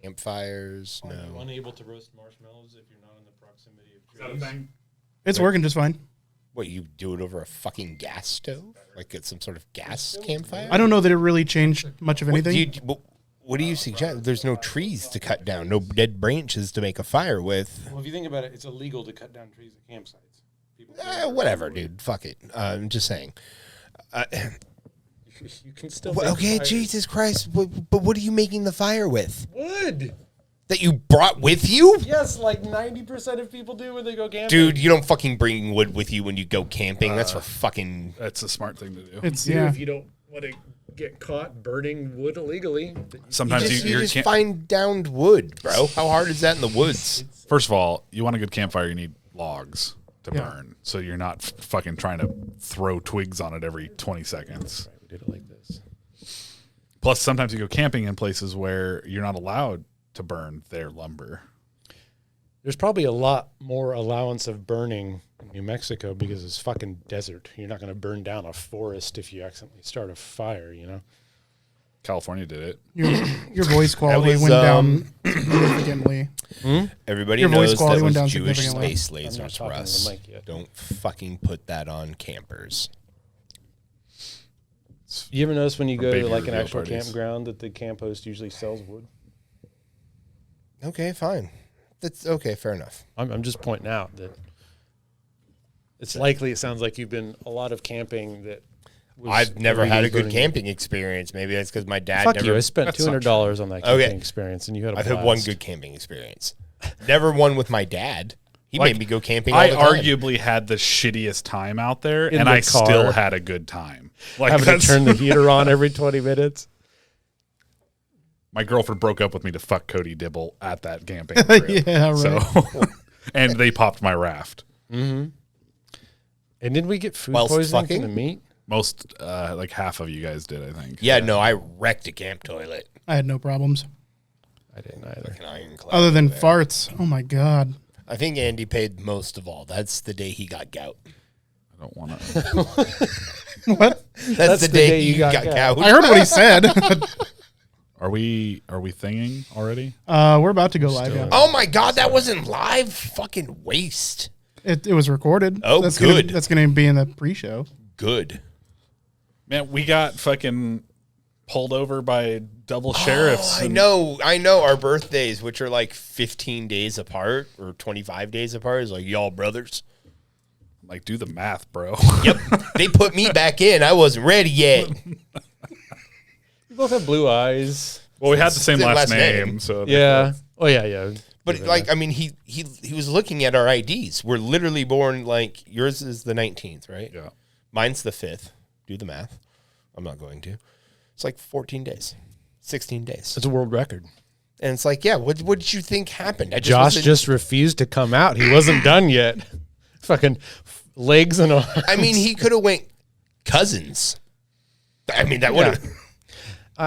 Campfires, Are you no. unable to roast marshmallows if you're not in the proximity of trees? Is that a thing? It's working just fine. What, you do it over a fucking gas stove? Like it's some sort of gas campfire? I don't know that it really changed much of What anything. do you suggest? There's no trees to cut down, no dead branches to make a fire with. Well, if you think about it, it's illegal to cut down trees at campsites. People Whatever, dude. Fuck it. I'm just saying. You can still Well, make okay, fires. Jesus Christ. But what are you making the fire with? Wood. That you brought with you? Yes, like 90% of people do when they go camping. Dude, you don't fucking bring wood with you when you go camping. That's for fucking... That's a smart thing to do. It's If you don't want to get caught burning wood illegally. Sometimes You just find downed wood, bro. How hard is that in the woods? First of all, you want a good campfire, you need logs to burn. So you're not fucking trying to throw twigs on it every 20 seconds. We did it like this. Plus, sometimes you go camping in places where you're not allowed to burn their lumber. There's probably a lot more allowance of burning in New Mexico because it's fucking desert. You're not going to burn down a forest if you accidentally start a fire, you know? California did it. your voice quality was, went down significantly. Everybody Your voice knows quality that went down was Jewish significantly. space I'm not lasers, talking to Russ. the mic yet. Don't fucking put that on campers. You ever notice when you go baby to like an reveal actual parties. campground that the camp host usually sells wood? Okay, fine. That's okay, fair enough. I'm just pointing out that it's likely it sounds like you've been a lot of camping that was I've never had a good burning- camping experience. Maybe that's because my dad Fuck never... you. I spent That's not $200 on that camping Okay. experience and you had a I've blast. had one good camping experience. Never one with my dad. He Like, made me go camping all I the time. arguably had the shittiest time out there, In and the I car. still had a good time. Like Having to that's- turn the heater on every 20 minutes. my girlfriend broke up with me to fuck Cody Dibble at that camping trip. Yeah, right. So, and they popped my raft. And did we get food Whilst poisoning fucking? from the meat? Most, like half of you guys did, I think. Yeah, no, I wrecked a camp toilet. I had no problems. I didn't either. An ironclad Other than over there. farts. Oh my God. I think Andy paid most of all. That's the day he got gout. I don't want to. What? That's the day you got gout. I heard what he said. Are we thinging already? We're about to go live. Yeah. Oh my God, that wasn't live? Fucking waste. It was recorded. Oh, that's good. That's going to be in the pre-show. Good. Man, we got fucking pulled over by double sheriffs. I know our birthdays, which are like 15 days apart or 25 days apart, is like y'all brothers. Like, do the math, bro. Yep. They put me back in. I wasn't ready yet. We both have blue eyes. Well, we had the same Same last last name, name. so Yeah. Oh, yeah. But like, I mean, he was looking at our IDs. We're literally born like yours is the 19th, right? yeah. Mine's the 5th. Do the math. I'm not going to. It's like 14 days, 16 days. It's a world record. And it's like, yeah, what did you think happened? Josh just refused to come out. He wasn't done yet. Fucking legs and arms. I mean, he could have went cousins. I mean, that would have.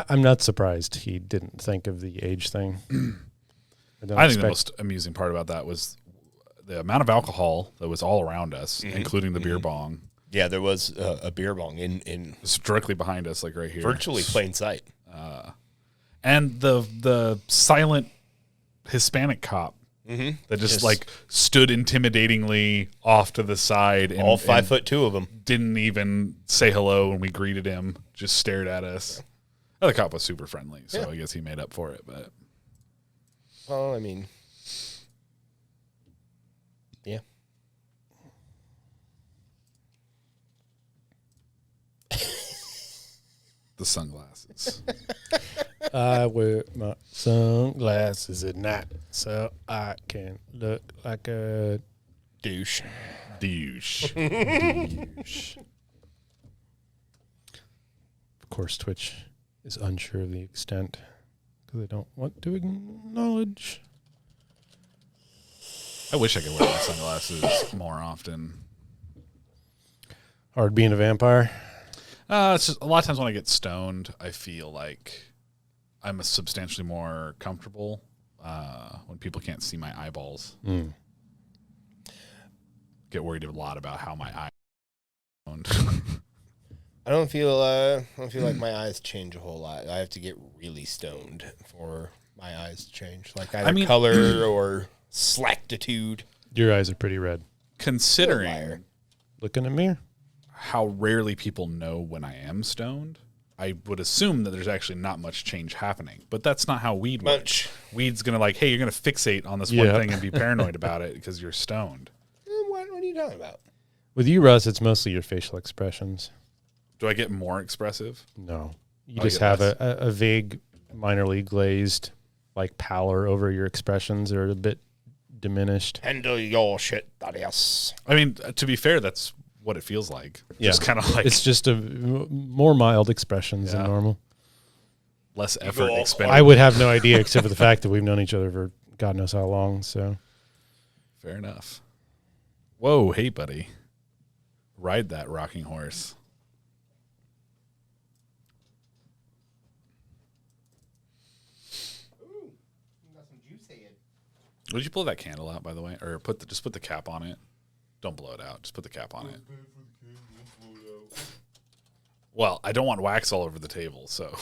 I'm not surprised he didn't think of the age thing. I think the most amusing part about that was the amount of alcohol that was all around us, including the beer bong. Yeah, there was a beer bong in It's directly behind us, like right here. virtually plain sight. And the silent Hispanic cop that just like stood intimidatingly off to the side. And, All 5'2" of them. Didn't even say hello when we greeted him, just stared at us. The other cop was super friendly, so I guess he made up for it. But Well, I mean, yeah. the sunglasses. I wear my sunglasses at night so I can look like a Douche. Douche. Of course, Twitch is unsure of the extent because they don't want to acknowledge. I wish I could wear my sunglasses more often. Hard being a vampire. It's just a lot of times when I get stoned, I feel like I'm substantially more comfortable when people can't see my eyeballs. Get worried a lot about how my eye. I don't feel like my eyes change a whole lot. I have to get really stoned for my eyes change, like either color or slackitude. Your eyes are pretty red. Considering Look in the mirror. how rarely people know when I am stoned, I would assume that there's actually not much change happening. But that's not how weed works. Weed's going to like, hey, you're going to fixate on this one thing and be paranoid about it because you're stoned. What are you talking about? With you, Russ, it's mostly your facial expressions. Do I get more expressive? No. You I just get have less. a vague, minorly glazed, like pallor over your expressions. They're a bit diminished. Handle your shit, Thaddeus. I mean, to be fair, that's what it feels like. Just kind of like It's just a more mild expressions than normal. less effort expended. I would have no idea except for the fact that we've known each other for God knows how long. So Fair enough. Whoa, hey, buddy. Ride that rocking horse. Ooh, got some juice in. Would you blow that candle out, by the way? Or just put the cap on it? Don't blow it out. Just put the cap on it. Well, I don't want wax all over the table, so.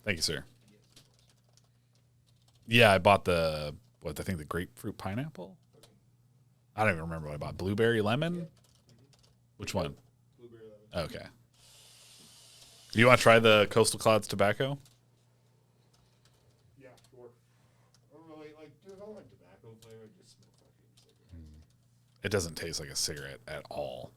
Thank you, sir. Yeah, I bought the grapefruit pineapple? I don't even remember what I bought. Blueberry lemon? Which one? Blueberry lemon. Okay. Do you want to try the Coastal Clouds tobacco? Yeah, sure. I don't really like, dude, I don't like tobacco flavor. I just smoke fucking cigarettes. It doesn't taste like a cigarette at all.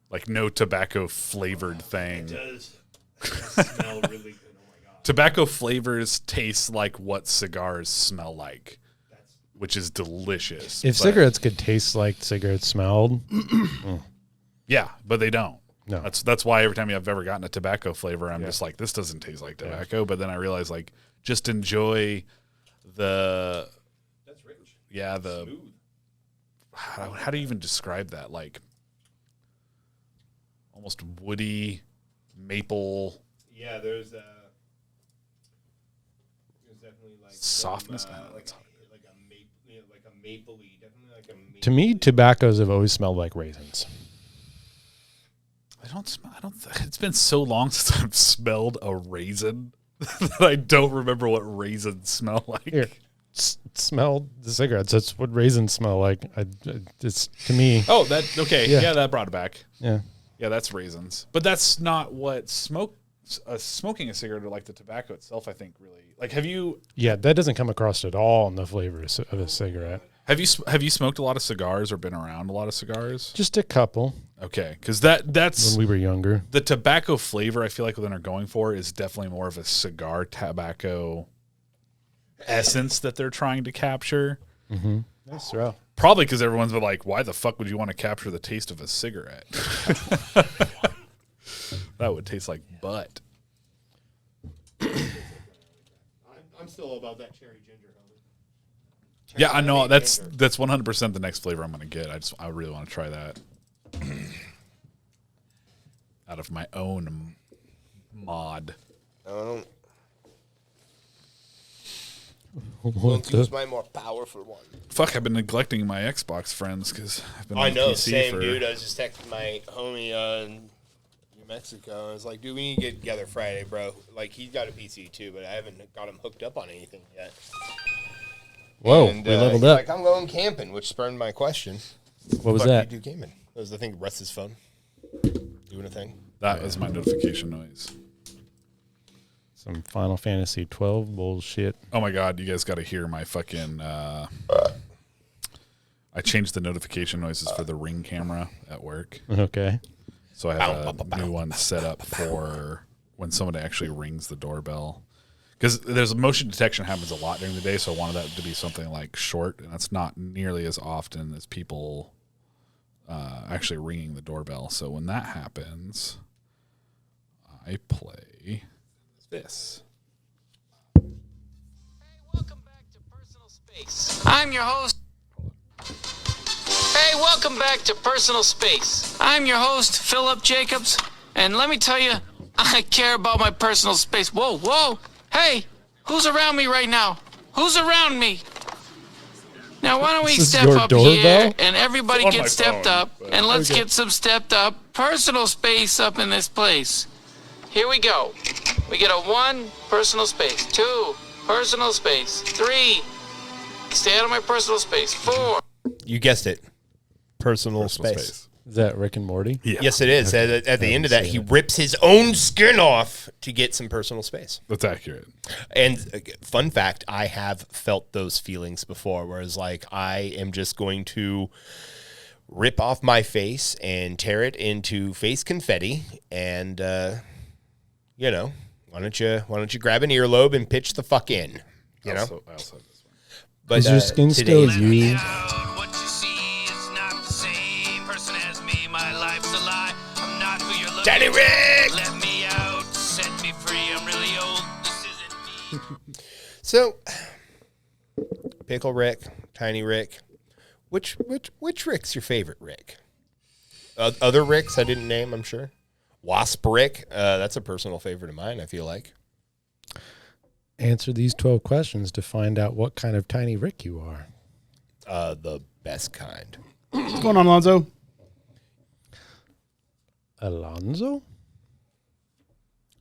Like no tobacco flavored thing. It does. It does smell really good. Oh my god. Tobacco flavors taste like what cigars smell like, which is delicious. if But- cigarettes could taste like cigarettes smelled, yeah, but they don't. No. That's why every time I've ever gotten a tobacco flavor, I'm just like, this doesn't taste like tobacco. But then I realize, like, just enjoy the. That's rich. Yeah, the. Smooth. How do you even describe that? Like, almost woody, maple. Yeah, there's definitely like Softness? some, I don't know. like a maple, like a mapley, definitely like a maple. to me, tobaccos have always smelled like raisins. I don't smell. It's been so long since I've smelled a raisin that I don't remember what raisins smell like. Here, smell the cigarettes. That's what raisins smell like. It's to me. Oh, that okay. Yeah. Yeah, that brought it back. Yeah. Yeah, that's raisins. But that's not what smoking a cigarette or like the tobacco itself, I think, really. Like, have you Yeah, that doesn't come across at all in the flavor of a cigarette. have you smoked a lot of cigars or been around a lot of cigars? Just a couple Okay, because that's when we were younger. the tobacco flavor. I feel like what they're going for is definitely more of a cigar tobacco essence that they're trying to capture. Nice throw. Probably because everyone's been like, why the fuck would you want to capture the taste of a cigarette? That would taste like butt. I'm still about that cherry ginger, homie. Yeah, I know. That's 100% the next flavor I'm going to get. I really want to try that. Out of my own mod. I don't. What Use the? my more powerful one. Fuck, I've been neglecting my Xbox friends because I've been on I know, PC same for... dude. I was just texting my homie in New Mexico. I was like, dude, we need to get together Friday, bro. Like, he's got a PC too, but I haven't got him hooked up on anything yet. Whoa, And, we leveled he's up. like, I'm going camping, which spurned my question. What was Fuck that? you do camping? That was, I think, Russ's phone. Doing a thing. That was my notification noise. Some Final Fantasy 12 bullshit. Oh my god, you guys got to hear my fucking... I changed the notification noises for the Ring camera at work. Okay. So I have a new one set up for when somebody actually rings the doorbell. Because there's motion detection happens a lot during the day, so I wanted that to be something like short, and that's not nearly as often as people actually ringing the doorbell. So when that happens, I play this. Hey, welcome back to Personal Space. I'm your host. Hey, welcome back to Personal Space. I'm your host, Philip Jacobs, and let me tell you, I care about my personal space. Whoa, whoa. Hey, who's around me right now? Who's around me? Now, why don't we This is step your up doorbell? here and everybody It's on my get stepped phone, up but- and let's get some stepped up personal space up in this place. Here we go. We get a 1, personal space. 2, personal space. 3, stay out of my personal space. 4. You guessed it. Personal space. Is that Rick and Morty? Yeah. Yes, it is. At the end of that, he rips his own skin off to get some personal space. That's accurate. And fun fact, I have felt those feelings before, whereas like I am just going to rip off my face and tear it into face confetti, and you know, why don't you grab an earlobe and pitch the fuck in? You know, I also have this one. but Is your skin still today's- used? What you see is not the same person as me. My life's a lie. I'm not who you're looking Daddy for. Rick! Let me out. Set me free. I'm really old. This isn't me. So, Pickle Rick, Tiny Rick, which Rick's your favorite Rick? Other Ricks I didn't name, I'm sure. Wasp Rick, that's a personal favorite of mine, I feel like. Answer these 12 questions to find out what kind of Tiny Rick you are. The best kind. What's going on, Alonzo? Alonzo?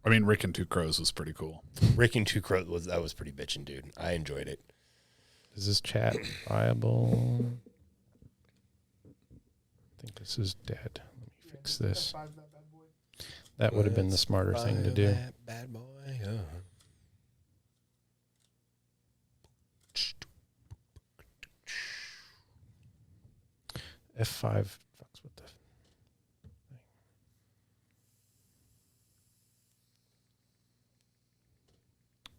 I mean, Rick and Two Crows was pretty cool. Rick and Two Crows was pretty bitchin', dude. I enjoyed it. Is this chat viable? I think this is dead. Let me fix this. That would have been the smarter thing to do. Bad boy. F5 fucks with the thing.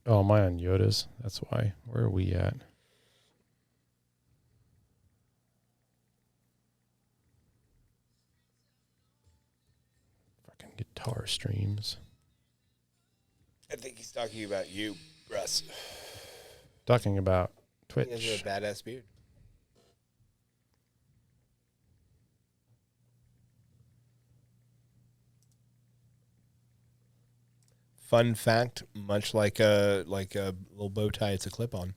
Oh, am I on Yoda's? That's why. Where are we at? Fucking guitar streams. I think he's talking about you, Russ. Talking about He has Twitch. a badass beard. Fun fact: much like a little bow tie, it's a clip-on.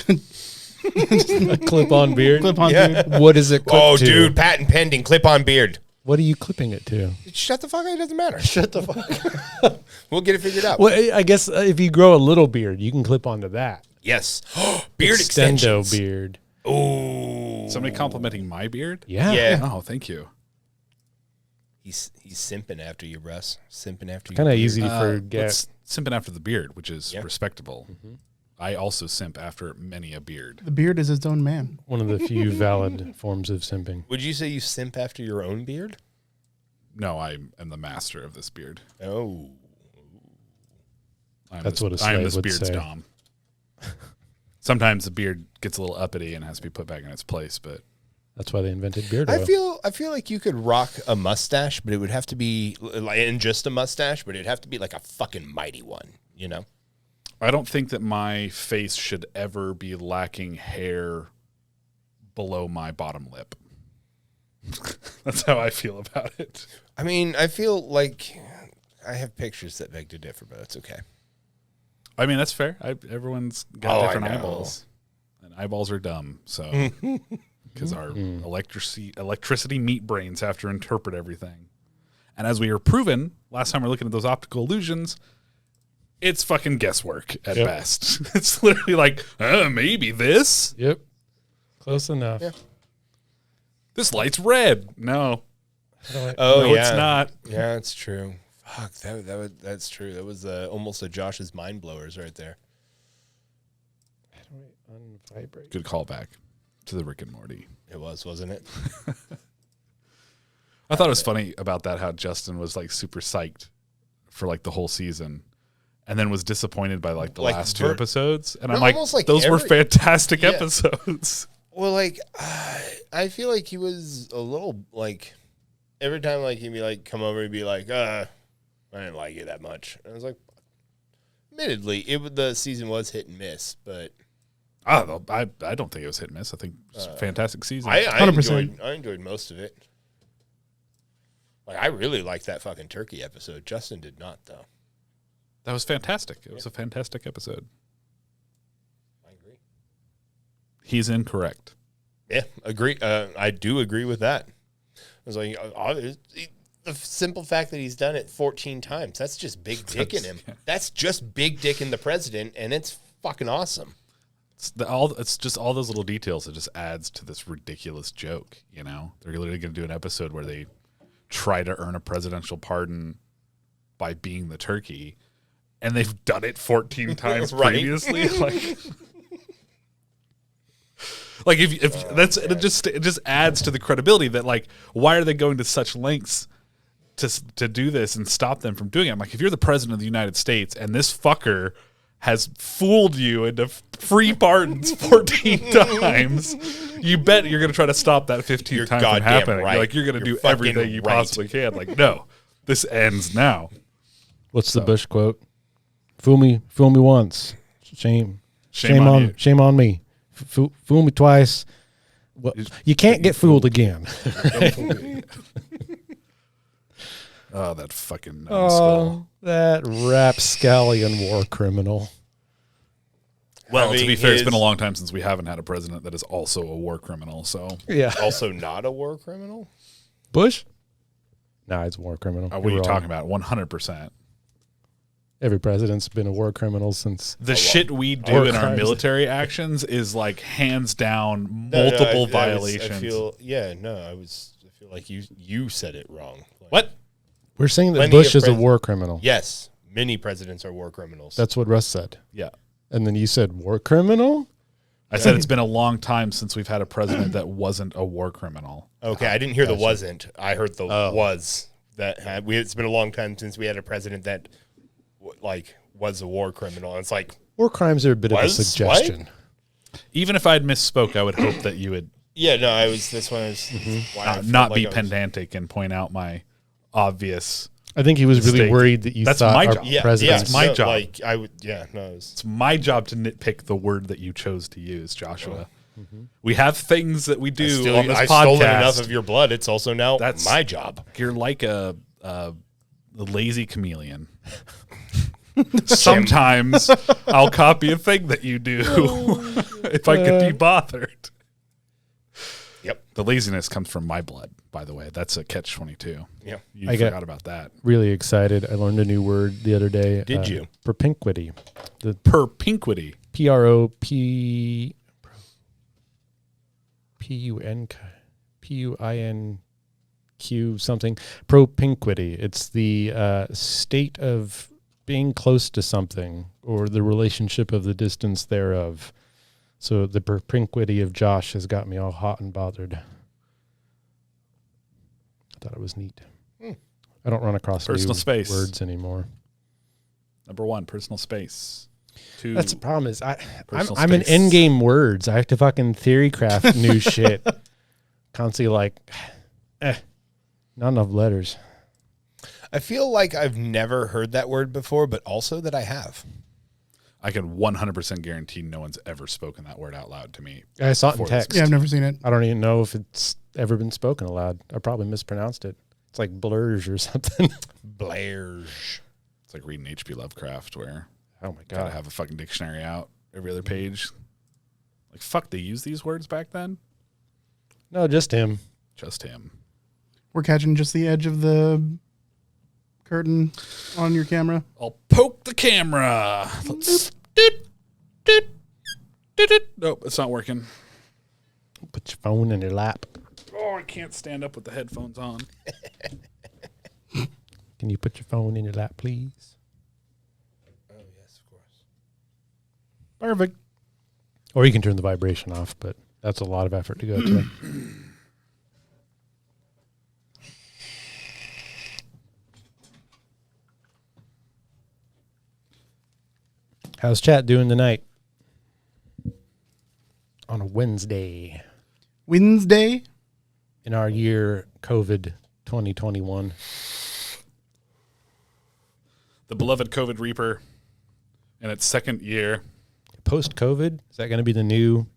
A clip-on beard. Clip on, Yeah. dude. What is it clipped Oh, to? dude, patent pending, clip-on beard. What are you clipping it to? Shut the fuck up. It doesn't matter. Shut the fuck. We'll get it figured out. Well, I guess if you grow a little beard, you can clip onto that. Yes. Beard Extendo extensions. beard. Oh. Somebody complimenting my beard? Yeah. Yeah. Oh, thank you. He's simping after you, Russ. Simping after you. Kind of easy to But forget. simping after the beard, which is Yeah. respectable. I also simp after many a beard. The beard is his own man. One of the few valid forms of simping. Would you say you simp after your own beard? No, I am the master of this beard. Oh. That's what a I am slave this would beard's say. dom. Sometimes the beard gets a little uppity and has to be put back in its place, but That's why they invented beard oil. I feel like you could rock a mustache, but it would have to be and just a mustache, but it'd have to be like a fucking mighty one, you know? I don't think that my face should ever be lacking hair below my bottom lip. That's how I feel about it. I mean, I feel like I have pictures that beg to differ, but it's okay. I mean, that's fair. Everyone's got Oh, I different know. eyeballs, and eyeballs are dumb. So, because our electricity meat brains have to interpret everything, and as we were proven last time, we're looking at those optical illusions. It's fucking guesswork at Yep. best. It's literally like, maybe this. Yep. Close enough. Yeah. This light's red. No, Oh, no, yeah. it's not. Yeah, it's true. Fuck, that's true. That was almost a Josh's mind blowers right there. How do I unvibrate? Good callback to the Rick and Morty. It was, wasn't it? I thought it was funny about that, how Justin was like super psyched for like the whole season and then was disappointed by like the Like last two episodes. And I'm No, like, almost like those were every- fantastic Yeah. episodes. Well, like, I feel like he was a little like every time like he'd be like come over, he'd be like, I didn't like you that much. And I was like, admittedly, the season was hit and miss, but I don't know. I don't think it was hit and miss. I think it was a fantastic season. I 100%. enjoyed most of it. Like, I really liked that fucking turkey episode. Justin did not, though. That was fantastic. It was a fantastic episode. I agree. He's incorrect. Yeah, agree. I do agree with that. I was like, the simple fact that he's done it 14 times, that's just big dick in him. That's just big dick in the president, and it's fucking awesome. It's just all those little details that just adds to this ridiculous joke, you know? They're literally going to do an episode where they try to earn a presidential pardon by being the turkey, and they've done it 14 times Right. previously. Like if that's it just adds to the credibility that, like, why are they going to such lengths to do this and stop them from doing it? I'm like, if you're the president of the United States and this fucker has fooled you into free pardons 14 times, you bet you're going to try to stop that 15th time from happening. Right. You're going to You're do everything fucking you right. possibly can. Like, no, this ends now. What's the Bush quote? Fool me once, shame on you. shame on me. Fool me twice. Well, you can't get fooled again. Oh, that fucking numbskull. That rapscallion war criminal. Well, to Having be fair, it's his- been a long time since we haven't had a president that is also a war criminal. So, Yeah. Also not a war criminal? Bush? Nah, he's a war criminal. what are you talking about? 100%. Every president's been a war criminal since. The shit we do War in our crimes. military actions is like hands down No, multiple I violations. feel like you said it wrong. Like, What? We're saying that Plenty Bush of is a war criminal. Yes, many presidents are war criminals. That's what Russ said. Yeah. And then you said war criminal? I said it's been a long time since we've had a president that wasn't a war criminal. Okay, I didn't hear the wasn't. I heard the was. It's been a long time since we had a president that was a war criminal. And it's like, War crimes are a bit of a Was? suggestion. Even if I'd misspoke, I would hope that you would yeah, no, I was. This one is why I felt not like be I was- pedantic and point out my obvious. I think he was really Mistake. worried that you That's thought my our job. Yeah, president. That's my job. Like I would. Yeah, no, it was, It's my job to nitpick the word that you chose to use, Joshua. We have things that we do on this I've podcast. stolen enough of your blood. It's also now That's- my job. You're like a lazy chameleon. Sometimes I'll copy a thing that you do if I could be bothered. Yep. The laziness comes from my blood, by the way. That's a catch-22. Yeah. You I got- forgot about that. Really excited. I learned a new word the other day. Did you? Propinquity. The Perpinquity. PROP PUINQ something. Propinquity. It's the state of being close to something or the relationship of the distance thereof. So the propinquity of Josh has got me all hot and bothered. I thought it was neat. I don't run across Personal new space. words anymore. Number 1, personal space. 2, That's the problem is Personal I'm in space. endgame words. I have to fucking theory craft new shit. Constantly like, not enough letters. I feel like I've never heard that word before, but also that I have. I can 100% guarantee no one's ever spoken that word out loud to me. I saw it in Before this. text. Yeah, I've never seen it. I don't even know if it's ever been spoken aloud. I probably mispronounced it. It's like blurs or something. Blairge. It's like reading H.P. Lovecraft where Oh my gotta god. have a fucking dictionary out every other page. Like, fuck, they used these words back then? No, just him. Just him. We're catching just the edge of the curtain on your camera. I'll poke the camera. Let's. Nope, it's not working. Put your phone in your lap. Oh, I can't stand up with the headphones on. Can you put your phone in your lap, please? Oh, yes, of course. Perfect. Or you can turn the vibration off, but that's a lot of effort to go to. How's chat doing tonight? On a Wednesday Wednesday. in our year COVID 2021. The beloved COVID Reaper in its second year. Post COVID, is that going to be the new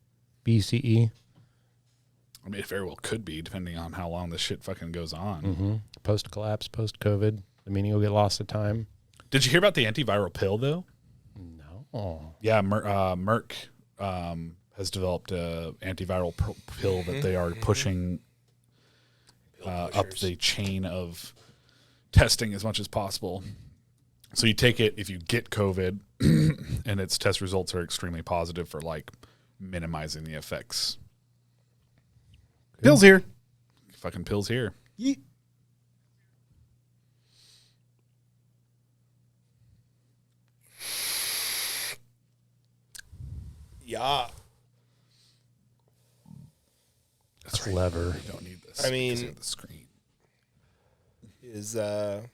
BCE? I mean, it very well could be, depending on how long this shit fucking goes on. Post collapse, post COVID. The meaning will get lost to time. Did you hear about the antiviral pill, though? No. Yeah, Merck has developed a antiviral pill that they are pushing up the chain of testing as much as possible. So you take it if you get COVID, and its test results are extremely positive for like minimizing the effects. Pills here. Fucking pills here. Yeet. Yeah. That's clever. You don't need this. I mean, because of the screen Is it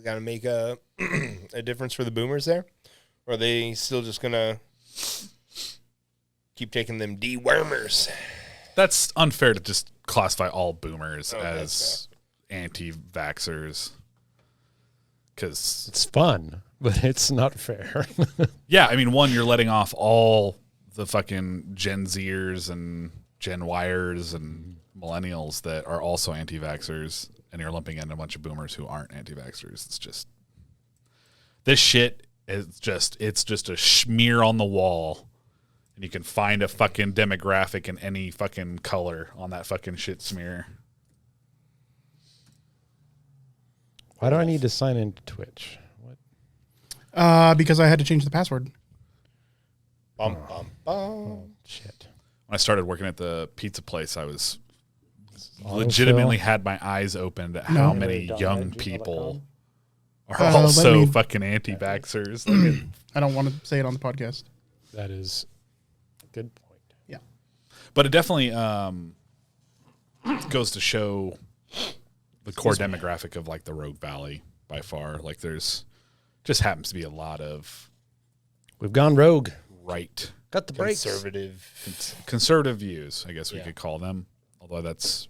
gonna make a a difference for the boomers there? Or are they still just gonna keep taking them dewormers? That's unfair to just classify all boomers Oh, as anti-vaxxers. Because It's fun, but it's not fair. yeah, I mean, one, you're letting off all the fucking Gen Zers and Gen Yers and millennials that are also anti-vaxxers, and you're lumping in a bunch of boomers who aren't anti-vaxxers. It's just, this shit is just, it's just a smear on the wall, and you can find a fucking demographic in any fucking color on that fucking shit smear. Why do I need to sign into Twitch? What? Because I had to change the password. Bum, bum, bum. Oh, shit. When I started working at the pizza place, I was Autofill? legitimately had my eyes opened at how No. many Dot young gmail.com? people are let also me- fucking anti-vaxxers. Like, I don't want to say it on the podcast. That is a good point. Yeah. but it definitely goes to show the core demographic of like the Rogue Valley by far. Like there's just happens to be a lot of We've gone rogue. right Got the brakes. conservative views, I guess we Yeah. could call them. Although that's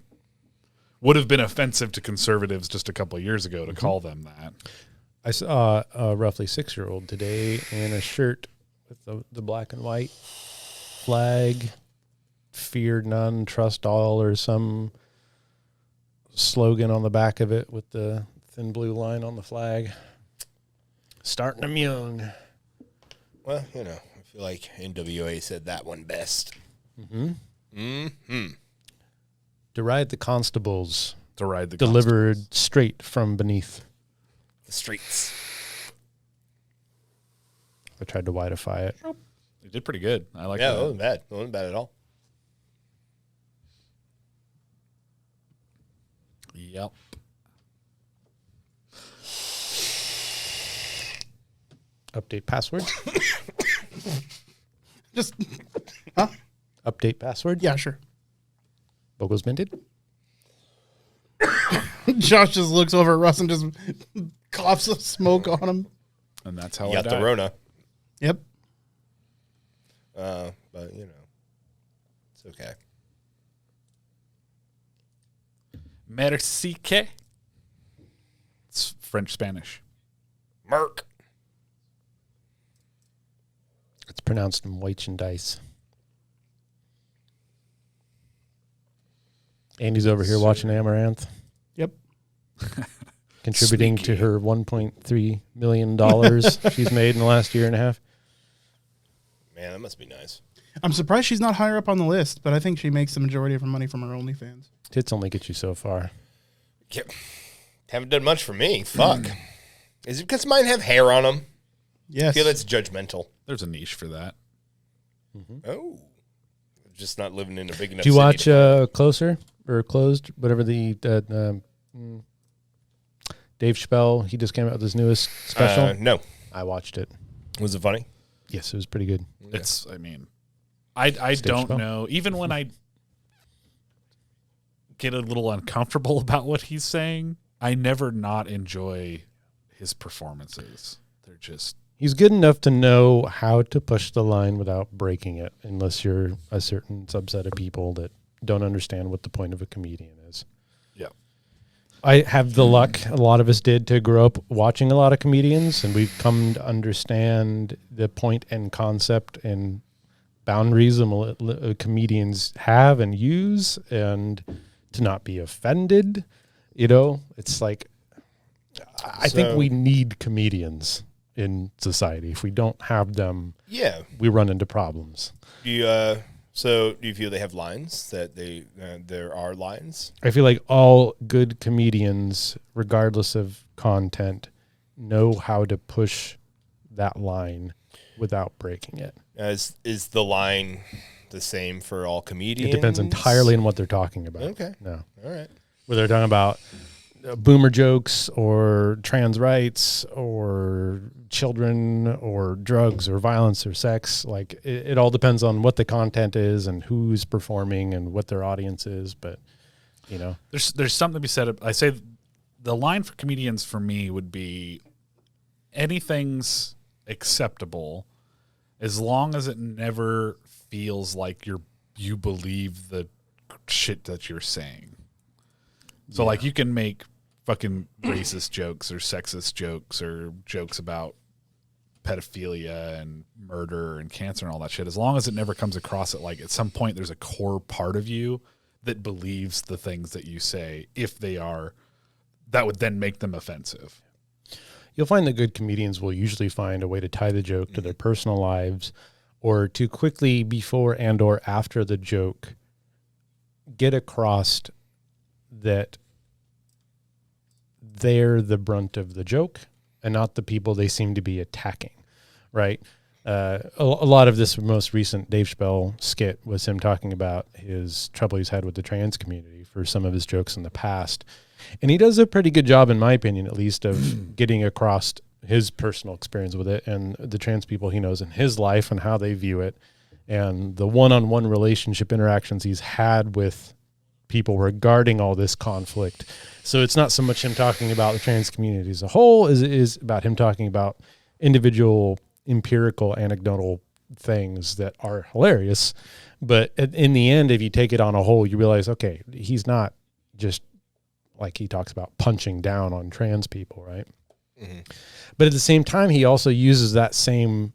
would have been offensive to conservatives just a couple of years ago to call them that. I saw a roughly 6-year-old today in a shirt with the black and white flag, fear none, trust all, or some slogan on the back of it with the thin blue line on the flag. Starting them young. Well, you know, I feel like NWA said that one best. Deride the constables, To ride the delivered straight from beneath. The streets. I tried to whiteify it. They did pretty good. I like Yeah, that. it wasn't bad. It wasn't bad at all. Yep. Update password. Just, huh? Update password. Yeah, sure. Logos minted. Josh just looks over at Russ and just coughs of smoke on him. And that's how You I got died. the Rona. Yep. But, you know, it's okay. Merci que. It's French Spanish. Merc. It's pronounced merchandise. Andy's over here watching Amaranth, Yep. contributing to her $1.3 million she's made in the last year and a half. Man, that must be nice. I'm surprised she's not higher up on the list, but I think she makes the majority of her money from her OnlyFans. Tits only get you so far. Yep. Haven't done much for me. Fuck. Is it because mine have hair on them? I Yes. feel that's judgmental. There's a niche for that. Oh. Just not living in a big enough Did you city watch to- Closer or Closed? Whatever Dave Chappelle, he just came out with his newest special. No. I watched it. Was it funny? Yes, it was pretty good. It's, I mean, I don't spell. know. Even when I get a little uncomfortable about what he's saying, I never not enjoy his performances. They're just, He's good enough to know how to push the line without breaking it, unless you're a certain subset of people that don't understand what the point of a comedian is. yeah. I have the luck, a lot of us did, to grow up watching a lot of comedians, and we've come to understand the point and concept and boundaries comedians have and use, and to not be offended. You know, it's like, I think So- we need comedians. in society. If we don't have them, Yeah. we run into problems. Do you feel they have lines, that there are lines? I feel like all good comedians, regardless of content, know how to push that line without breaking it. Is the line the same for all comedians? It depends entirely on what they're talking about. Okay. No. All right. Whether they're talking about boomer jokes or trans rights or children or drugs or violence or sex, like it all depends on what the content is and who's performing and what their audience is. But, you know, There's something to be said. I say the line for comedians for me would be anything's acceptable as long as it never feels like you believe the shit that you're saying. So like you can make fucking racist jokes or sexist jokes or jokes about pedophilia and murder and cancer and all that shit, as long as it never comes across it like at some point there's a core part of you that believes the things that you say, if they are, that would then make them offensive. you'll find that good comedians will usually find a way to tie the joke to their personal lives, or to quickly before and or after the joke get across that they're the brunt of the joke and not the people they seem to be attacking, right? A lot of this most recent Dave Chappelle skit was him talking about his trouble he's had with the trans community for some of his jokes in the past. And he does a pretty good job, in my opinion, at least, of getting across his personal experience with it and the trans people he knows in his life and how they view it, and the one-on-one relationship interactions he's had with people regarding all this conflict. So it's not so much him talking about the trans community as a whole as it is about him talking about individual empirical anecdotal things that are hilarious. But in the end, if you take it on a whole, you realize, okay, he's not just like he talks about punching down on trans people, right? Mm-hmm. But at the same time, he also uses that same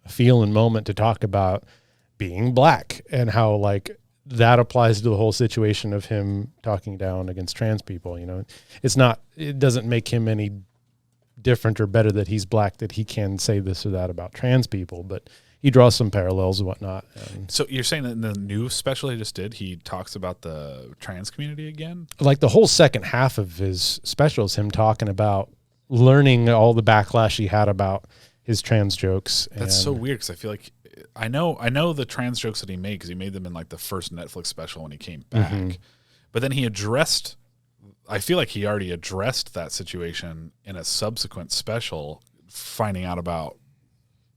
feel and moment to talk about being black and how like that applies to the whole situation of him talking down against trans people. You know, it doesn't make him any different or better that he's black, that he can say this or that about trans people, but he draws some parallels and whatnot. So you're saying that in the new special he just did, he talks about the trans community again? Like the whole second half of his special is him talking about learning all the backlash he had about his trans jokes. That's so weird, because I feel like I know the trans jokes that he made, because he made them in like the first Netflix special when he came back. Mm-hmm. But then I feel like he already addressed that situation in a subsequent special, finding out about,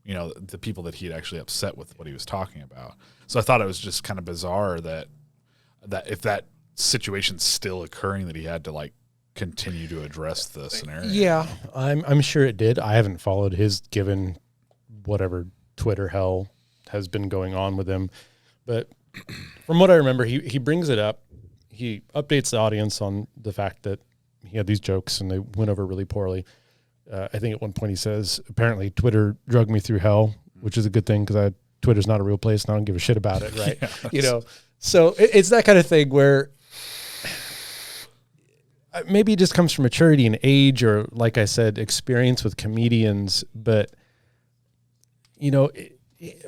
you know, the people that he'd actually upset with what he was talking about. So I thought it was just kind of bizarre that if that situation's still occurring, that he had to like continue to address the scenario. Yeah, I'm sure it did. I haven't followed his, given whatever Twitter hell has been going on with him. But from what I remember, he brings it up. He updates the audience on the fact that he had these jokes and they went over really poorly. I think at one point he says, apparently Twitter drugged me through hell, which is a good thing because Twitter's not a real place and I don't give a shit about it, right? Yes. You know, so it's that kind of thing where maybe it just comes from maturity and age, or like I said, experience with comedians. But, you know,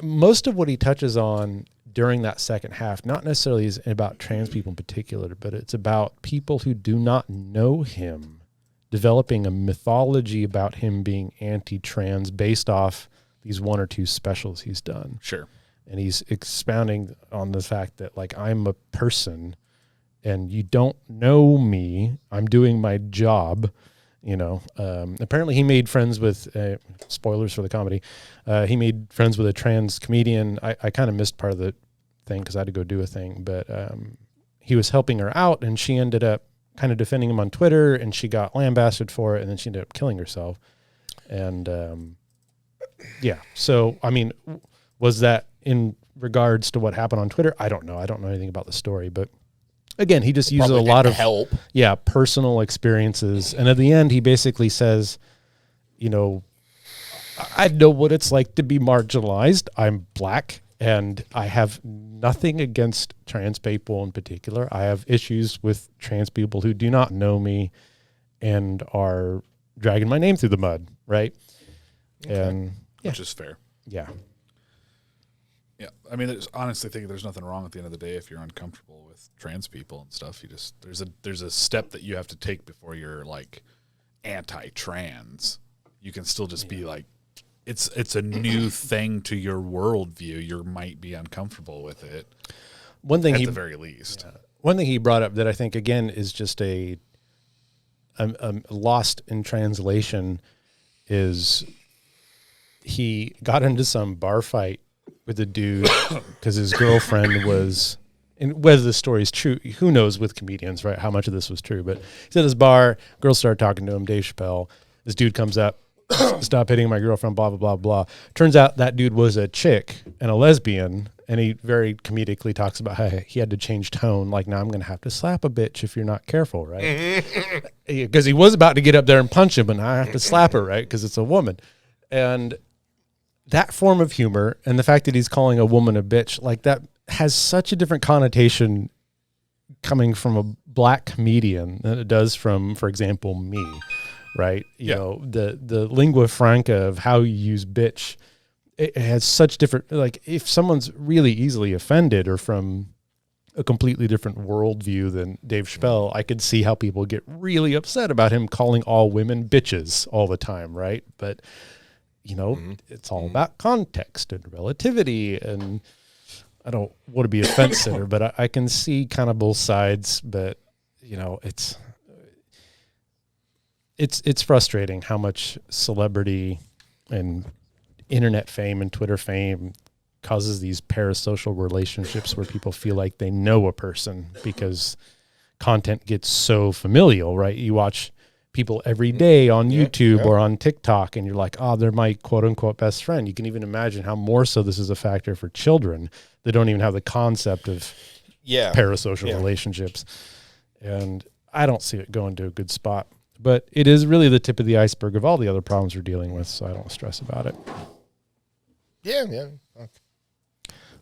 most of what he touches on during that second half, not necessarily is about trans people in particular, but it's about people who do not know him developing a mythology about him being anti-trans based off these one or two specials he's done. Sure. And he's expounding on the fact that, like, I'm a person and you don't know me. I'm doing my job. You know, apparently he made friends with, spoilers for the comedy, he made friends with a trans comedian. I kind of missed part of the thing because I had to go do a thing, but he was helping her out and she ended up kind of defending him on Twitter and she got lambasted for it and then she ended up killing herself. And yeah, so, I mean, was that in regards to what happened on Twitter? I don't know. I don't know anything about the story, but again, he just uses a lot of help. Yeah, personal experiences. And at the end, he basically says, you know, I know what it's like to be marginalized. I'm black and I have nothing against trans people in particular. I have issues with trans people who do not know me and are dragging my name through the mud, right? And which is fair. yeah. Yeah, I mean, honestly think there's nothing wrong at the end of the day if you're uncomfortable with trans people and stuff. You just there's a step that you have to take before you're like anti-trans. You can still just be like, it's a new thing to your worldview. You might be uncomfortable with it. One thing at the very least. One thing he brought up that I think again is just a lost in translation is he got into some bar fight with a dude because his girlfriend was, and whether the story is true, who knows with comedians, right? How much of this was true, but he's at his bar, girls started talking to him, Dave Chappelle. This dude comes up, stop hitting my girlfriend, blah, blah, blah, blah. Turns out that dude was a chick and a lesbian, and he very comedically talks about how he had to change tone, like, now I'm going to have to slap a bitch if you're not careful, right? Because he was about to get up there and punch him, but now I have to slap her, right? Because it's a woman. And that form of humor and the fact that he's calling a woman a bitch, like that has such a different connotation coming from a black comedian than it does from, for example, me, right? You know, the lingua franca of how you use bitch, it has such different, like if someone's really easily offended or from a completely different worldview than Dave Chappelle, I could see how people get really upset about him calling all women bitches all the time, right? But you know, it's all about context and relativity, and I don't want to be a fence sitter, but I can see kind of both sides. But you know, it's frustrating how much celebrity and internet fame and Twitter fame causes these parasocial relationships where people feel like they know a person because content gets so familial, right? You watch people every day on YouTube or on TikTok, and you're like, oh, they're my quote unquote best friend. You can even imagine how more so this is a factor for children that don't even have the concept of parasocial relationships. And I don't see it going to a good spot, but it is really the tip of the iceberg of all the other problems we're dealing with. So I don't stress about it. Yeah. Okay.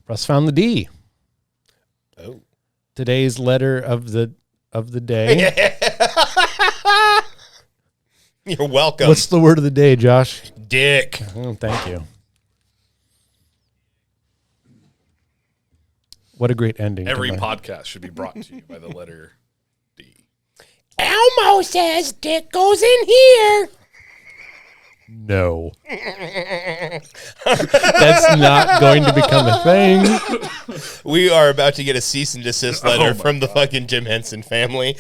Russ found the D. Oh, Today's letter of the day. You're welcome. What's the word of the day, Josh? Dick. Oh, thank you. What a great ending. Every podcast should be brought to you by the letter D. Elmo says dick goes in here. No. That's not going to become a thing. We are about to get a cease and desist letter from the fucking Jim Henson family.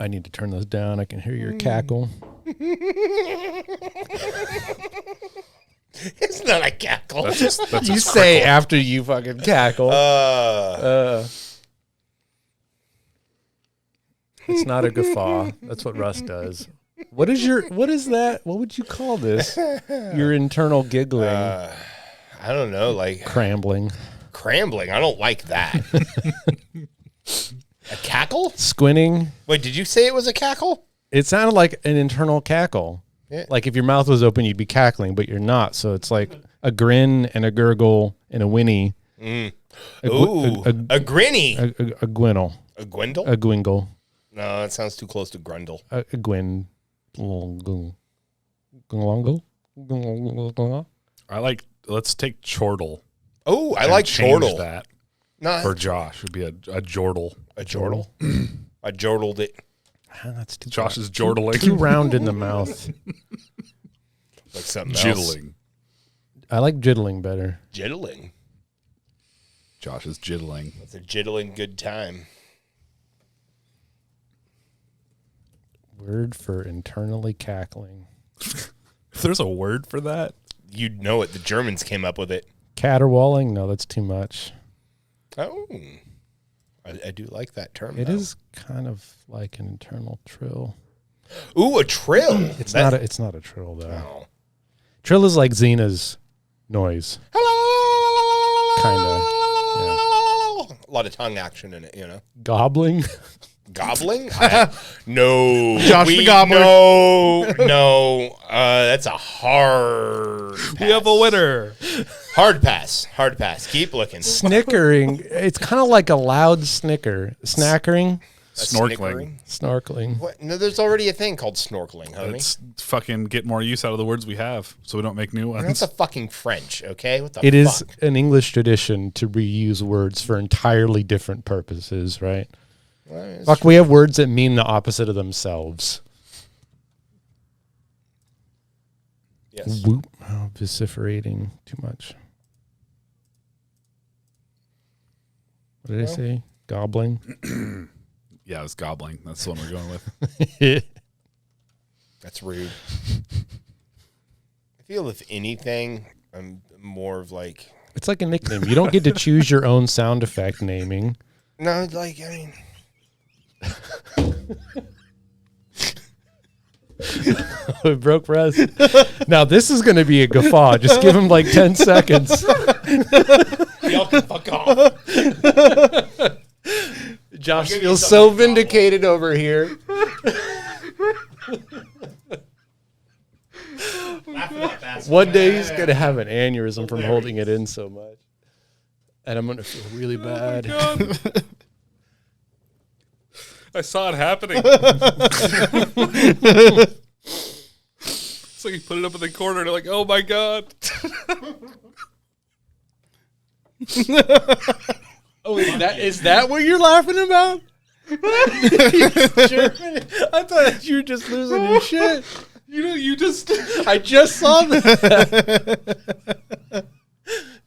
I need to turn those down. I can hear your cackle. It's not a cackle. That's You say after you fucking cackle. It's not a guffaw. That's what Russ does. What is that? What would you call this? Your internal giggling. I don't know, like Crambling. I don't like that. A cackle? Squinting. Wait, did you say it was a cackle? It sounded like an internal cackle. Yeah. Like if your mouth was open, you'd be cackling, but you're not. So it's like a grin and a gurgle and a whinny. A grinny. A gwingle. A gwindle? A gwingle. No, that sounds too close to grundle. A gwin. Let's take chortle. Oh, I and like change chortle. that No, for Josh. Would be a jordle. a jordle. I jordled it. That's too Josh is jordling. too round in the mouth. Like something else. Jiddling. I like jiddling better. Jiddling. Josh is jiddling. It's a jiddling good time. Word for internally cackling. If there's a word for that, You'd know it. The Germans came up with it. Caterwauling? No, that's too much. Oh. I do like that term. It though. is kind of like an internal trill. Ooh, a trill. It's not a trill though. Oh. Trill is like Xena's noise. Kinda. A lot of tongue action in it, you know. Gobbling? Gobbling? No. Josh the Gobbler. No. That's a hard pass. we have a winner. Hard pass. Keep looking. Snickering. It's kind of like a loud snicker. Snackering. Snorkeling. Snorkeling. What? No, there's already a thing called snorkeling, homie. Let's fucking get more use out of the words we have so we don't make new That's ones. the fucking French, okay? What the It fuck? is an English tradition to reuse words for entirely different purposes, right? Fuck, we have words that mean the opposite of themselves. Yes. Whoop. Oh, vociferating too much. What did I say? Gobbling? Yeah, it was gobbling. That's the one we're going with. That's rude. I feel if anything, I'm more of like... It's like a nickname. You don't get to choose your own sound effect naming. No, like, I mean... It broke for us. Now this is going to be a guffaw. Just give him like 10 seconds. Y'all can fuck off. Josh feels so vindicated over here. One day he's going to have an aneurysm from holding it in so much. And I'm going to feel really bad. I saw it happening. So you put it up in the corner and like, oh my God. Oh, is that what you're laughing about? I thought you were just losing your shit. I just saw that.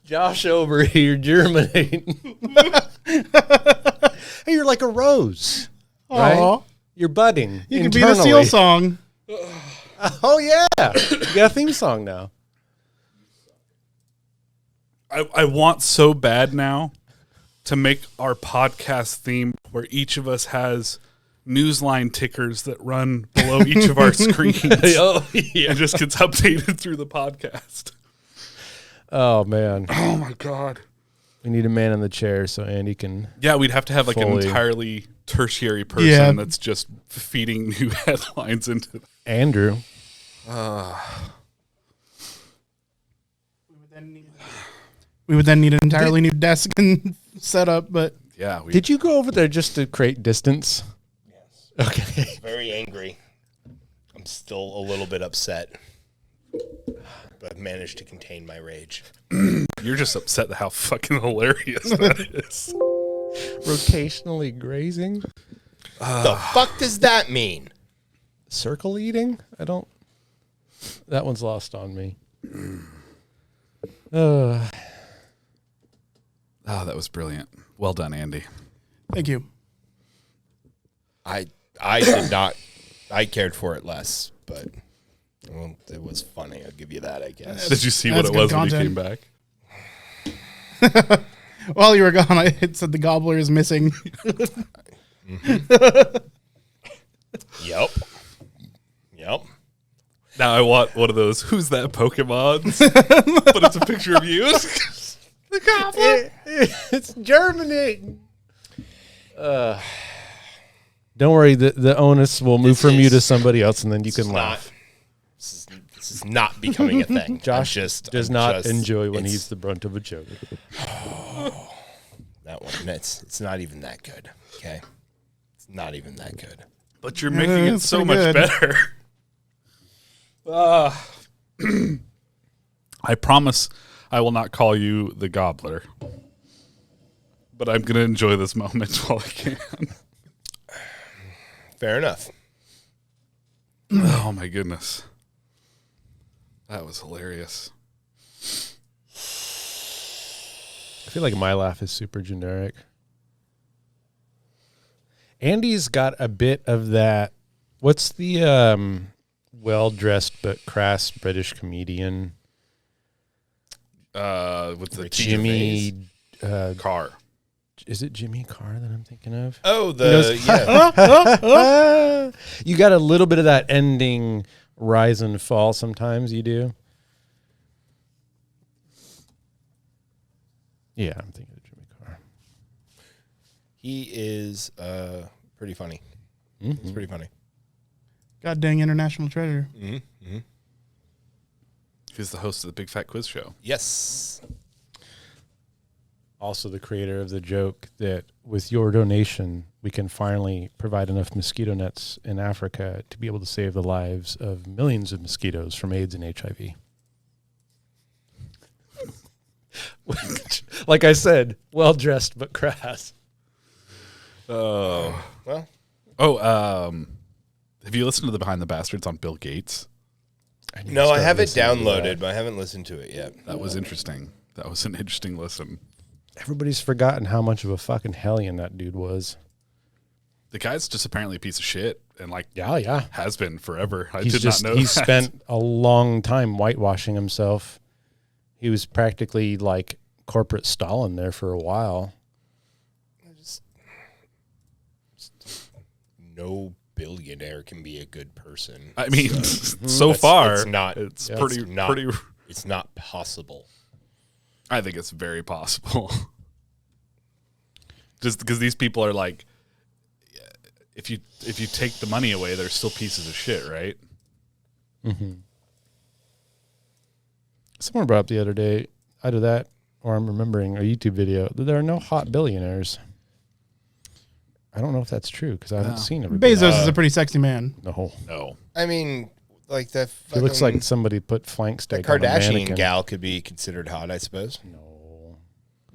Josh over here germinating. Hey, you're like a rose. Right? Aw. You're budding. You can be the Seal song. Oh, yeah. You got a theme song now. I want so bad now to make our podcast theme where each of us has newsline tickers that run below each of our screens. Oh, yeah. And just gets updated through the podcast. Oh, man. Oh my God. We need a man in the chair so Andy can... Yeah, we'd have to have like an Fully. entirely tertiary person that's just feeding new headlines into Andrew. We would then need an entirely new desk and setup, but yeah. Did you go over there just to create distance? Yes. Okay. Very angry. I'm still a little bit upset. But I've managed to contain my rage. You're just upset at how fucking hilarious that is. Rotationally grazing? The fuck does that mean? Circle eating? I don't... That one's lost on me. Oh, that was brilliant. Well done, Andy. thank you. I did not... I cared for it less, but... Well, it was funny. I'll give you that, I guess. Did you see what That's it good was content. when you came back? While you were gone, it said the gobbler is missing. Yep. Yep. Now I want one of those, who's that Pokemon? But it's a picture of you. The goblin. It's germinating. Don't worry, the onus will move from you to somebody else, and then you can laugh. This is not becoming a thing. Josh does not enjoy when it's- he's the brunt of a joke. That one. It's not even that good. Okay. It's not even that good. But you're making it it's so pretty much good. better. I promise I will not call you the gobbler. But I'm going to enjoy this moment while I can. Fair enough. Oh my goodness. That was hilarious. I feel like my laugh is super generic. Andy's got a bit of that. What's the well-dressed but crass British comedian? With the Jimmy Carr. Is it Jimmy Carr that I'm thinking of? Oh, yeah. You got a little bit of that ending rise and fall sometimes you do. Yeah, I'm thinking of Jimmy Carr. He is pretty funny. Mm-hmm. He's pretty funny. God dang international treasure. He's the host of the Big Fat Quiz Show. Yes. Also the creator of the joke that with your donation, we can finally provide enough mosquito nets in Africa to be able to save the lives of millions of mosquitoes from AIDS and HIV. Like I said, well-dressed but crass. Oh. Well, have you listened to the Behind the Bastards on Bill Gates? no, I have it downloaded, but I haven't listened to it yet. That was interesting. That was an interesting listen. Everybody's forgotten how much of a fucking hellion that dude was. The guy's just apparently a piece of shit, and Yeah. has been forever. I He's did just not know he's that. spent a long time whitewashing himself. He was practically like corporate Stalin there for a while. No billionaire can be a good person. I mean, so far, it's not. It's Yeah, pretty, it's not, pretty. It's not possible. I think it's very possible. Just because these people are like, if you take the money away, they're still pieces of shit, right? Mm-hmm. Someone brought up the other day, either that or I'm remembering a YouTube video, that there are no hot billionaires. I don't know if that's true because I haven't seen everybody. Bezos is a pretty sexy man. No. I mean, like that. He looks like somebody put flank the steak on a Kardashian mannequin. gal could be considered hot, I suppose. No.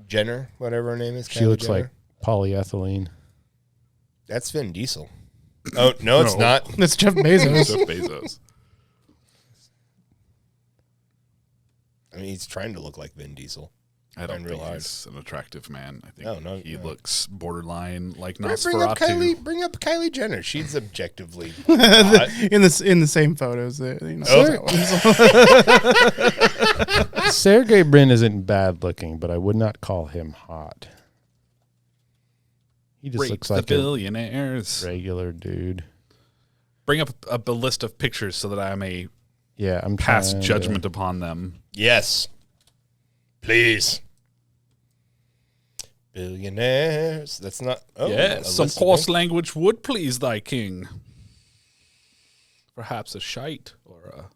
Jenner, whatever her name is. She Kylie looks Jenner. like polyethylene. That's Vin Diesel. Oh no, it's No. not. That's Jeff Bezos. Jeff Bezos. I mean, he's trying to look like Vin Diesel. I don't real think hard. he's an attractive man. I think he no. looks borderline like Bring up Nosferatu. Bring up Kylie Jenner. She's objectively hot. in the same photos. Sergey Brin isn't bad looking, but I would not call him hot. He just Rate looks the like a billionaires. regular dude. Bring up a list of pictures so that I may Yeah, I'm pass trying to- judgment upon them. Yes. Please. Billionaires. That's not. Oh, Yes, a some list of coarse names. language would please thy king. Perhaps a shite or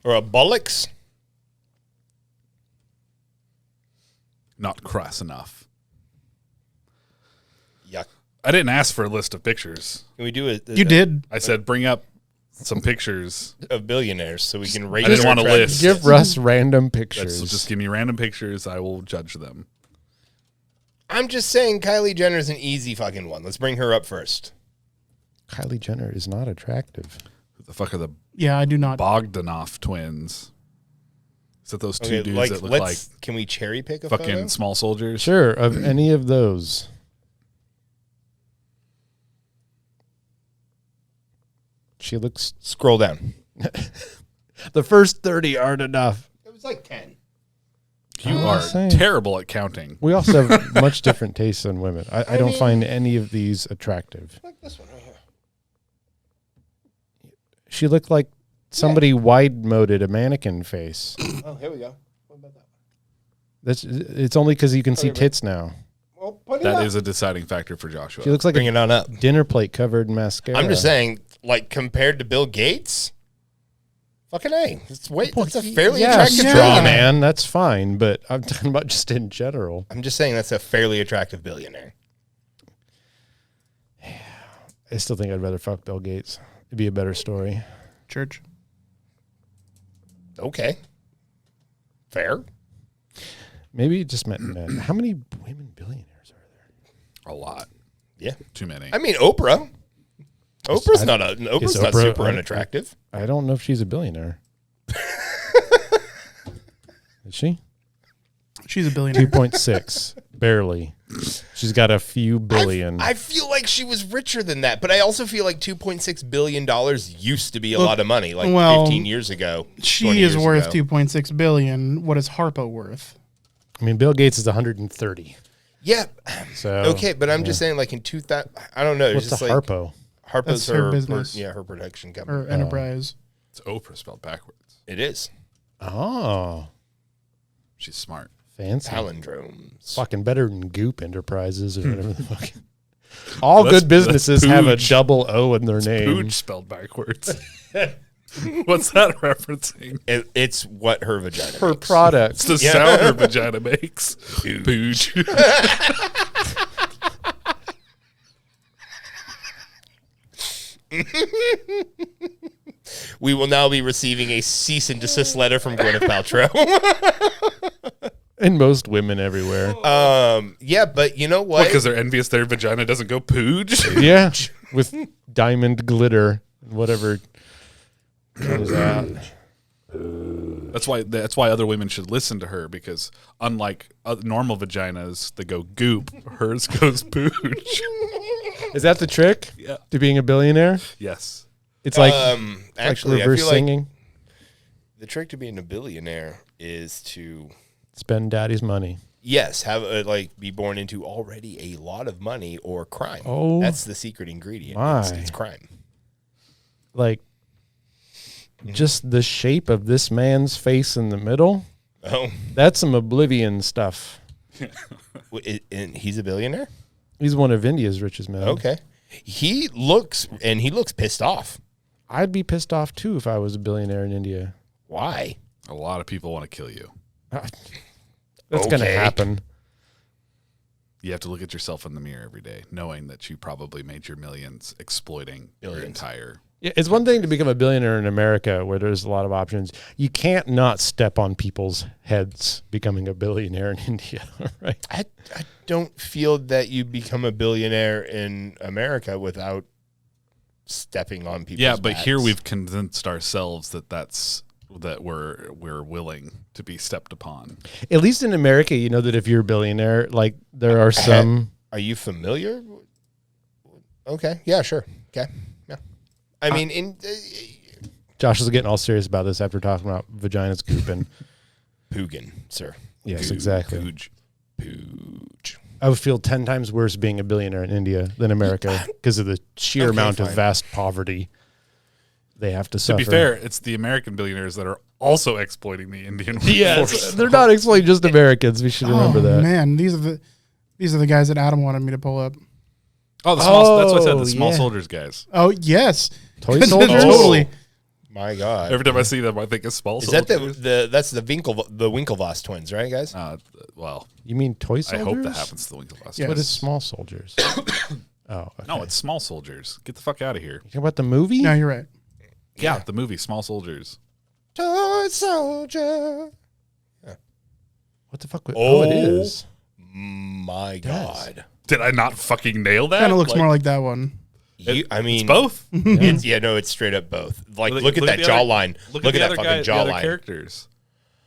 Or a bullocks. not crass enough. Yuck. I didn't ask for a list of pictures. Can we do it? You did. I said bring up some pictures. Of billionaires so we can rate. I didn't their want a attractiveness. list. Give Russ random So pictures. just give me random pictures. I will judge them. I'm just saying Kylie Jenner's an easy fucking one. Let's bring her up first. Kylie Jenner is not attractive. Who the fuck are the Yeah, I do not. Bogdanov twins? Is that those two Okay, dudes that look like can we cherry pick a fucking photo? small soldiers? Sure, of any of those. She looks. Scroll down. The first 30 aren't enough. It was like 10. You I'm are saying. terrible at counting. We also have much different tastes than women. I don't find any of these attractive. Like this one right here. She looked like somebody wide-moded a mannequin face. Oh, here we go. What about that It's only because you can see here, tits now. one? Well, put it That up. is a deciding factor for Joshua. She looks like Bring a it on up. dinner plate covered in mascara. I'm just saying, like, compared to Bill Gates, fucking A. It's a fairly attractive straw billionaire. man, that's fine, but I'm talking about just in general. I'm just saying that's a fairly attractive billionaire. I still think I'd rather fuck Bill Gates. It'd be a better story. Church. Okay. Fair. Maybe it just meant men. How many women billionaires are there? a lot. Yeah. Too many. I mean, Oprah. Oprah's not super Oprah- unattractive. I don't know if she's a billionaire. Is she? She's a billionaire. 2.6. Barely. She's got a few billion. I feel like she was richer than that, but I also feel like $2.6 billion used to be a Look, lot of money, like well, 15 years ago. 20 She is years worth ago. $2.6 billion. What is Harpo worth? I mean, Bill Gates is 130. Yeah. So Okay, but I'm just saying, like in 2000, I don't know. It's what's just the like Harpo? Harpo's That's her business. her production company. Or enterprise? It's Oprah spelled backwards. It is Oh, She's smart. fancy. palindromes. Fucking better than Goop Enterprises or whatever the fuck. All That's- good businesses that's have a Pooch. double O in their name. Pooch spelled backwards. What's that referencing? It's what her vagina Her makes. product. It's the sound her vagina makes. Pooch. We will now be receiving a cease and desist letter from Gwyneth Paltrow. And most women everywhere. Yeah, but you know what? Because they're envious their vagina doesn't go pooch. Yeah. With diamond glitter and whatever comes out. That's why other women should listen to her, because unlike normal vaginas that go goop, hers goes pooch. Is that the trick? Yeah. To being a billionaire? Yes. It's like, actually, like reverse I feel singing. like the trick to being a billionaire is to Spend daddy's money. yes, have be born into already a lot of money or crime. Oh, that's the secret ingredient. my. It's crime. Like, just the shape of this man's face in the middle. Oh, That's some Oblivion stuff. and he's a billionaire. He's one of India's richest men. Okay, he looks pissed off. I'd be pissed off too if I was a billionaire in India. Why? A lot of people want to kill you. That's going to Okay. happen. You have to look at yourself in the mirror every day, knowing that you probably made your millions exploiting your Billions. entire. Yeah, it's one thing to become a billionaire in America where there's a lot of options. You can't not step on people's heads becoming a billionaire in India, right? I don't feel that you become a billionaire in America without stepping on people's Yeah, but backs. here we've convinced ourselves that we're willing to be stepped upon. At least in America, you know that if you're a billionaire, like there are some. Are you familiar? Okay, yeah, sure. Okay, yeah. I mean, Josh is getting all serious about this after talking about vaginas gooping. Poogan, sir. Yes, exactly. Pooge. I would feel 10 times worse being a billionaire in India than America because of the sheer Okay, amount of fine. vast poverty they have to To suffer. be fair, it's the American billionaires that are also exploiting the Indian Yes, workforce. they're not exploiting just Americans. We should remember Oh that. man, these are the guys that Adam wanted me to pull up. Oh, that's what I said. Oh, The small yeah. soldiers guys. Oh yes, Toy soldiers? totally. My God. Every time I see them, I think of small Is that soldiers. that's the Winklevoss twins, right, guys? Well, You mean toy soldiers? I hope that happens to the Winklevoss. Yeah. What twins. is small soldiers? Oh, okay. No, it's small soldiers. Get the fuck out of here. You talking about the movie? No, you're right. Yeah, the movie Small Soldiers. Toy soldier. What the fuck? It Oh. is. My does. God. Did I not fucking nail that? Kind of looks more like that one. I mean, It's both. it's straight up both. Like, look at that the other- jawline. Look at the that other fucking the other jawline. characters.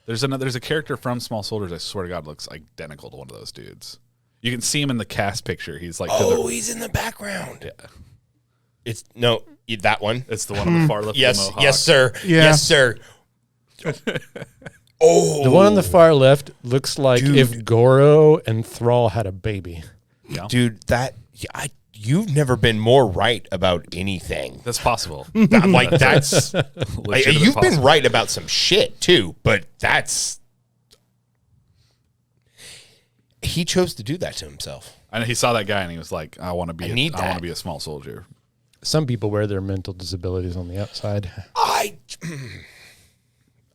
There's a character from Small Soldiers. I swear to God, looks identical to one of those dudes. You can see him in the cast picture. He's like, He's in the background. yeah, It's that one. it's the one on the far left. Yes, with the mohawk. yes, sir. Yeah. Yes, sir. The one on the far left looks like Dude. if Goro and Thrall had a baby. Yeah. Dude, you've never been more right about anything. That's possible. Like that's Legitimate you've been possible. right about some shit too, but he chose to do that to himself. I know he saw that guy and he was like, "I want to be. I I need want that. to be a small soldier." Some people wear their mental disabilities on the outside.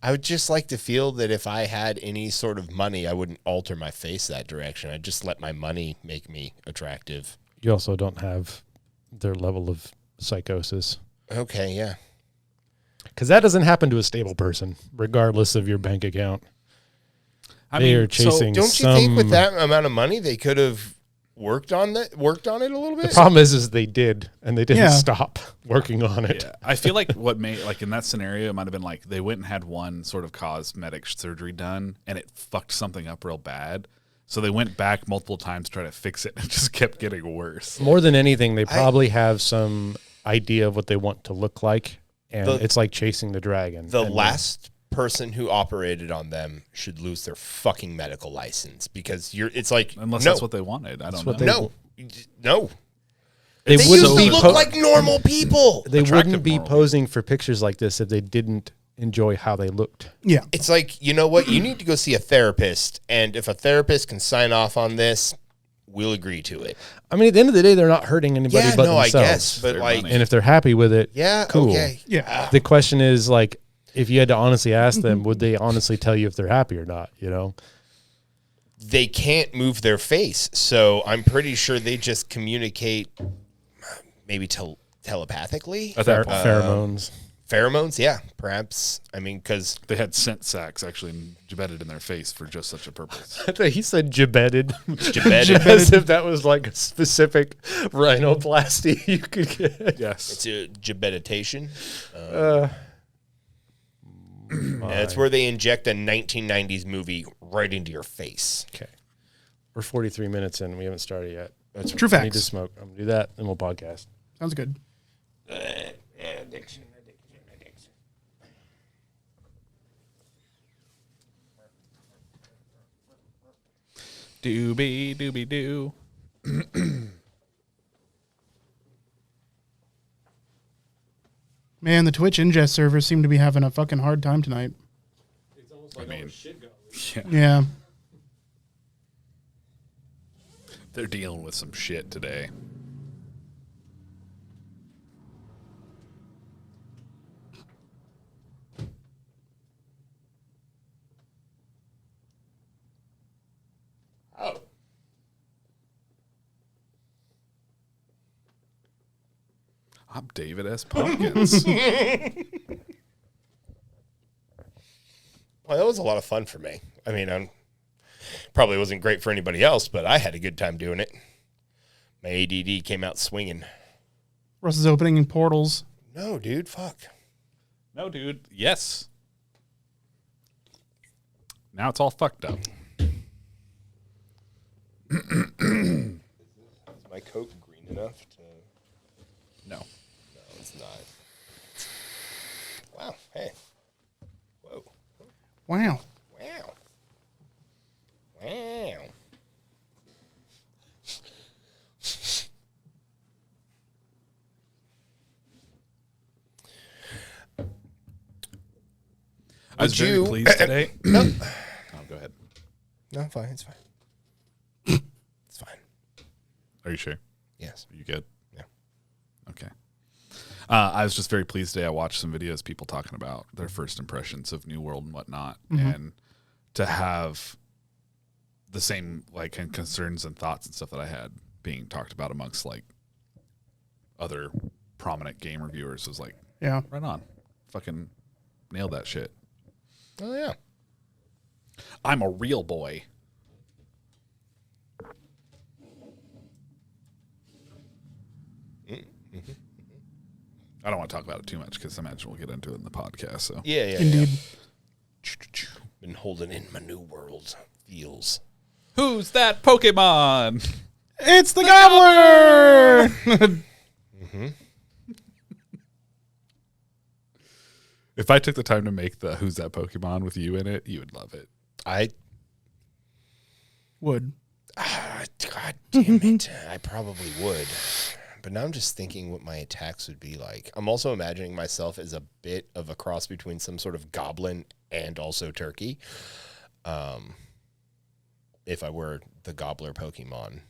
I would just like to feel that if I had any sort of money, I wouldn't alter my face that direction. I'd just let my money make me attractive. You also don't have their level of psychosis. Okay, yeah. Because that doesn't happen to a stable person, regardless of your bank account. They are chasing Don't you think with that amount of money they could have worked on it a little The bit? problem is they did, and they didn't Yeah. stop working on it. Yeah, I feel like what made in that scenario, it might have been like they went and had one sort of cosmetic surgery done, and it fucked something up real bad. So they went back multiple times to try to fix it, and it just kept getting worse. More than anything, they probably have some idea of what they want to look like, and The- it's like chasing the dragon. The And last person who operated on them should lose their fucking medical license because it's like Unless no, that's what they wanted. I don't know. what they- no, no. they They wouldn't used be to look po- like normal people. they attractive wouldn't be normal. posing for pictures like this if they didn't enjoy how they looked. Yeah. It's like, you know what? You need to go see a therapist, and if a therapist can sign off on this, we'll agree to it. I mean, at the end of the day, they're not hurting anybody but themselves. I guess, but Their like, money. And if they're happy with it, yeah, cool. okay. Yeah. The question is, like, if you had to honestly ask them, would they honestly tell you if they're happy or not, you know? They can't move their face, so I'm pretty sure they just communicate maybe telepathically. At that point, Pheromones. Pheromones, yeah, perhaps. I mean, because they had scent sacks actually embedded in their face for just such a purpose. I thought he said jibetted. Jibetted. As if that was like a specific rhinoplasty you could get. Yes. it's a jibeditation. My. That's where they inject a 1990s movie right into your face. Okay. We're 43 minutes in. We haven't started yet. That's True I need to facts. smoke. I'm going to do that, and we'll podcast. Sounds good. addiction. Doobie doobie doo. Man, the Twitch ingest servers seem to be having a fucking hard time tonight. I mean, Yeah. they're dealing with some shit today. Oh. I'm David S. Pumpkins. Well, that was a lot of fun for me. I mean, probably wasn't great for anybody else, but I had a good time doing it. My ADD came out swinging. Russ is opening portals. No, dude, fuck. No, dude. Yes. Now it's all fucked up. Is my Coke green enough to... No. No, it's not. Wow, hey. Whoa. Wow. Wow. Wow. I was very you- pleased today. No. Oh, go ahead. No, fine, it's fine. It's fine. Are you sure? Yes. Are you good? Yeah. Okay. I was just very pleased today. I watched some videos, people talking about their first impressions of New World and whatnot, and to have the same like concerns and thoughts and stuff that I had being talked about amongst like other prominent game reviewers was like, Yeah. right on, fucking nailed that shit. Oh, yeah. I'm a real boy. I don't want to talk about it too much because I imagine we'll get into it in the podcast. So Yeah, yeah. Indeed. Yeah. Been holding in my New World feels. who's that Pokemon? It's the Gobbler! If I took the time to make the Who's That Pokemon with you in it, you would love it. Would. God damn it. I probably would. But now I'm just thinking what my attacks would be like. I'm also imagining myself as a bit of a cross between some sort of goblin and also turkey. If I were the gobbler Pokemon.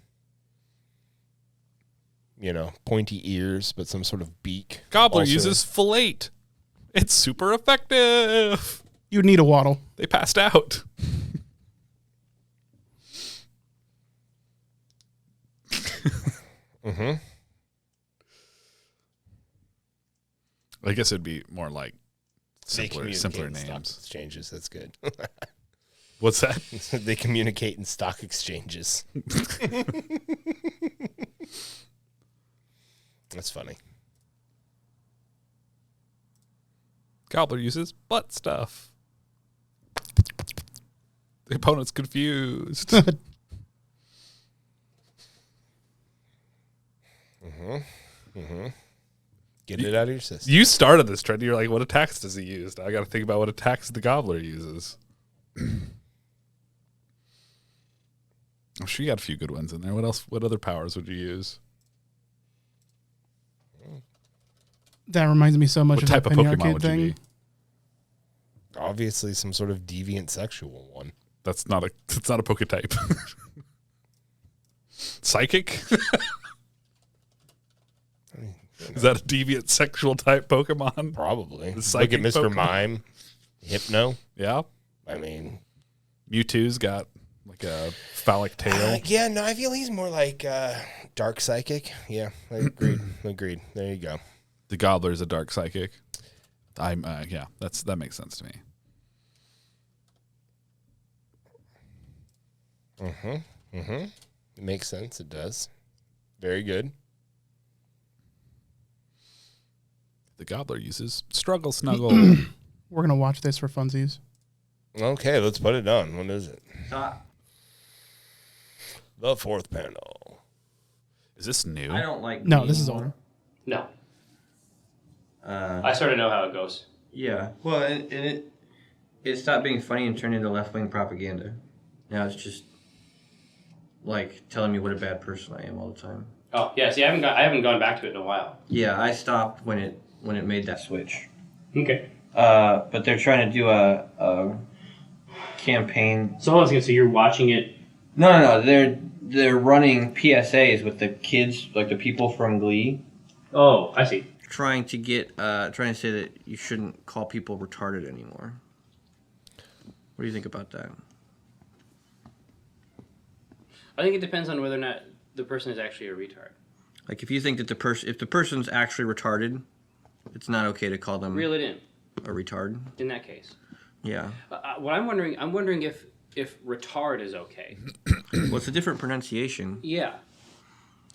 You know, pointy ears, but some sort of beak. Gobbler Also- uses Filate. It's super effective. You'd need a waddle. They passed out. Mm-hmm. I guess it'd be more like They simpler communicate in stock names. exchanges. That's good. What's that? They communicate in stock exchanges. That's funny. Gobbler uses butt stuff. The opponent's confused. Get it out of your system. You started this trend. You're like, what attacks does he use? Now I got to think about what attacks the Gobbler uses. I'm sure you got a few good ones in there. What else? What other powers would you use? That reminds me so much What of type that of Penny Pokemon Arcade would thing. you be? Obviously, some sort of deviant sexual one. That's not a. It's not a Poketype. Psychic? Is that a deviant sexual type Pokemon? Probably. The Look psychic at Mr. Pokemon? Mime. Hypno. Yeah. I mean, Mewtwo's got like a phallic tail. yeah, no, I feel he's more like dark psychic. Yeah, I agreed. Agreed. There you go. The Gobbler's a dark psychic. Yeah, that makes sense to me. It makes sense. It does. Very good. The Gobbler uses Struggle Snuggle. We're gonna watch this for funsies. Okay, let's put it on. What is it? Stop. The fourth panel. Is this new? I don't like. No, me this is anymore. old. No. I sort of know how it goes. Yeah. Well, and it stopped being funny and turned into left wing propaganda. Now it's just like telling me what a bad person I am all the time. Oh, yeah. See, I haven't gone back to it in a while. Yeah, I stopped when it made that switch. Okay. But they're trying to do a campaign. So hold on a second. So you're watching it? No. They're running PSAs with the kids, like the people from Glee, Oh, I see. trying to say that you shouldn't call people retarded anymore. What do you think about that? I think it depends on whether or not the person is actually a retard. Like if you think that if the person's actually retarded, it's not okay to call them Reel it in. a retard. In that case. Yeah. What I'm wondering if retard is okay. Well, it's a different pronunciation. Yeah.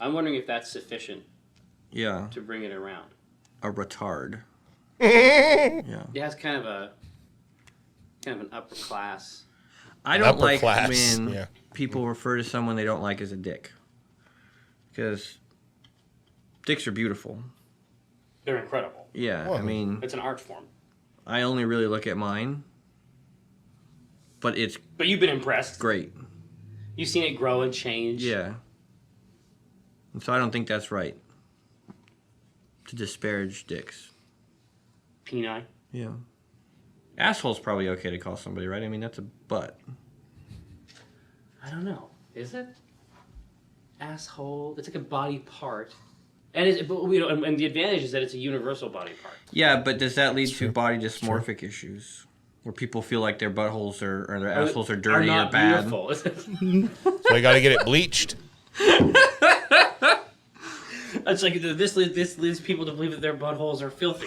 I'm wondering if that's sufficient Yeah. to bring it around. A retard. Yeah. It has kind of an upper class. I don't Upper like class, when yeah. people refer to someone they don't like as a dick. Because dicks are beautiful. They're incredible. Yeah, Well, I mean, It's an art form. I only really look at mine. But it's But you've been impressed. great. You've seen it grow and change. Yeah. And so I don't think that's right. To disparage dicks. Peni. Yeah. Asshole's probably okay to call somebody, right? I mean, that's a butt. I don't know. Is it? Asshole. It's like a body part. And and the advantage is that it's a universal body part. Yeah, but does that lead to body dysmorphic issues? Where people feel like their buttholes or their assholes are dirty not or bad? beautiful. So I got to get it bleached. It's like this leads people to believe that their buttholes are filthy.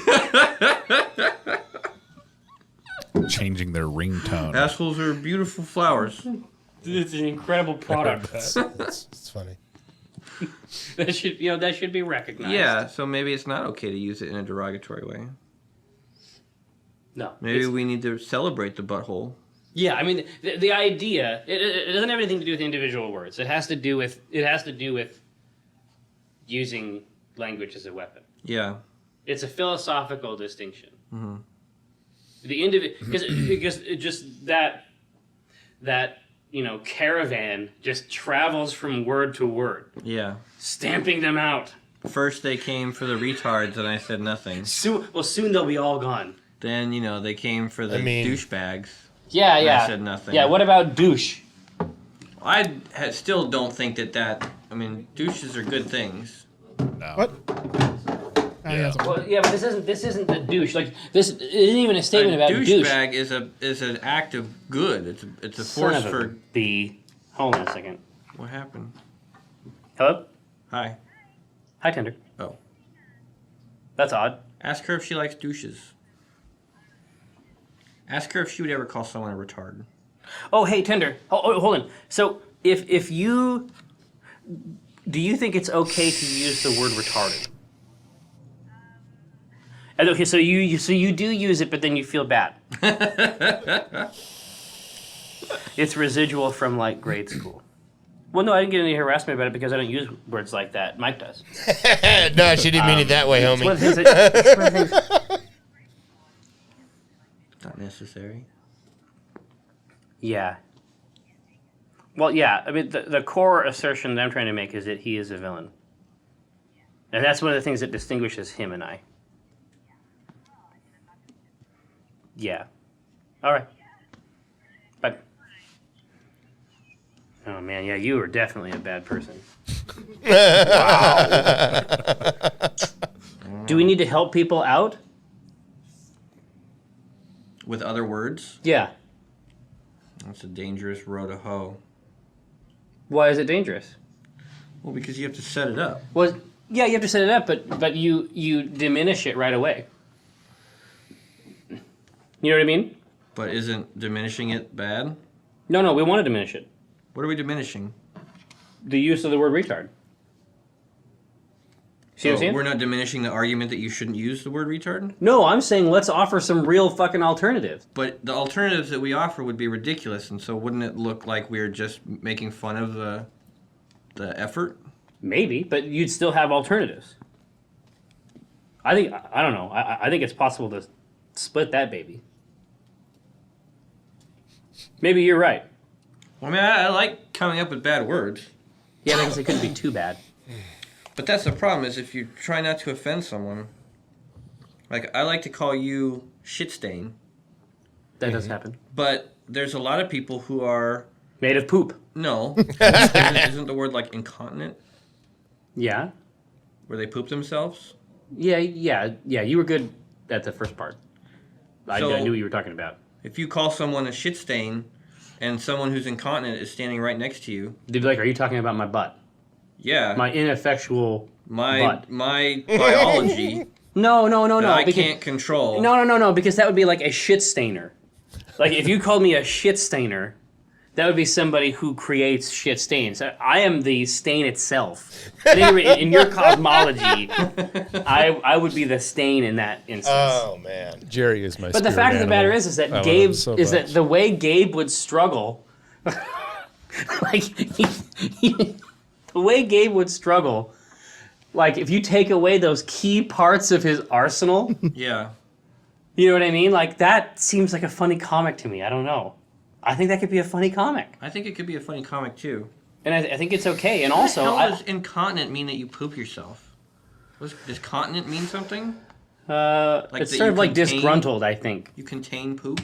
Changing their ringtone. Assholes are beautiful flowers. It's an incredible product. It's funny. that should be recognized. Yeah, so maybe it's not okay to use it in a derogatory way. No. Maybe we need to celebrate the butthole. Yeah, I mean the idea it doesn't have anything to do with individual words. It has to do with using language as a weapon. Yeah. It's a philosophical distinction. Mm-hmm. The because it just that caravan just travels from word to word, Yeah. stamping them out. First they came for the retards and I said nothing. Soon they'll be all gone. Then, they came for the douchebags. Yeah, And I said nothing. Yeah, what about douche? Still don't think that. I mean, douches are good things. No. What? Yeah. Well, yeah, but this isn't the douche. Like this isn't even a statement about douche. Douchebag is an act of good. It's a force for. Hold on a second. What happened? Hello? Hi. Hi, Tinder. Oh. That's odd. Ask her if she likes douches. Ask her if she would ever call someone a retard. Oh, hey, Tinder. Oh, hold on. So, if you do you think it's okay to use the word retarded? And okay, so you do use it, but then you feel bad. It's residual from like grade school. Well, no, I didn't get any harassment about it because I don't use words like that. Mike does. No, she didn't mean it that way, homie. It's one of the things Not necessary. Yeah. Well, yeah. I mean, the core assertion that I'm trying to make is that he is a villain. And that's one of the things that distinguishes him and I. Yeah. All right. Bye. Oh man, yeah, you are definitely a bad person. Do we need to help people out? With other words, Yeah. that's a dangerous row to hoe. Why is it dangerous? Well, because you have to set it up. Well, yeah, you have to set it up, but you diminish it right away. You know what I mean? But isn't diminishing it bad? No, we want to diminish it. What are we diminishing? The use of the word retard. See what I'm saying? We're not diminishing the argument that you shouldn't use the word retard? No, I'm saying let's offer some real fucking alternative. But the alternatives that we offer would be ridiculous, and so wouldn't it look like we're just making fun of the effort? Maybe, but you'd still have alternatives. I don't know. I think it's possible to split that baby. Maybe you're right. Well, I mean, I like coming up with bad words. Yeah, because it couldn't be too bad. But that's the problem, is if you try not to offend someone. Like, I like to call you shit stain. That does happen. But there's a lot of people who are... Made of poop. No. Isn't the word, like, incontinent? Yeah. Where they poop themselves? Yeah, you were good at the first part. I So- knew what you were talking about. If you call someone a shit stain, and someone who's incontinent is standing right next to you... They'd be like, are you talking about my butt? Yeah. My ineffectual butt. My biology No, that I because, can't control. No, because that would be like a shit stainer. Like, if you called me a shit stainer, that would be somebody who creates shit stains. I am the stain itself. In your cosmology, I would be the stain in that instance. Oh man. Jerry is my. But the fact of the matter is that I love Gabe him so is that much. the way Gabe would struggle, like the way Gabe would struggle, like if you take away those key parts of his arsenal, Yeah. you know what I mean? Like that seems like a funny comic to me. I don't know. I think that could be a funny comic, I think it could be a funny comic, too. and I think it's okay. And also, How does incontinent mean that you poop yourself? Does continent mean something? it's that sort you of like contain- disgruntled. I think You contain poop?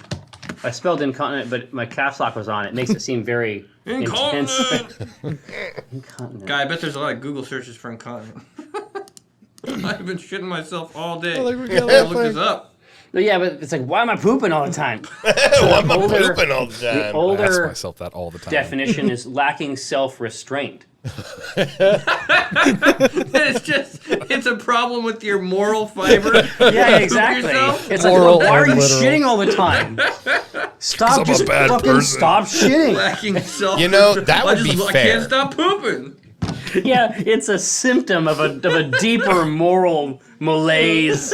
I spelled incontinent, but my caps lock was on. It makes it seem very intense. Incontinent. Guy, I bet there's a lot of Google searches for incontinent. I've been shitting myself all day. Oh, I gotta look this up. But yeah, but it's like, why am I pooping all the time? Why am I older- pooping all the The time? I ask older myself that all the time. definition is lacking self-restraint. It's a problem with your moral fiber. Yeah, exactly. yourself? It's like, Moral well, why are you and literal. shitting all the time? Stop, I'm a just bad fucking person. stop shitting. Lacking self. You know, that would be I fair. can't stop pooping. Yeah, it's a symptom of a deeper moral malaise.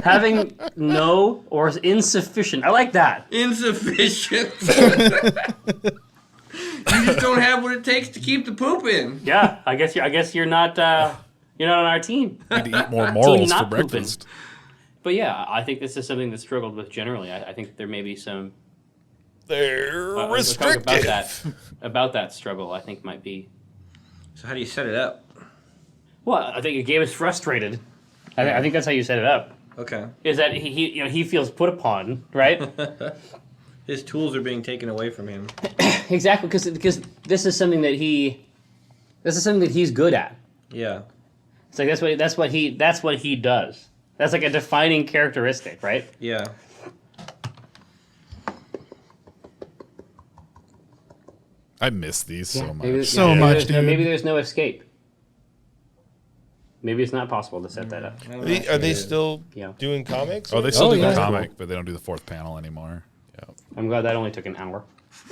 Having no or insufficient. I like that. Insufficient. You just don't have what it takes to keep the poop in. Yeah, I guess you're not on our team. Need to eat more morals not for pooping. breakfast. But yeah, I think this is something that's struggled with generally. I think there may be some They're let's talk restrictive. about that struggle. I think might be. So how do you set it up? Well, I think it gave us frustrated. I think that's how you set it up. Okay. Is that he feels put upon, right? His tools are being taken away from him. Exactly, because this is something that he's good at. Yeah. It's like that's what he does. That's like a defining characteristic, right? Yeah. I miss these so much. Maybe there's no escape. Maybe it's not possible to set that up. Are they still Yeah. doing comics? Oh, they still do yeah. the comic, but they don't do the fourth panel anymore. I'm glad that only took an hour.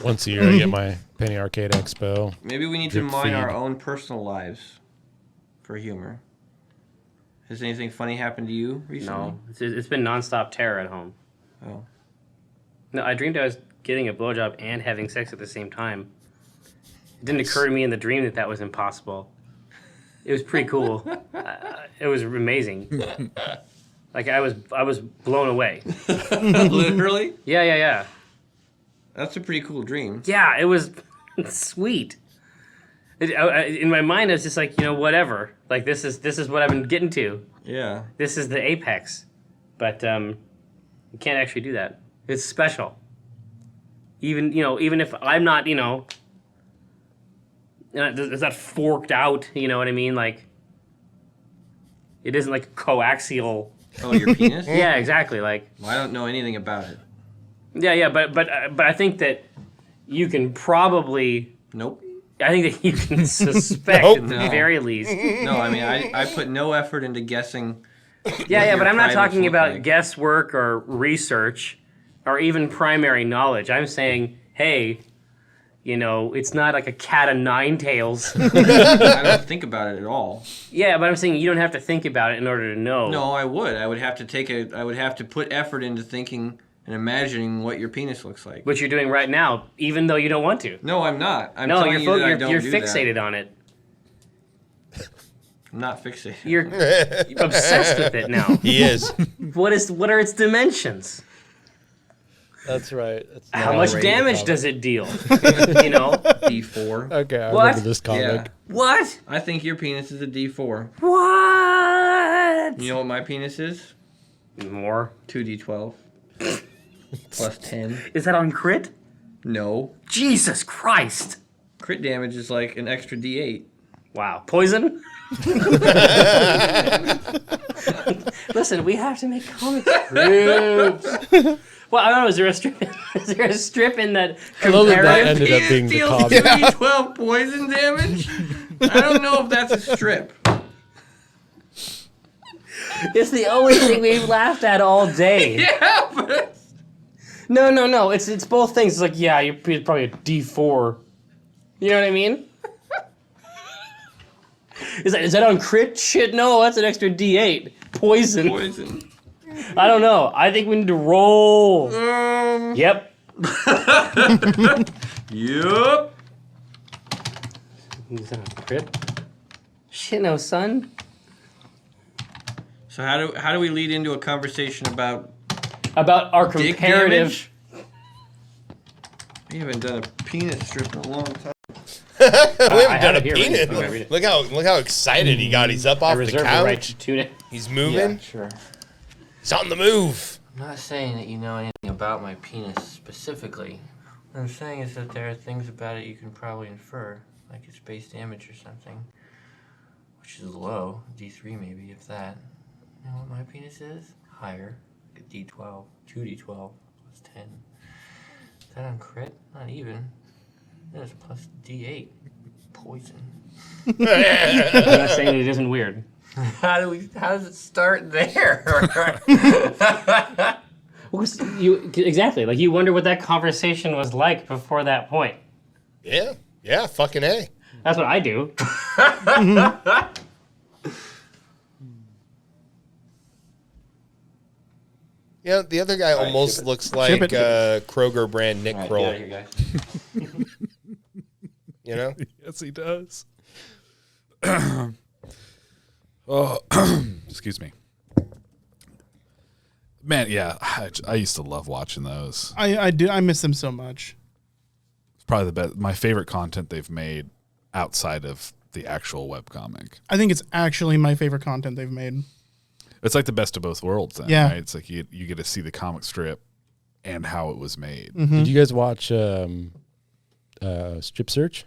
Once a year, I get my Penny Arcade Expo. Maybe we need to Drip mine our feed. own personal lives for humor. Has anything funny happened to you recently? No, it's been nonstop terror at home. Oh. No, I dreamed I was getting a blowjob and having sex at the same time. It didn't occur to me in the dream that was impossible. It was pretty cool. It was amazing. Like I was blown away. Literally? Yeah. That's a pretty cool dream. Yeah, it was sweet. In my mind, I was just like, whatever. Like this is what I've been getting to. Yeah. This is the apex. But you can't actually do that. It's special. Even if I'm not, Is that forked out? You know what I mean? Like, it isn't like coaxial. Oh, your penis? Yeah, exactly. Like, Well, I don't know anything about it. yeah, but I think that you can probably. Nope. I think that you can suspect Nope. at the No. very least. No, I mean, I put no effort into guessing. Yeah, but I'm not privates talking look about like. guesswork or research or even primary knowledge. I'm saying, hey, you know, it's not like a cat of nine tails. I don't think about it at all. Yeah, but I'm saying you don't have to think about it in order to know. No, I would. I would have to put effort into thinking and imagining what your penis looks like. Which you're doing right now, even though you don't want to. No, I'm not. I'm No, telling you're you that I don't you're do fixated that. on it. I'm not fixated. You're obsessed with it now. He is. What are its dimensions? That's right. How much damage does it deal? You know? D4. Okay, I What? remember this comic. Yeah. What? I think your penis is a D4. What? You know what my penis is? More. 2D12. Plus 10. Is that on crit? No. Jesus Christ. Crit damage is like an extra D8. Wow. Poison? Listen, we have to make comic strips. Well, I don't know. Is there a strip? Is there a strip in that I love that that comparative? ended up being the deals comic. 2D12 poison damage? I don't know if that's a strip. It's the only thing we've laughed at all day. Yeah, but... No. It's both things. It's like, yeah, you're probably a D4. You know what I mean? Is that on crit? Shit, no, that's an extra D8. Poison. Poison. I don't know. I think we need to roll. Yep. Yup. Is that on crit? Shit, no, son. So how do we lead into a conversation about About our dick comparative. damage? We haven't done a penis strip in a long time. We I haven't have done a it here, read it. Okay, read penis. it. Look how excited he got. He's up I off the reserve the right couch. to tune it. He's moving. sure. He's on the move. I'm not saying that you know anything about my penis specifically. What I'm saying is that there are things about it you can probably infer, like its base damage or something, which is low, D3 maybe, if that. You know what my penis is? Higher, like a D12, 2D12 plus 10. Is that on crit? Not even. That is plus D8. Poison. I'm not saying it isn't weird. How does it start there? Exactly. Like, you wonder what that conversation was like before that point. Yeah, fucking A. That's what I do. Yeah, the other guy almost looks like Kroger brand Nick Kroll. You know? Yes, he does. Oh, excuse me. Man, yeah, I used to love watching those. I do. I miss them so much. It's probably the best. My favorite content they've made outside of the actual webcomic. I think it's actually my favorite content they've made. It's like the best of both worlds. Then, Yeah. right? It's like you get to see the comic strip and how it was made. Did you guys watch Strip Search?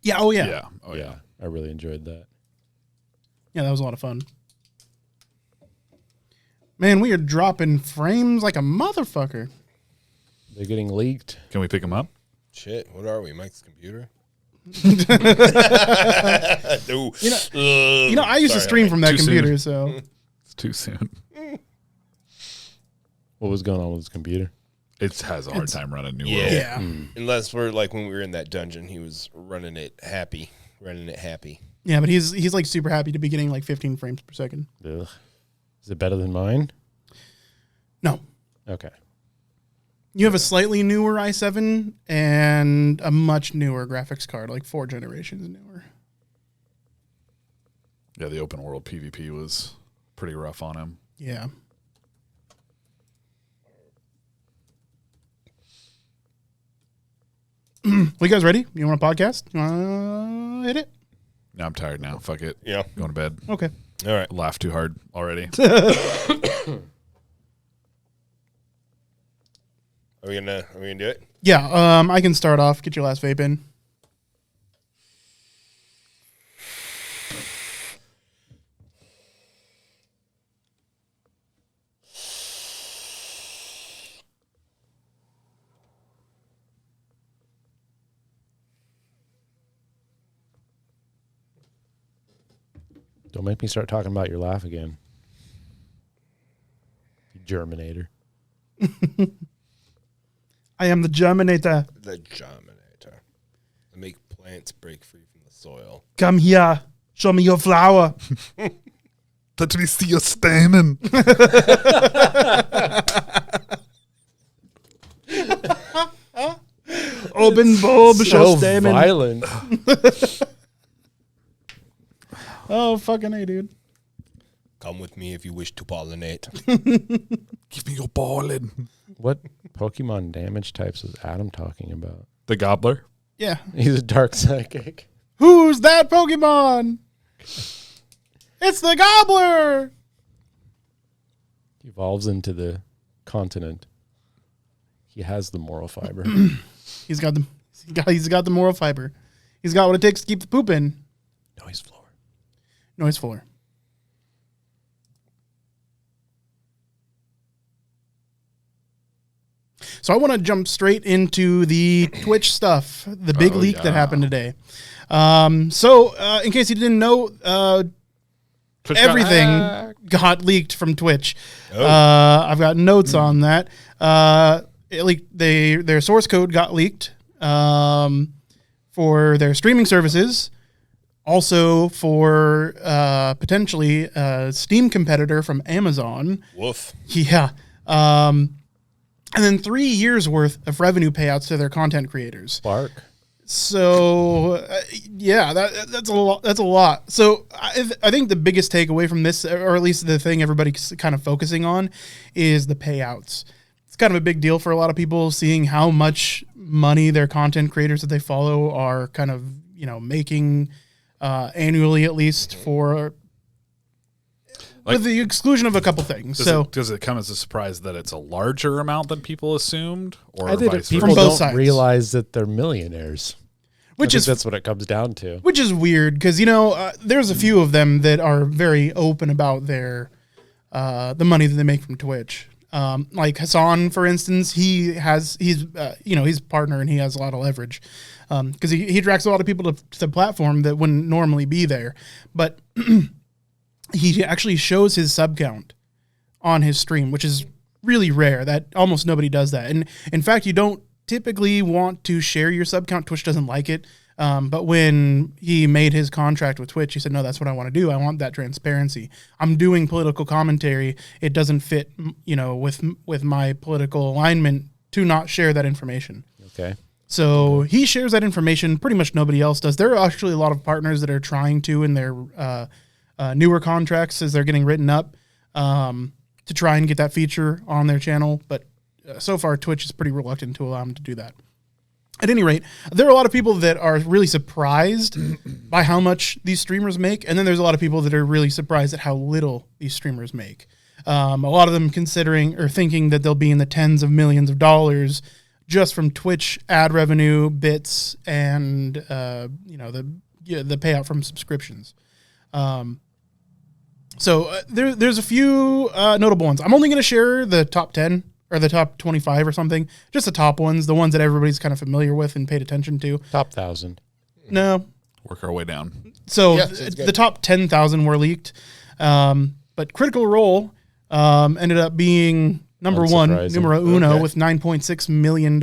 Yeah. Oh yeah. Yeah. Oh yeah. I really enjoyed that. Yeah, that was a lot of fun. Man, we are dropping frames like a motherfucker. They're getting leaked. Can we pick them up? Shit, what are we? Mike's computer? Ooh. You know, I used to Sorry, stream Mike. from that Too soon. computer, so It's too soon. What was going on with his computer? It has a hard time running New Yeah. World. yeah. Unless we're like when we were in that dungeon, he was running it happy. Yeah, but he's like super happy to be getting like 15 frames per second. Ugh. Is it better than mine? No. Okay. You have a slightly newer i7 and a much newer graphics card, like 4 generations newer. Yeah, the open world PvP was pretty rough on him. Yeah. Well, you guys ready? You want a podcast? You want to hit it? Now I'm tired now. Fuck it. Yeah. Going to bed. Okay. All right. Laughed too hard already. Are we gonna do it? Yeah, I can start off. Get your last vape in. Don't make me start talking about your laugh again. You Germinator. I am the Germinator. The Germinator. I make plants break free from the soil. Come here. Show me your flower. Let me see your stamen. Open bulb, show So stamen. violent. Oh, fucking A, dude. Come with me if you wish to pollinate. Give me your ballin'. What Pokemon damage types was Adam talking about? The gobbler. Yeah. He's a dark psychic. Who's that Pokemon? It's the Gobbler. Evolves into the continent. He has the moral fiber. He's got the moral fiber. He's got what it takes to keep the poop in. Noise floor. Noise floor. So I want to jump straight into the Twitch stuff, the big leak that happened today. In case you didn't know, everything got leaked from Twitch. I've got notes on that. It leaked. Their source code got leaked for their streaming services. Also for potentially a Steam competitor from Amazon. Woof. Yeah. And then 3 years worth of revenue payouts to their content creators. Bark. So that's a lot. That's a lot. So I think the biggest takeaway from this, or at least the thing everybody's kind of focusing on, is the payouts. It's kind of a big deal for a lot of people, seeing how much money their content creators that they follow are kind of making annually, at least for. With the exclusion of a couple things. Does it come as a surprise that it's a larger amount than people assumed, or I think vice people From versa? both don't sides. realize that they're millionaires. That's what it comes down to. Which is weird because there's a few of them that are very open about their the money that they make from Twitch. Like Hassan, for instance, he's a partner and he has a lot of leverage because he attracts a lot of people to the platform that wouldn't normally be there. But he actually shows his sub count on his stream, which is really rare. That almost nobody does that. And in fact, you don't typically want to share your sub count. Twitch doesn't like it. But when he made his contract with Twitch, he said, no, that's what I want to do. I want that transparency. I'm doing political commentary. It doesn't fit, with my political alignment to not share that information. Okay. So he shares that information. Pretty much nobody else does. There are actually a lot of partners that are trying to in their newer contracts as they're getting written up to try and get that feature on their channel. But so far, Twitch is pretty reluctant to allow them to do that. At any rate, there are a lot of people that are really surprised by how much these streamers make. And then there's a lot of people that are really surprised at how little these streamers make. A lot of them considering or thinking that they'll be in the tens of millions of dollars just from Twitch ad revenue, bits, and the payout from subscriptions. So there's a few notable ones. I'm only going to share the top 10 or the top 25 or something. Just the top ones, the ones that everybody's kind of familiar with and paid attention to. Top 1,000. No. Work our way down. So the top 10,000 were leaked. But Critical Role ended up being number one, numero uno, with $9.6 million.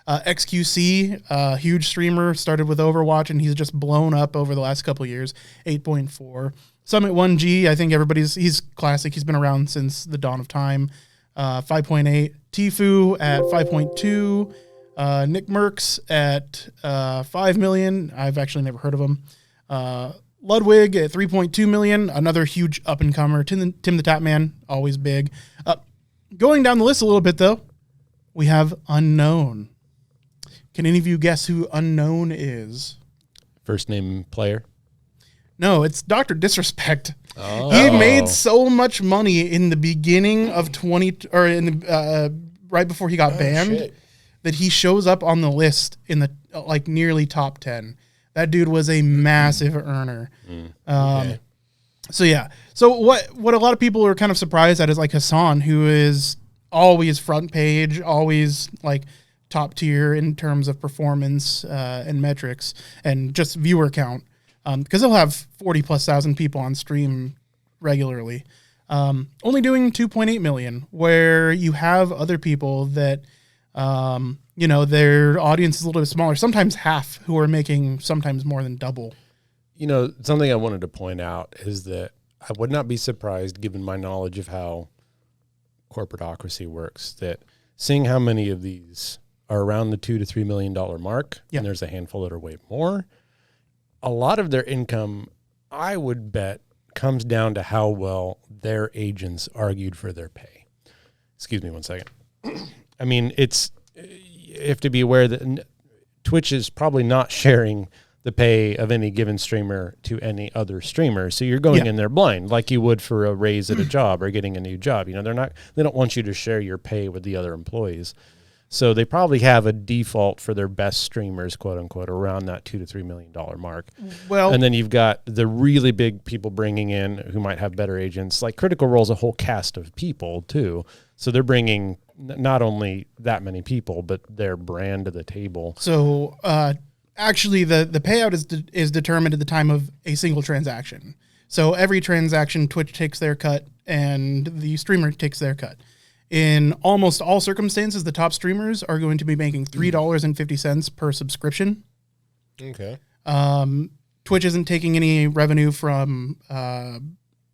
XQC, huge streamer, started with Overwatch, and he's just blown up over the last couple of years, 8.4. Summit 1G, I think he's classic. He's been around since the dawn of time, 5.8. Tfue at 5.2. Nick Merckx at 5 million. I've actually never heard of him. Ludwig at 3.2 million, another huge up-and-comer. Tim the Tapman, always big. Going down the list a little bit, though, we have Unknown. Can any of you guess who Unknown is? First name player? No, it's Dr. Disrespect. Oh. He made so much money in the beginning of right before he got banned that he shows up on the list in the nearly top 10. That dude was a massive earner. Okay. So what a lot of people are kind of surprised at is like Hassan, who is always front page, always top tier in terms of performance and metrics and just viewer count. because they'll have 40,000+ people on stream regularly. Only doing 2.8 million, where you have other people that, their audience is a little bit smaller, sometimes half, who are making sometimes more than double. Something I wanted to point out is that I would not be surprised, given my knowledge of how corporatocracy works, that seeing how many of these are around the $2 to $3 million mark, and there's a handful that are way more, a lot of their income, I would bet, comes down to how well their agents argued for their pay. Excuse me 1 second. I mean, you have to be aware that Twitch is probably not sharing the pay of any given streamer to any other streamer. So you're going in there blind, like you would for a raise at a job or getting a new job. They don't want you to share your pay with the other employees. So they probably have a default for their best streamers, quote unquote, around that $2 to $3 million mark. Well, and then you've got the really big people bringing in who might have better agents. Like Critical Role's a whole cast of people too. So they're bringing not only that many people, but their brand to the table. So, actually, the payout is determined at the time of a single transaction. So every transaction, Twitch takes their cut and the streamer takes their cut. In almost all circumstances, the top streamers are going to be making $3.50 per subscription. Okay. Twitch isn't taking any revenue from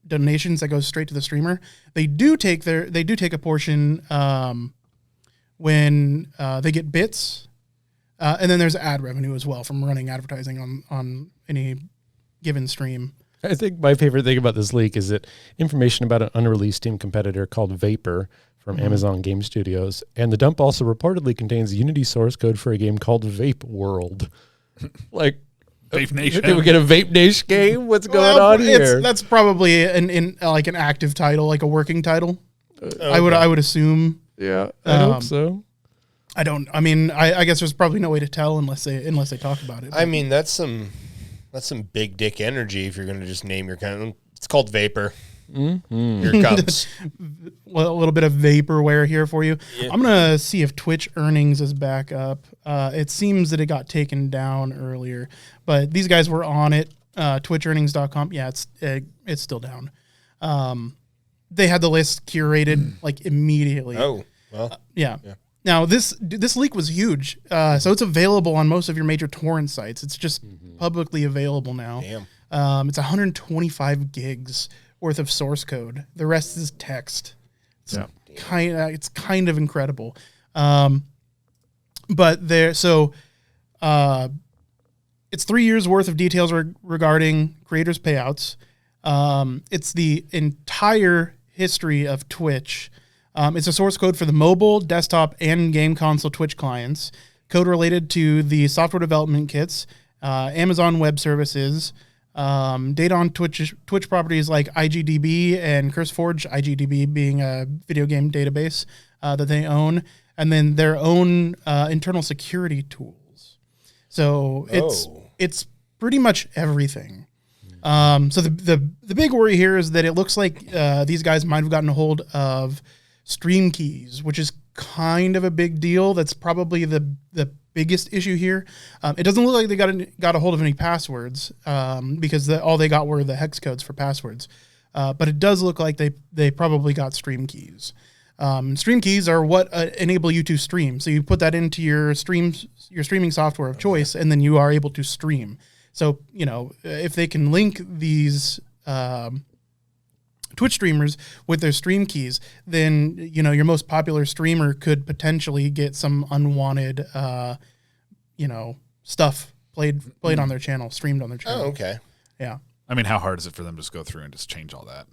donations that goes straight to the streamer. They do take a portion when they get bits. And then there's ad revenue as well from running advertising on any given stream. I think my favorite thing about this leak is that information about an unreleased Steam competitor called Vapor from Amazon Game Studios, and the dump also reportedly contains Unity source code for a game called Vape World. Like, Vape Nation. Did we get a Vape Nation game? What's going on here? That's probably an active title, like a working title. I would assume. Yeah, I hope so. I guess there's probably no way to tell unless they talk about it. I mean, that's some big dick energy if you're going to just name your kind. It's called Vapor. Mm-hmm. Here it comes. Well, a little bit of vaporware here for you. Yeah. I'm going to see if Twitch earnings is back up. It seems that it got taken down earlier, but these guys were on it. TwitchEarnings.com. Yeah, it's still down. They had the list curated like immediately. Oh, well. Yeah. Now, this leak was huge, so it's available on most of your major torrent sites. It's just publicly available now. Damn. It's 125 gigs worth of source code. The rest is text. It's kind of incredible. But it's 3 years worth of details regarding creators' payouts. It's the entire history of Twitch. It's a source code for the mobile, desktop, and game console Twitch clients, code related to the software development kits, Amazon Web Services, data on Twitch properties like IGDB and CurseForge, IGDB being a video game database that they own, and then their own internal security tools. So it's pretty much everything. So the big worry here is that it looks like these guys might have gotten a hold of stream keys, which is kind of a big deal. That's probably the biggest issue here. It doesn't look like they got a hold of any passwords because all they got were the hex codes for passwords. But it does look like they probably got stream keys. Stream keys are what enable you to stream. So you put that into your streaming software of choice, and then you are able to stream. So, if they can link these Twitch streamers with their stream keys, then, your most popular streamer could potentially get some unwanted, stuff played on their channel, streamed on their channel. Oh, okay. Yeah. I mean, how hard is it for them to just go through and just change all that?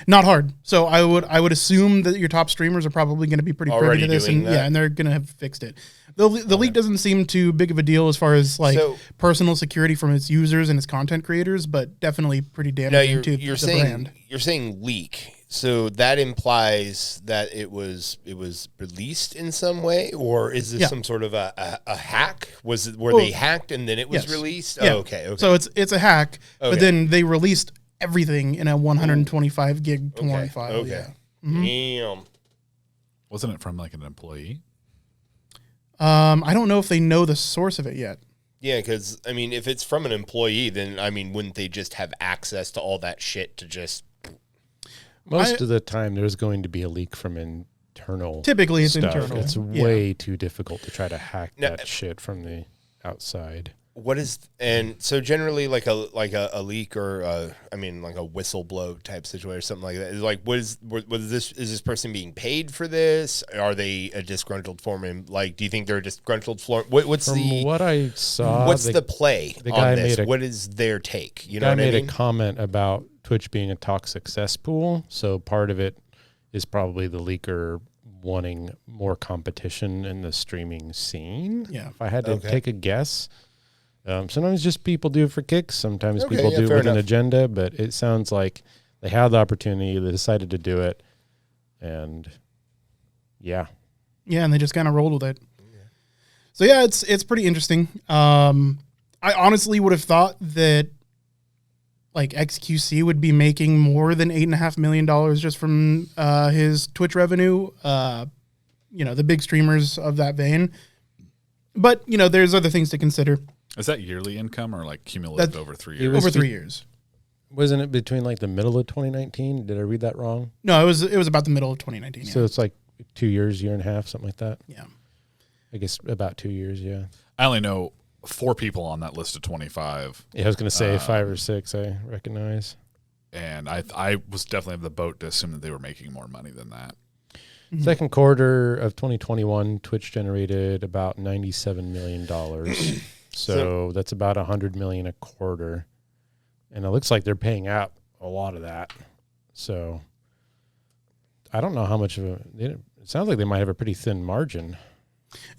Not hard. So I would assume that your top streamers are probably going to be pretty privy to this, and they're going to have fixed it. The leak doesn't seem too big of a deal as far as personal security from its users and its content creators, but definitely pretty damaging to the brand. You're saying leak, so that implies that it was released in some way, or is this some sort of a hack? Were they hacked and then it was released? Yeah. Oh, okay. So it's a hack, but then they released everything in a 125 gig torrent file. Okay. Yeah. Mm-hmm. Damn. Wasn't it from like an employee? I don't know if they know the source of it yet. Yeah, because, I mean, if it's from an employee, then, I mean, wouldn't they just have access to all that shit to just... Most of the time, there's going to be a leak from internal Typically, it's stuff. internal. It's way too difficult to try to hack that shit from the outside. What is... And so generally, like a leak or, like a whistleblow type situation or something like that, is like, is this person being paid for this? Are they a disgruntled foreman? Like, do you think they're a disgruntled foreman? From what I saw... What's the play the guy on this? made What is their take? You know guy what I made mean? a comment about Twitch being a toxic cesspool, so part of it is probably the leaker wanting more competition in the streaming scene. Yeah. If I had to take a guess, sometimes just people do it for kicks. Sometimes Okay, people yeah, do it fair with an enough. agenda, but it sounds like they had the opportunity, they decided to do it, and yeah. Yeah, and they just kind of rolled with it. So yeah, it's pretty interesting. I honestly would have thought that like XQC would be making more than $8.5 million just from his Twitch revenue. The big streamers of that vein. But there's other things to consider. Is that yearly income or like cumulative over 3 years? was Over 3 years. Wasn't it between like the middle of 2019? Did I read that wrong? No, it was about the middle of 2019. Yeah. So it's like 2 years, year and a half, something like that. Yeah. I guess about 2 years, yeah. I only know 4 people on that list of 25. Yeah, I was going to say 5 or 6 I recognize. And I was definitely of the boat to assume that they were making more money than that. Mm-hmm. Second quarter of 2021, Twitch generated about $97 million. So that's about $100 million a quarter. And it looks like they're paying out a lot of that. So I don't know how much of it sounds like they might have a pretty thin margin.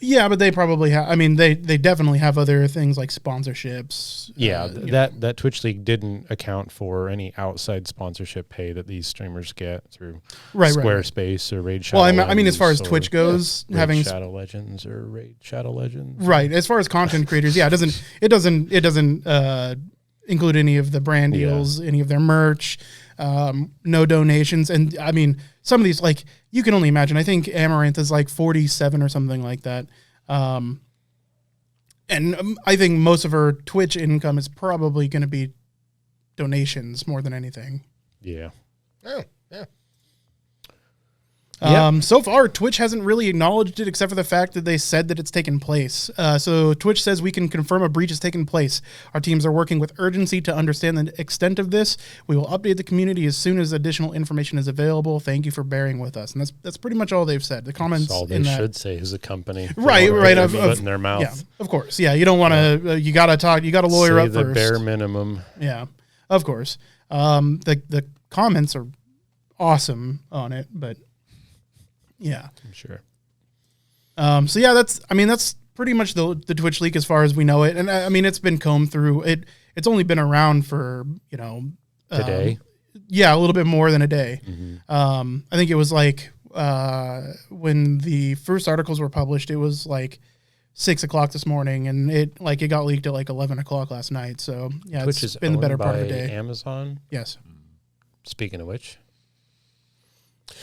Yeah, but they probably have. I mean, they definitely have other things like sponsorships. Yeah, that Twitch League didn't account for any outside sponsorship pay that these streamers get through Squarespace or Raid Shadow. Well, I mean, as far as Legends Twitch goes, Raid having Shadow Legends or Raid Shadow Legends, right. As far as content creators, yeah, it doesn't include any of the brand deals, any of their merch, no donations, and I mean, some of these, like, you can only imagine. I think Amaranth is like 47 or something like that. And I think most of her Twitch income is probably going to be donations more than anything. Yeah. Oh, yeah. So far, Twitch hasn't really acknowledged it except for the fact that they said that it's taken place. So Twitch says we can confirm a breach has taken place. Our teams are working with urgency to understand the extent of this. We will update the community as soon as additional information is available. Thank you for bearing with us. And that's pretty much all they've said. The comments That's all they should say as a company. Right. Foot in their mouth. Yeah, of course. Yeah, you don't want to. You got to talk. You got to lawyer say up the first. bare minimum. Yeah, of course. The comments are awesome on it, but. Yeah, I'm sure. So yeah, that's pretty much the Twitch leak as far as we know it, and I mean it's been combed through. It's only been around for a day. Yeah, a little bit more than a day. Mm-hmm. I think it was like when the first articles were published, it was like 6 o'clock this morning, and it got leaked at like 11 o'clock last night. So yeah, Twitch it's is been the better owned part of by the day. Amazon. Yes. Speaking of which.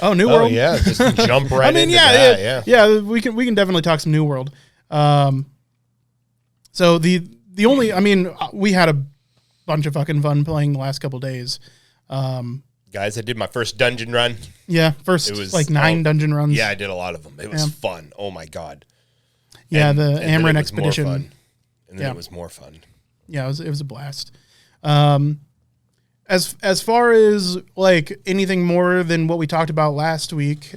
Oh, New World. Oh yeah, just jump right I mean, into that. Yeah. We can definitely talk some New World. So the only, I mean, we had a bunch of fucking fun playing the last couple days. Guys, I did my first dungeon run. Yeah, first It was like 9 dungeon runs. Yeah, I did a lot of them. It was fun. Oh my god. Yeah, the then Amaran it was more expedition. fun. And then Yeah. it was more fun. Yeah, it was a blast. As far as like anything more than what we talked about last week,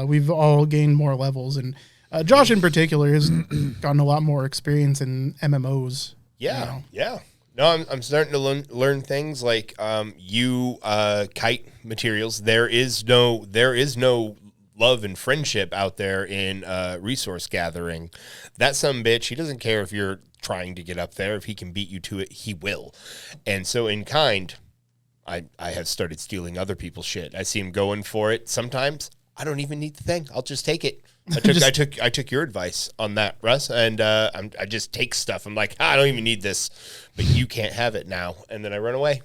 we've all gained more levels, and Josh in particular has gotten a lot more experience in MMOs. Yeah, yeah. No, I'm starting to learn things like kite materials. There is no love and friendship out there in resource gathering. That some bitch, he doesn't care if you're trying to get up there. If he can beat you to it, he will. And so in kind, I have started stealing other people's shit. I see him going for it. Sometimes I don't even need the thing. I'll just take it. I took your advice on that, Russ, and I just take stuff. I'm like, I don't even need this, but you can't have it now, and then I run away.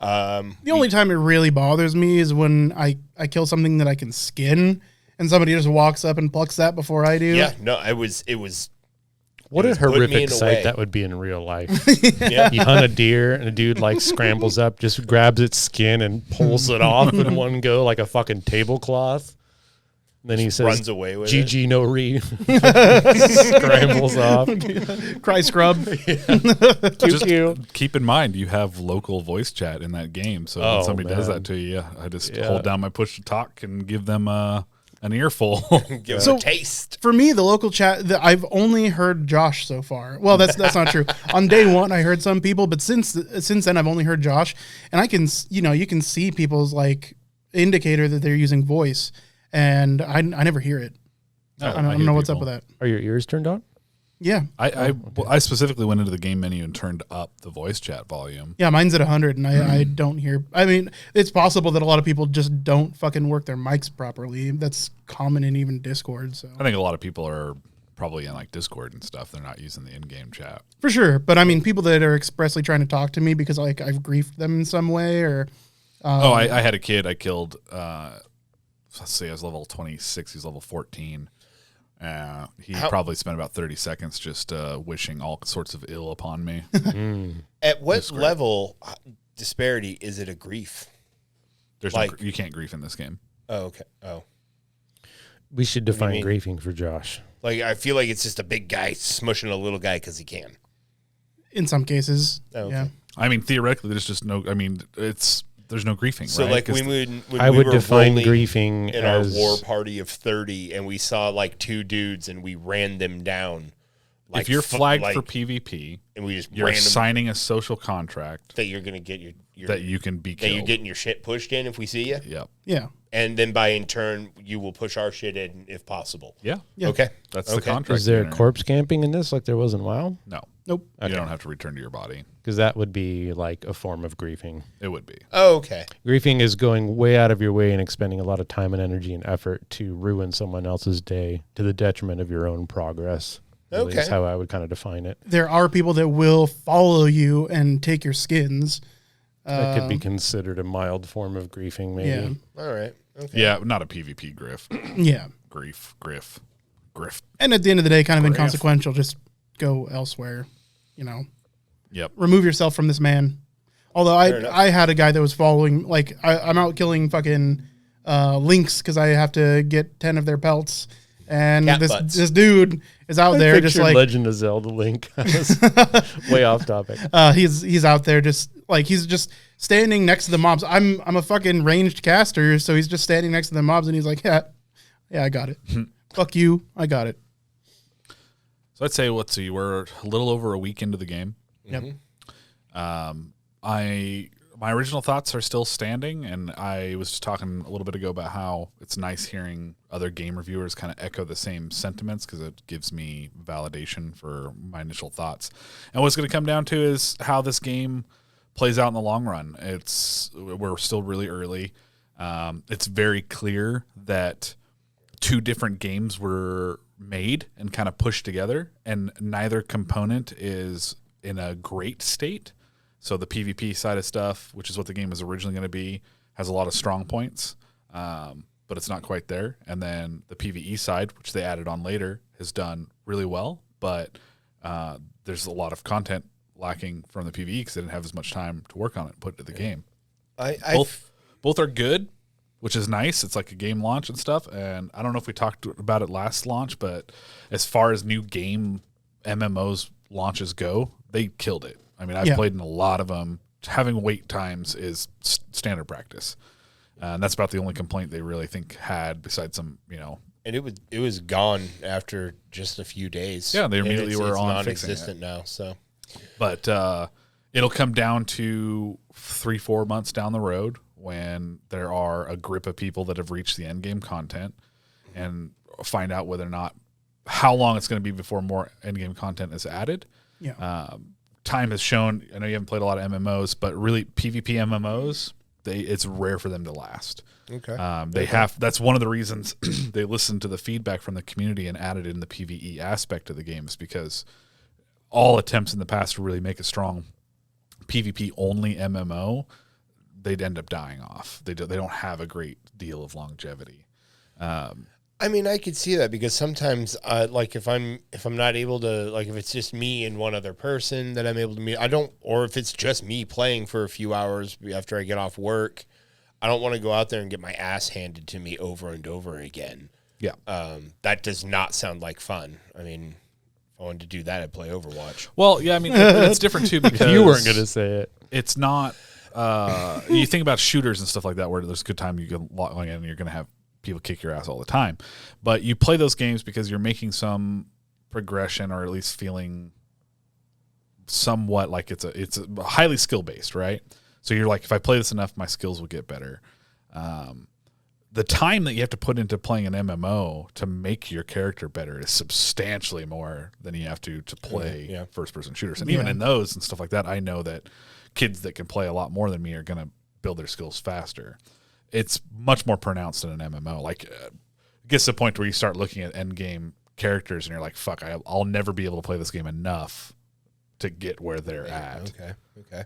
The only time it really bothers me is when I kill something that I can skin, and somebody just walks up and plucks that before I do. Yeah, no, it was What a was putting me horrific in a sight way. that would be in real life. Yeah. You hunt a deer and a dude like scrambles up, just grabs its skin and pulls it off in one go like a fucking tablecloth. Then he says, runs away with GG no re. Scrambles off. Cry scrub. Just keep in mind you have local voice chat in that game, so when somebody does that to you, I just hold down my push to talk and give them an earful. Give them a taste. For me, the local chat, I've only heard Josh so far. Well, that's not true. On day one, I heard some people, but since then, I've only heard Josh. And I can, you can see people's like indicator that they're using voice, and I never hear it. I don't know what's up with that. Are your ears turned on? Yeah. I specifically went into the game menu and turned up the voice chat volume. Yeah, mine's at 100, and I don't hear. I mean, it's possible that a lot of people just don't fucking work their mics properly. That's common in even Discord. So I think a lot of people are probably in like Discord and stuff. They're not using the in-game chat. for sure. But I mean, people that are expressly trying to talk to me because like I've griefed them in some way, or I had a kid I killed. Let's see, I was level 26. He's level 14. He probably spent about 30 seconds just wishing all sorts of ill upon me. At what level disparity is it a grief? There's Like- you can't grief in this game. Oh, okay. Oh. We should define mean? griefing for Josh. Like, I feel like it's just a big guy smushing a little guy because he can. in some cases, Oh, okay. yeah. I mean, theoretically, there's just no. I mean, there's no griefing. So, right? like, 'Cause when I would were define rolling griefing in as our war party of 30, and we saw like 2 dudes, and we ran them down. Like, if you're flagged like, for PvP, and we just you're ran them, signing a social contract that you're gonna get your that you can be that killed. you're getting your shit pushed in if we see you, Yep. Yeah. and then by in turn you will push our shit in if possible. Yeah. Yeah. Okay, That's the Okay. contract. Is there you're in. corpse camping in this like there was in WoW? No. Nope. You don't have to return to your body. Because that would be like a form of griefing. It would be. Oh, okay. Griefing is going way out of your way and expending a lot of time and energy and effort to ruin someone else's day to the detriment of your own progress. Really Okay. is how I would kind of define it. There are people that will follow you and take your skins. That could be considered a mild form of griefing, maybe. Yeah. All right. Okay. Yeah, not a PvP griff. Yeah. Griff. And at the end of the day, kind of inconsequential. Just go elsewhere, Yep. remove yourself from this man. Although enough. I had a guy that was following, like, I'm out killing fucking lynx because I have to get 10 of their pelts. And Cat butts. this dude is out there just Pictured like, Legend of Zelda Link. Way off topic. he's out there just like, he's just standing next to the mobs. I'm a fucking ranged caster. So he's just standing next to the mobs and he's like, yeah, I got it. Fuck you. I got it. So I'd say, let's see, we're a little over a week into the game. Yep. My original thoughts are still standing, and I was just talking a little bit ago about how it's nice hearing other game reviewers kind of echo the same sentiments because it gives me validation for my initial thoughts. And what's going to come down to is how this game plays out in the long run. We're still really early. It's very clear that 2 different games were made and kind of pushed together, and neither component is in a great state. So the PvP side of stuff, which is what the game was originally going to be, has a lot of strong points, but it's not quite there. And then the PvE side, which they added on later, has done really well, but there's a lot of content lacking from the PvE because they didn't have as much time to work on it and put it into the game. Both are good, which is nice. It's like a game launch and stuff. And I don't know if we talked about it last launch, but as far as new game MMOs launches go, they killed it. I mean, I've played in a lot of them. Having wait times is standard practice. And that's about the only complaint they really think had besides some, And it was gone after just a few days. Yeah, they immediately were it's on fixing non-existent now. So, But it'll come down to 3-4 months down the road when there are a grip of people that have reached the end game content and find out whether or not how long it's going to be before more end game content is added. Yeah. Time has shown, I know you haven't played a lot of MMOs, but really PvP MMOs, it's rare for them to last. okay. That's one of the reasons they listened to the feedback from the community and added in the PvE aspect of the games, because all attempts in the past to really make a strong PvP only MMO, they'd end up dying off. They don't have a great deal of longevity. I I mean, I could see that because sometimes, like if I'm not able to, like if it's just me and one other person that I'm able to meet, or if it's just me playing for a few hours after I get off work, I don't want to go out there and get my ass handed to me over and over again. Yeah. That does not sound like fun. I mean, if I wanted to do that, I'd play Overwatch. Well, yeah, I mean, it's different too because You weren't going to say it. it's not. You think about shooters and stuff like that, where there's a good time you can log in and you're going to have people kick your ass all the time. But you play those games because you're making some progression, or at least feeling somewhat like it's a highly skill based, right? So you're like, if I play this enough, my skills will get better. The time that you have to put into playing an MMO to make your character better is substantially more than you have to play first person shooters. And even in those and stuff like that, I know that kids that can play a lot more than me are going to build their skills faster. It's much more pronounced in an MMO. Like, it gets to the point where you start looking at end game characters and you're like, fuck, I'll never be able to play this game enough to get where they're at. Okay.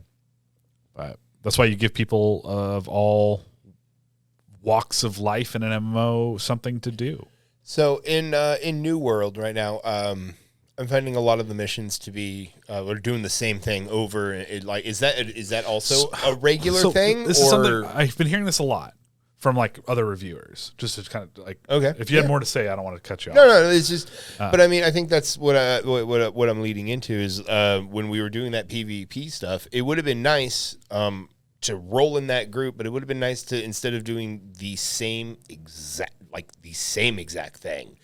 But that's why you give people of all walks of life in an MMO something to do. So in New World right now, I'm finding a lot of the missions to be we're doing the same thing over. Is that also a regular thing? This is something I've been hearing this a lot from like other reviewers. Just to kind of like, okay, if you had more to say, I don't want to cut you off. No, it's just. But I mean, I think that's what I'm leading into is when we were doing that PvP stuff, it would have been nice to roll in that group, but it would have been nice to, instead of doing the same exact thing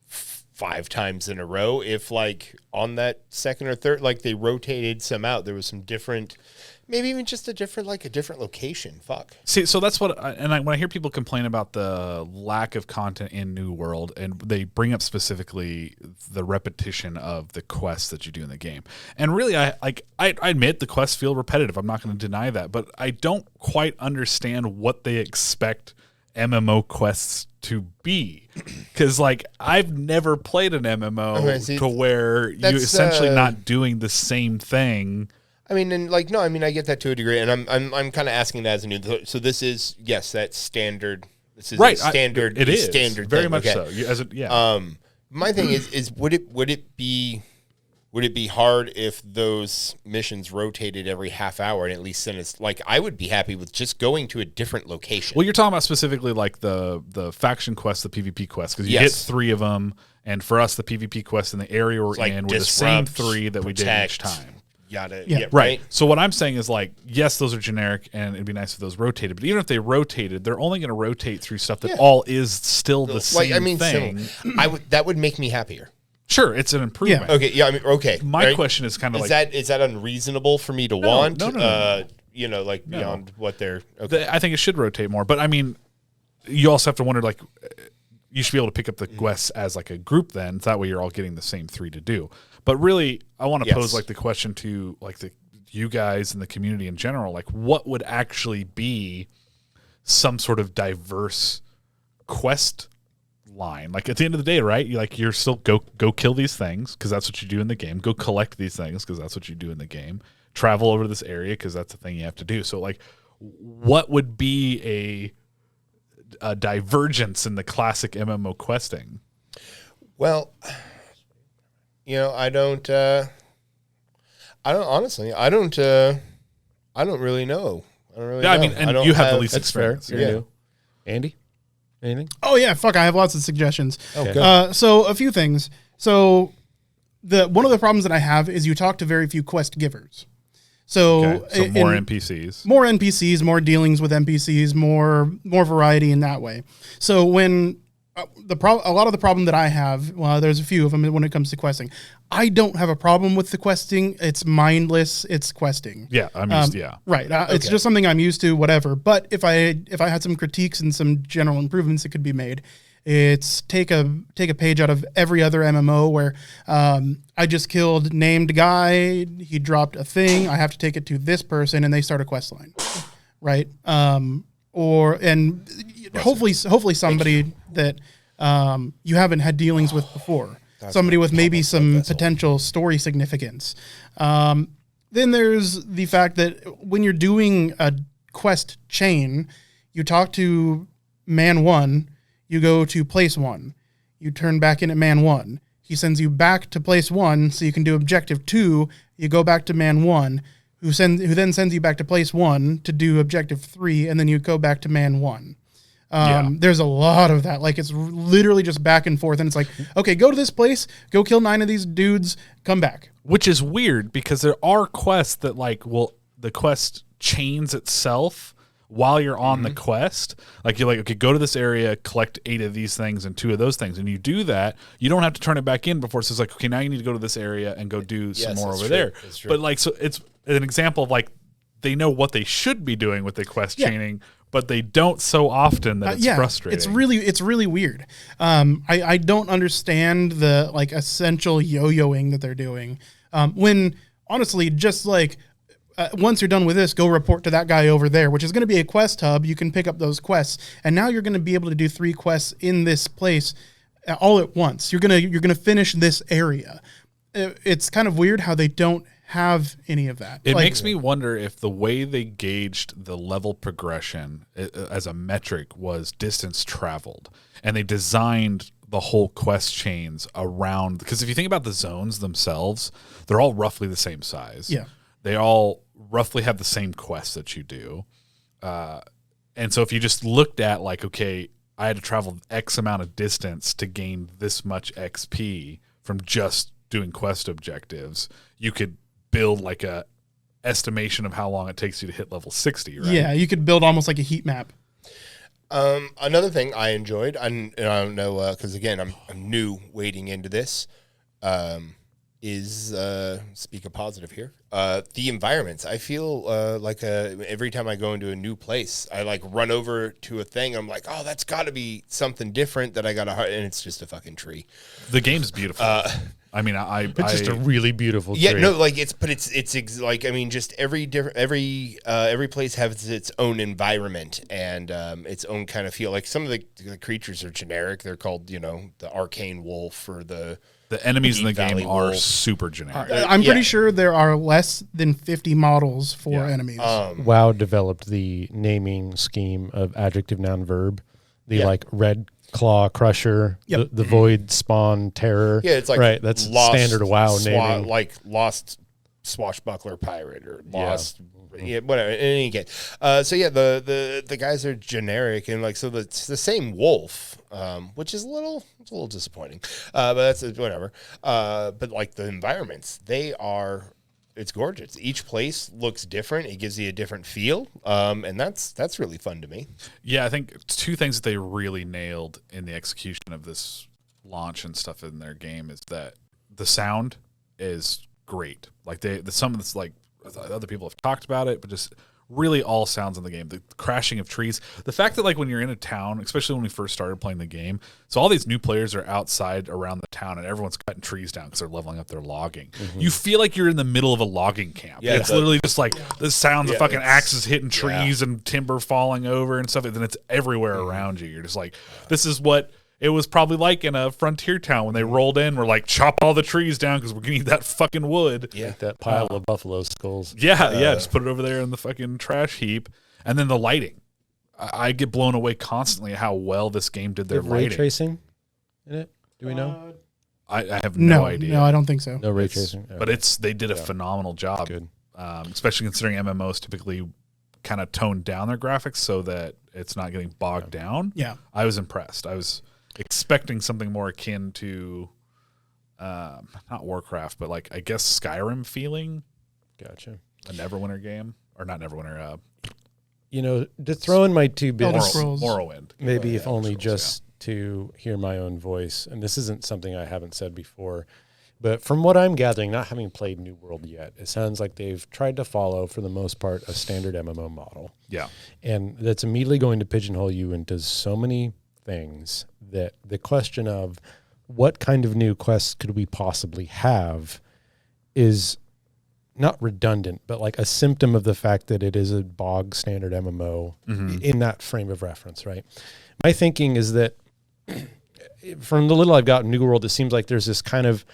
5 times in a row, if like on that second or third, like they rotated some out, there was some different, maybe even just a different location. Fuck. See, so that's what, when I hear people complain about the lack of content in New World, and they bring up specifically the repetition of the quests that you do in the game. And really, I admit the quests feel repetitive. I'm not going to deny that, but I don't quite understand what they expect MMO quests to be, because like I've never played an MMO to where you essentially not doing the same thing. I mean, and like, no, I mean, I get that to a degree, and I'm kind of asking that as a new. So this is, yes, that's standard. This is right. Standard. It is standard. Very thing. much Okay. so. My thing is would it be hard if those missions rotated every half hour, and at least then it's like I would be happy with just going to a different location. Well, you're talking about specifically like the faction quests, the PvP quests, because you hit 3 of them, and for us, the PvP quests in the area we're in were the same 3 that we did each time. Right. So what I'm saying is like, yes, those are generic, and it'd be nice if those rotated. But even if they rotated, they're only going to rotate through stuff that all is still the same thing. That would make me happier. Sure, it's an improvement. Yeah. Okay. Yeah. I mean, okay. My question is kind of is that unreasonable for me to want? No. Beyond what they're. Okay. I think it should rotate more, but I mean, you also have to wonder like, you should be able to pick up the quests as like a group. Then that way you're all getting the same 3 to do. But really, I want to pose like the question to like you guys and the community in general, like what would actually be some sort of diverse quest line? Like at the end of the day, right? You're still go kill these things because that's what you do in the game. Go collect these things because that's what you do in the game. Travel over to this area because that's the thing you have to do. So like, what would be a divergence in the classic MMO questing? Well, I don't honestly, I don't really know. I mean, and you have the least experience. Fair. You're new. Andy, anything? Oh yeah, fuck! I have lots of suggestions. Okay. So a few things. So one of the problems that I have is you talk to very few quest givers. So more NPCs, more dealings with NPCs, more variety in that way. So when a lot of the problem that I have, well, there's a few of them when it comes to questing. I don't have a problem with the questing. It's mindless. It's questing. Yeah, I'm used. Right. It's just something I'm used to. Whatever. But if I had some critiques and some general improvements that could be made, it's take a page out of every other MMO where I just killed named guy. He dropped a thing. I have to take it to this person, and they start a quest line. Right. Hopefully somebody that you haven't had dealings with before. Somebody with maybe some potential story significance. Then there's the fact that when you're doing a quest chain, you talk to man 1, You go to place 1. You turn back in at man 1. He sends you back to place 1 so you can do objective 2. You go back to man 1, who then sends you back to place 1 to do objective 3, and then you go back to man 1. There's a lot of that. Like, it's literally just back and forth, and it's like, okay, go to this place, go kill 9 of these dudes, come back. Which is weird because there are quests that the quest chains itself while you're on the quest. Like, you're like, okay, go to this area, collect 8 of these things and 2 of those things. And you do that, you don't have to turn it back in before it says like, okay, now you need to go to this area and go do some more over there. But like, so it's an example of like, they know what they should be doing with the quest chaining, but they don't so often that it's frustrating. It's really weird. I don't understand the like essential yo-yoing that they're doing. When honestly, just like once you're done with this, go report to that guy over there, which is going to be a quest hub. You can pick up those quests, and now you're going to be able to do 3 quests in this place all at once. You're gonna finish this area. It's kind of weird how they don't have any of that. It makes me wonder if the way they gauged the level progression as a metric was distance traveled, and they designed the whole quest chains around, because if you think about the zones themselves, they're all roughly the same size. Yeah. They all roughly have the same quests that you do. And so if you just looked at like, okay, I had to travel X amount of distance to gain this much XP from just doing quest objectives, you could build like a estimation of how long it takes you to hit level 60, right? Yeah, you could build almost like a heat map. Another thing I enjoyed, and I don't know, because again, I'm new wading into this, is speak a positive here. The environments. I feel like every time I go into a new place, I like run over to a thing. I'm like, oh, that's got to be something different that I got to, and it's just a fucking tree. The game's beautiful. I mean, it's just a really beautiful tree. Yeah, no, like it's like, I mean, just every place has its own environment and its own kind of feel. Like some of the creatures are generic. They're called, the arcane wolf or the enemies in the game Valley are wolf. super generic. I'm pretty sure there are less than 50 models for enemies. WoW developed the naming scheme of adjective, noun, verb. The like red claw crusher, the void spawn terror. Yeah, it's like right. That's lost standard WoW naming. Like lost swashbuckler pirate or lost. Yeah, whatever. In any case, the guys are generic and like so it's the same wolf, which is a little disappointing. But that's whatever. But like the environments, it's gorgeous. Each place looks different. It gives you a different feel, and that's really fun to me. Yeah, I think 2 things that they really nailed in the execution of this launch and stuff in their game is that the sound is great. Like some of this, like other people have talked about it, but just really all sounds in the game. The crashing of trees, the fact that like when you're in a town, especially when we first started playing the game, so all these new players are outside around the town and everyone's cutting trees down because they're leveling up their logging. You feel like you're in the middle of a logging camp. Yeah, it's literally just like the sounds of fucking axes hitting trees and timber falling over and stuff, and then it's everywhere around you. You're just like, this is what it was probably like in a frontier town when they rolled in. We're like, chop all the trees down because we're gonna need that fucking wood. Yeah, like that pile of buffalo skulls. Yeah, just put it over there in the fucking trash heap. And then the lighting. I get blown away constantly how well this game did their lighting. Ray tracing in it? Do we know? I have no idea. No, I don't think so. No ray tracing. But they did a phenomenal job. Good. Especially considering MMOs typically kind of tone down their graphics so that it's not getting bogged down. Yeah. I was impressed. I was expecting something more akin to not Warcraft, but like I guess Skyrim feeling. Gotcha. A Neverwinter game. Or not Neverwinter, to throw in my 2 bits, Morrowind. Maybe if only just to hear my own voice. And this isn't something I haven't said before, but from what I'm gathering, not having played New World yet, it sounds like they've tried to follow, for the most part, a standard MMO model. Yeah. And that's immediately going to pigeonhole you into so many things that the question of what kind of new quests could we possibly have is not redundant, but like a symptom of the fact that it is a bog standard MMO in that frame of reference, right? My thinking is that from the little I've got in New World, it seems like there's this kind of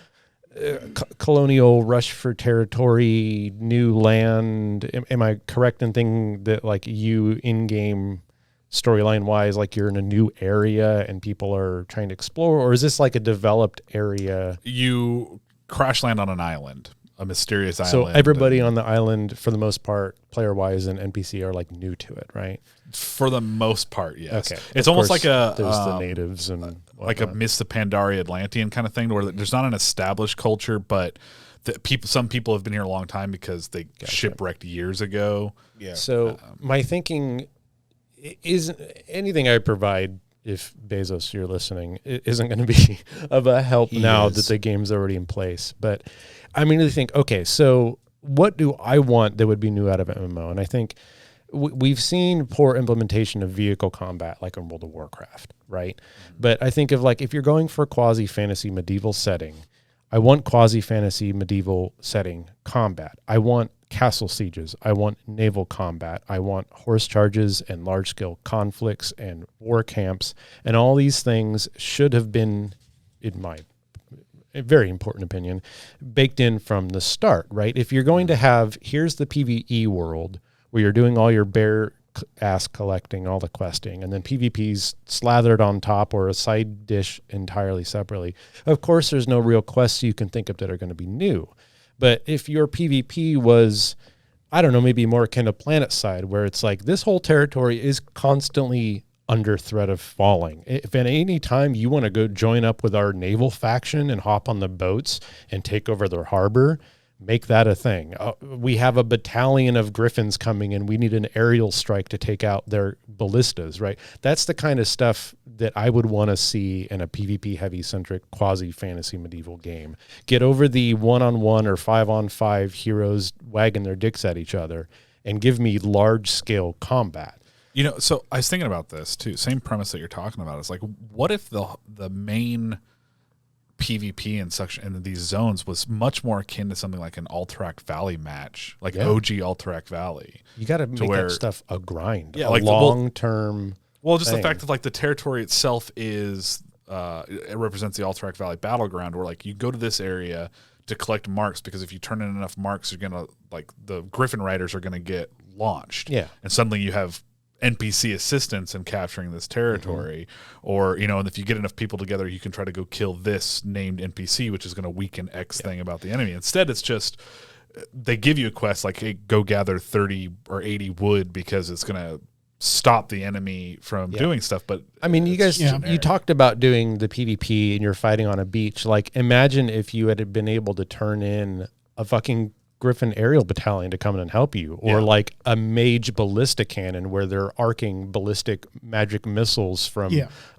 colonial rush for territory, new land. Am I correct in thinking that like you in-game storyline wise, like you're in a new area and people are trying to explore, or is this like a developed area? You crash land on an island, a mysterious island. So everybody on the island, for the most part, player wise and NPC, are like new to it, right? For the most part, yes. Okay. It's Of almost course, like a there's the natives and like a whatnot. Miss the Pandaria Atlantean kind of thing, where there's not an established culture, but some people have been here a long time because they shipwrecked years ago. Yeah. So my thinking is anything I provide, if Bezos, you're listening, isn't going to be of a help now that the game's already in place. But I immediately think, okay, so what do I want that would be new out of MMO? And I think we've seen poor implementation of vehicle combat, like in World of Warcraft, right? But I think of like, if you're going for quasi fantasy medieval setting, I want quasi fantasy medieval setting combat. I want castle sieges. I want naval combat. I want horse charges and large scale conflicts and war camps. And all these things should have been, in my very important opinion, baked in from the start, right? If you're going to have, here's the PvE world where you're doing all your bare ass collecting, all the questing, and then PvP's slathered on top or a side dish entirely separately. Of course, there's no real quests you can think of that are going to be new. But if your PvP was, I don't know, maybe more akin to Planet Side, where it's like this whole territory is constantly under threat of falling. If at any time you want to go join up with our naval faction and hop on the boats and take over their harbor, make that a thing. We have a battalion of griffins coming in. We need an aerial strike to take out their ballistas, right? That's the kind of stuff that I would want to see in a PvP heavy centric quasi fantasy medieval game. Get over the 1-on-1 or 5-on-5 heroes wagging their dicks at each other and give me large scale combat. You know, so I was thinking about this too. Same premise that you're talking about. It's like, what if the main PvP in such in these zones was much more akin to something like an Alterac Valley match, like OG Alterac Valley. You got to make that stuff a grind, yeah, a like long term. Well, just the fact of like the territory itself is it represents the Alterac Valley battleground, where like you go to this area to collect marks, because if you turn in enough marks, you're gonna, like, the Griffin Riders are gonna get launched. Yeah, and suddenly you have NPC assistance in capturing this territory, or, you know, and if you get enough people together, you can try to go kill this named NPC, which is going to weaken X thing about the enemy. Instead, it's just they give you a quest like, hey, go gather 30 or 80 wood because it's going to stop the enemy from doing stuff. But I mean, you guys, you talked about doing the PvP and you're fighting on a beach. Like, imagine if you had been able to turn in a fucking Griffin aerial battalion to come in and help you, or like a mage ballista cannon where they're arcing ballistic magic missiles from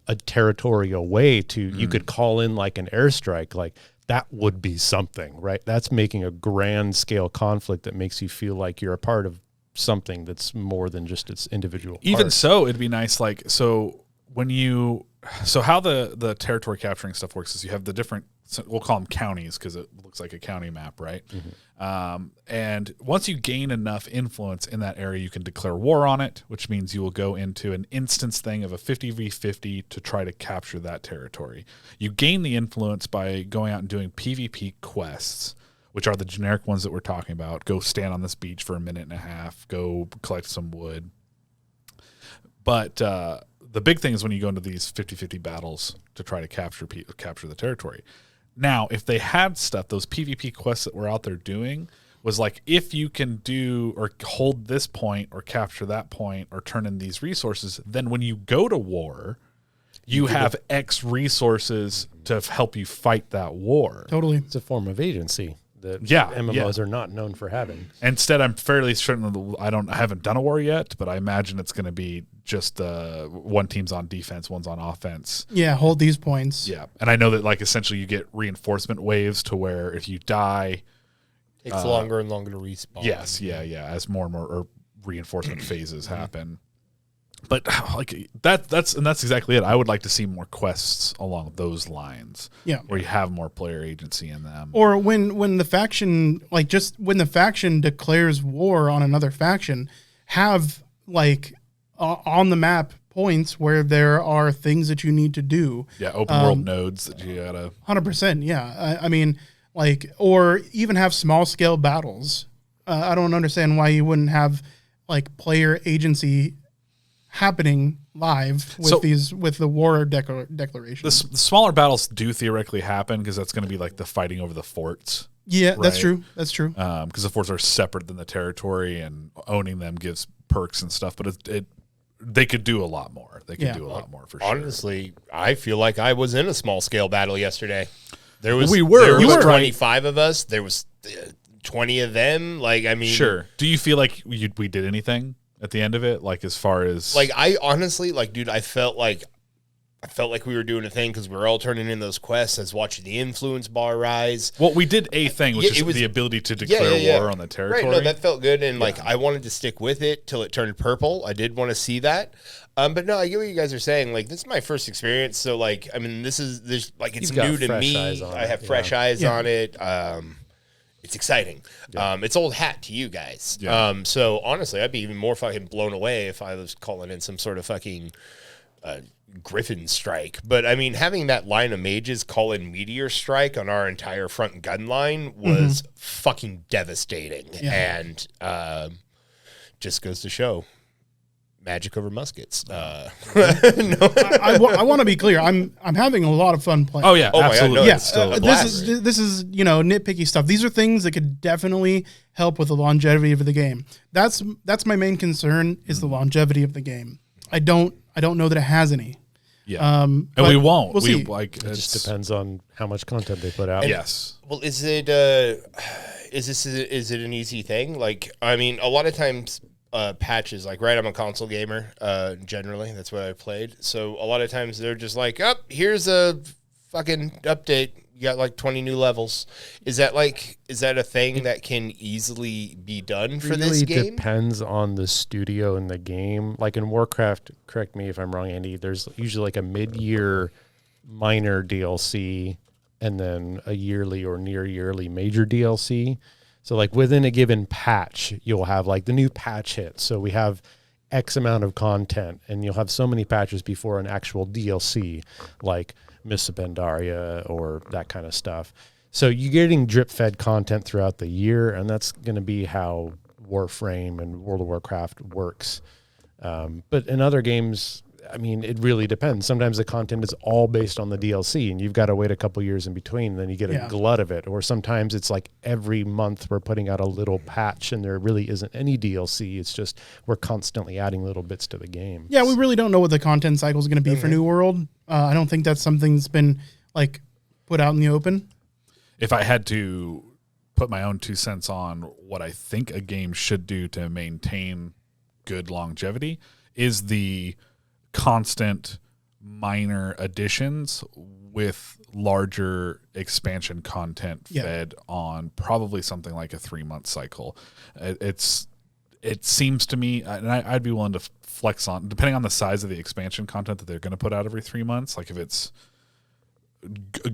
a territory away to, you could call in like an airstrike. Like, that would be something, right? That's making a grand scale conflict that makes you feel like you're a part of something that's more than just its individual even parts. So it'd be nice, like, so how the territory capturing stuff works is you have the different, we'll call them counties because it looks like a county map, right? And once you gain enough influence in that area, you can declare war on it, which means you will go into an instance thing of a 50v50 to try to capture that territory. You gain the influence by going out and doing PvP quests, which are the generic ones that we're talking about. Go stand on this beach for a minute and a half, go collect some wood. But the big thing is when you go into these 50-50 battles to try to capture the territory. Now, if they had stuff, those PvP quests that we're out there doing was like, if you can do or hold this point or capture that point or turn in these resources, then when you go to war, you have X resources to help you fight that war. Totally. It's a form of agency that MMOs are not known for having. Instead, I'm fairly certain that I haven't done a war yet, but I imagine it's going to be just one team's on defense, one's on offense. Yeah, hold these points. Yeah, and I know that, like, essentially you get reinforcement waves to where if you die, it's longer and longer to respawn. Yes, yeah, as more and more reinforcement phases happen. But like that's exactly it. I would like to see more quests along those lines. Yeah, where you have more player agency in them. Or when the faction, like, just when the faction declares war on another faction, have like on the map points where there are things that you need to do. Yeah, open world nodes that you gotta. 100%. Yeah, I mean, like, or even have small scale battles. I don't understand why you wouldn't have like player agency happening live with the war declaration. The smaller battles do theoretically happen because that's going to be like the fighting over the forts. Yeah, right? That's true. That's true. Because the forts are separate than the territory, and owning them gives perks and stuff. But they could do a lot more. They could do a lot more for sure. Honestly, I feel like I was in a small scale battle yesterday. There was 25 of us. There was 20 of them. Like, I mean, sure. Do you feel like we did anything at the end of it? Like, as far as like, I honestly, like, dude, I felt like we were doing a thing because we were all turning in those quests. I was watching the influence bar rise. Well, we did a thing, which is the ability to declare war on the territory. Right, no, that felt good, and like I wanted to stick with it till it turned purple. I did want to see that. But no, I get what you guys are saying. Like, this is my first experience, so like, I mean, there's like, it's new to me. I have fresh eyes on it. It's exciting. It's old hat to you guys. Yeah. So honestly, I'd be even more fucking blown away if I was calling in some sort of fucking Griffin strike. But I mean, having that line of mages call in meteor strike on our entire front gun line was fucking devastating, and just goes to show. Magic over muskets. I want to be clear. I'm having a lot of fun playing. Oh yeah, absolutely. This is nitpicky stuff. These are things that could definitely help with the longevity of the game. That's my main concern is the longevity of the game. I don't know that it has any. Yeah, and we won't. We'll see. It just depends on how much content they put out. Yes. Well, is it an easy thing? Like, I mean, a lot of times. Patches, like, right, I'm a console gamer, generally, that's what I played, so a lot of times they're just like, here's a fucking update, you got like 20 new levels. Is that a thing that can easily be done for this game? It depends on the studio and the game. Like in Warcraft, correct me if I'm wrong, Andy, there's usually like a mid-year minor DLC and then a yearly or near yearly major DLC. So like within a given patch, you'll have like the new patch hit. So we have X amount of content, and you'll have so many patches before an actual DLC, like Mists of Pandaria or that kind of stuff. So you're getting drip-fed content throughout the year, and that's going to be how Warframe and World of Warcraft works. But in other games, I mean, it really depends. Sometimes the content is all based on the DLC, and you've got to wait a couple years in between, then you get a glut of it. Or sometimes it's like every month we're putting out a little patch, and there really isn't any DLC. It's just we're constantly adding little bits to the game. Yeah, we really don't know what the content cycle is going to be for New World. I don't think that's something that's been like put out in the open. If I had to put my own 2 cents on what I think a game should do to maintain good longevity, is the constant minor additions with larger expansion content fed on probably something like a 3-month cycle. It seems to me, and I'd be willing to flex on, depending on the size of the expansion content that they're going to put out every 3 months. Like if it's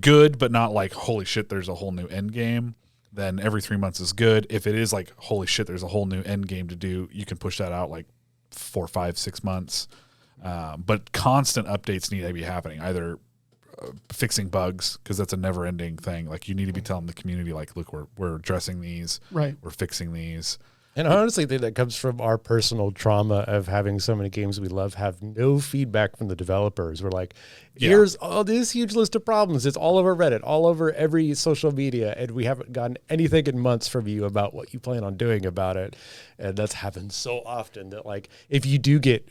good, but not like, holy shit, there's a whole new end game, then every 3 months is good. If it is like, holy shit, there's a whole new end game to do, you can push that out like 4, 5, 6 months. But constant updates need to be happening, either fixing bugs, because that's a never-ending thing. Like, you need to be telling the community, like, look, we're addressing these, right? We're fixing these. And I honestly think that comes from our personal trauma of having so many games we love have no feedback from the developers. We're like, here's all this huge list of problems. It's all over Reddit, all over every social media, and we haven't gotten anything in months from you about what you plan on doing about it. And that's happened so often that, like, if you do get,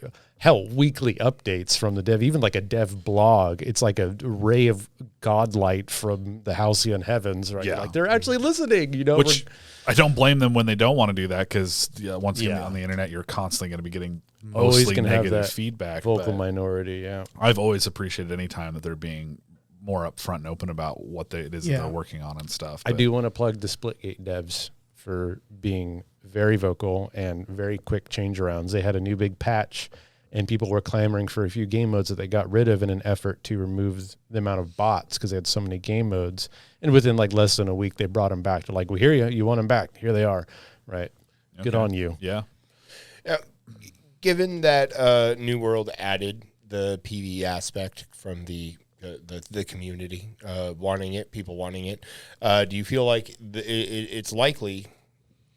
weekly updates from the dev, even like a dev blog, it's like a ray of godlight from the halcyon heavens, right? Yeah. Like, they're actually listening, you know? Which I don't blame them when they don't want to do that, because once you're on the internet, you're constantly going to be getting mostly negative feedback. Vocal minority, yeah. I've always appreciated any time that they're being more upfront and open about what it is that they're working on and stuff. But I do want to plug the Splitgate devs for being very vocal and very quick change arounds. They had a new big patch, and people were clamoring for a few game modes that they got rid of in an effort to remove the amount of bots, because they had so many game modes. And within like less than a week, they brought them back to like, we hear you, you want them back. Here they are, right? Okay. Good on you. Yeah. Given that New World added the PvE aspect from the community wanting it, people wanting it, do you feel like it's likely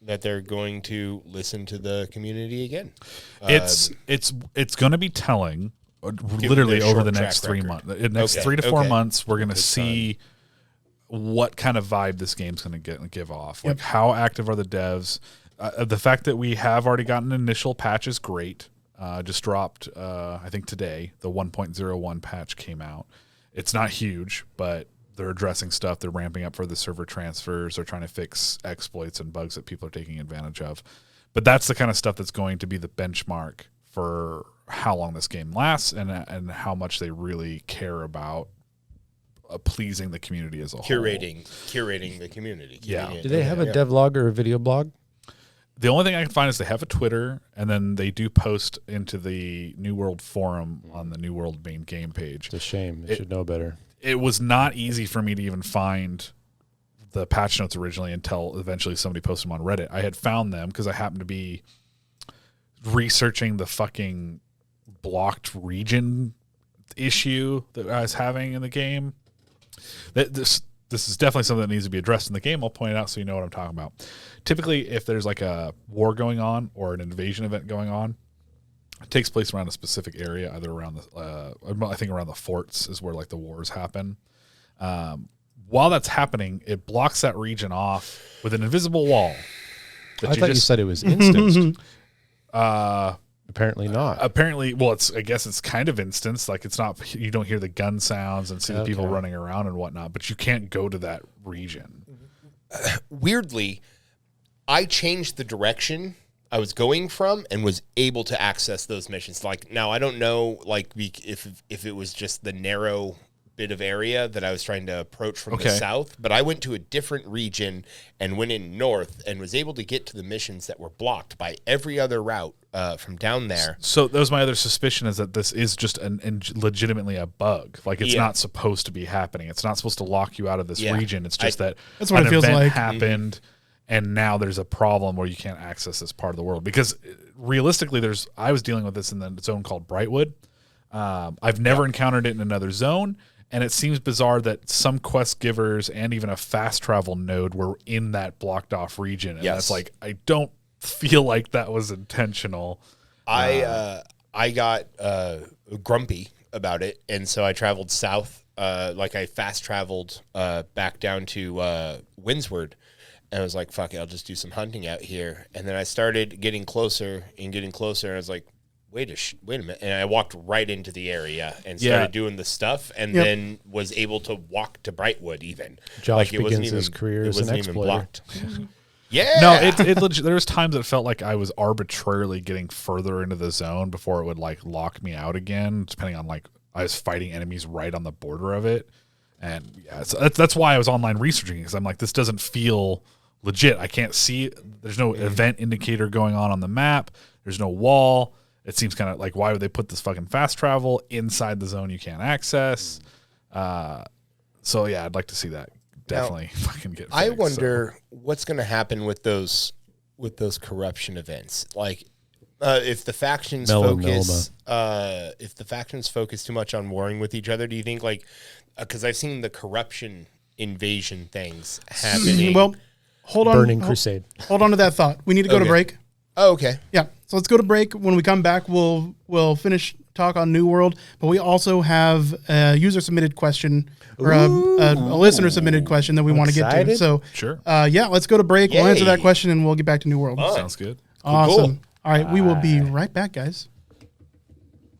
that they're going to listen to the community again. It's going to be telling, literally over the next 3 months. The next 3 to 4 months, we're going to see what kind of vibe this game's going to give off. Like, how active are the devs? The fact that we have already gotten an initial patch is great. Just dropped, I think today, the 1.01 patch came out. It's not huge, but they're addressing stuff. They're ramping up for the server transfers. They're trying to fix exploits and bugs that people are taking advantage of. But that's the kind of stuff that's going to be the benchmark for how long this game lasts and how much they really care about pleasing the community as a whole. Curating the community. Yeah. Do they have a devlog or a video blog? The only thing I can find is they have a Twitter, and then they do post into the New World forum on the New World main game page. It's a shame. They should know better. It was not easy for me to even find the patch notes originally until eventually somebody posted them on Reddit. I had found them because I happened to be researching the fucking blocked region issue that I was having in the game. This is definitely something that needs to be addressed in the game. I'll point it out so you know what I'm talking about. Typically, if there's like a war going on or an invasion event going on, it takes place around a specific area, either around the, I think around the forts is where like the wars happen. While that's happening, it blocks that region off with an invisible wall. I thought you said it was instanced. Apparently not. Apparently, well, I guess it's kind of instanced. Like, it's not, you don't hear the gun sounds and see the people running around and whatnot, but you can't go to that region. Weirdly, I changed the direction I was going from and was able to access those missions. Like, now I don't know, like, if it was just the narrow bit of area that I was trying to approach from the south, but I went to a different region and went in north and was able to get to the missions that were blocked by every other route from down there. So that was my other suspicion, is that this is just legitimately a bug. Like, it's not supposed to be happening. It's not supposed to lock you out of this region. It's just that that's what it feels like. Happened, and now there's a problem where you can't access this part of the world. Because realistically, I was dealing with this in the zone called Brightwood. I've never encountered it in another zone. And it seems bizarre that some quest givers and even a fast travel node were in that blocked off region. And that's like, I don't feel like that was intentional. I got grumpy about it. And so I traveled south. Like, I fast traveled back down to Windsward. And I was like, fuck it, I'll just do some hunting out here. And then I started getting closer. And I was like, wait a minute. And I walked right into the area and started doing the stuff, and then was able to walk to Brightwood even. Josh begins his career as an exploiter. Yeah. No, there was times that it felt like I was arbitrarily getting further into the zone before it would like lock me out again, depending on like I was fighting enemies right on the border of it. And so that's why I was online researching, because I'm like, this doesn't feel legit. I can't see, there's no event indicator going on the map. There's no wall. It seems kind of like, why would they put this fucking fast travel inside the zone you can't access? So yeah, I'd like to see that definitely fucking get fixed. I wonder what's going to happen with those corruption events. Like, if the factions focus too much on warring with each other, do you think, like, because I've seen the corruption invasion things happening. Well, hold on. Burning Crusade. Hold on to that thought. We need to go to break. Oh, okay. Yeah. So let's go to break. When we come back, we'll finish talk on New World, but we also have a user submitted question or a listener submitted question that we want to get to. So sure. Let's go to break. Yay. We'll answer that question and we'll get back to New World. Sounds good. Awesome. Cool. All right. We will be right back, guys.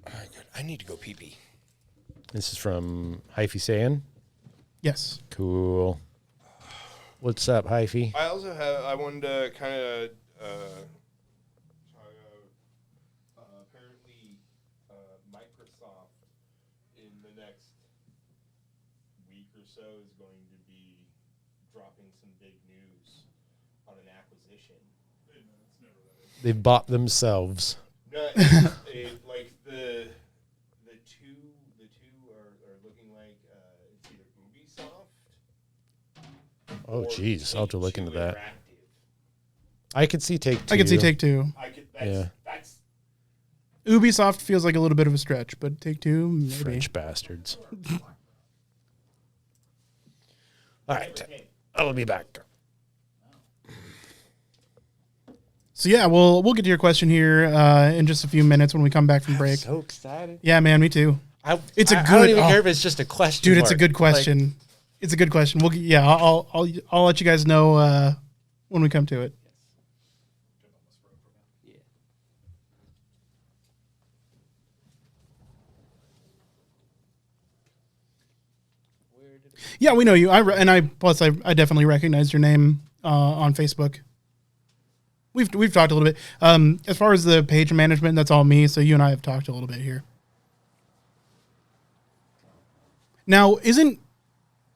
All right, good. I need to go pee-pee. This is from Hyphy Sayin. Yes. Cool. What's up, Hyphy? I wanted to kind of apparently Microsoft in the next week or so is going to be dropping some big news on an acquisition. They've bought themselves. No, like the two are looking like it's either Ubisoft. Oh, geez. I'll have to look into that. Interactive. I could see Take Two. I can see Take Two. That's Ubisoft feels like a little bit of a stretch, but Take Two, maybe. French bastards. All right. I'll be back. So yeah, we'll get to your question here in just a few minutes when we come back from break. So excited. Yeah, man, me too. I don't even care if it's just a question. Dude, it's a good question. It's a good question. I'll let you guys know when we come to it. Yeah, we know you. I definitely recognize your name on Facebook. We've talked a little bit. As far as the page management, that's all me. So you and I have talked a little bit here. Now, isn't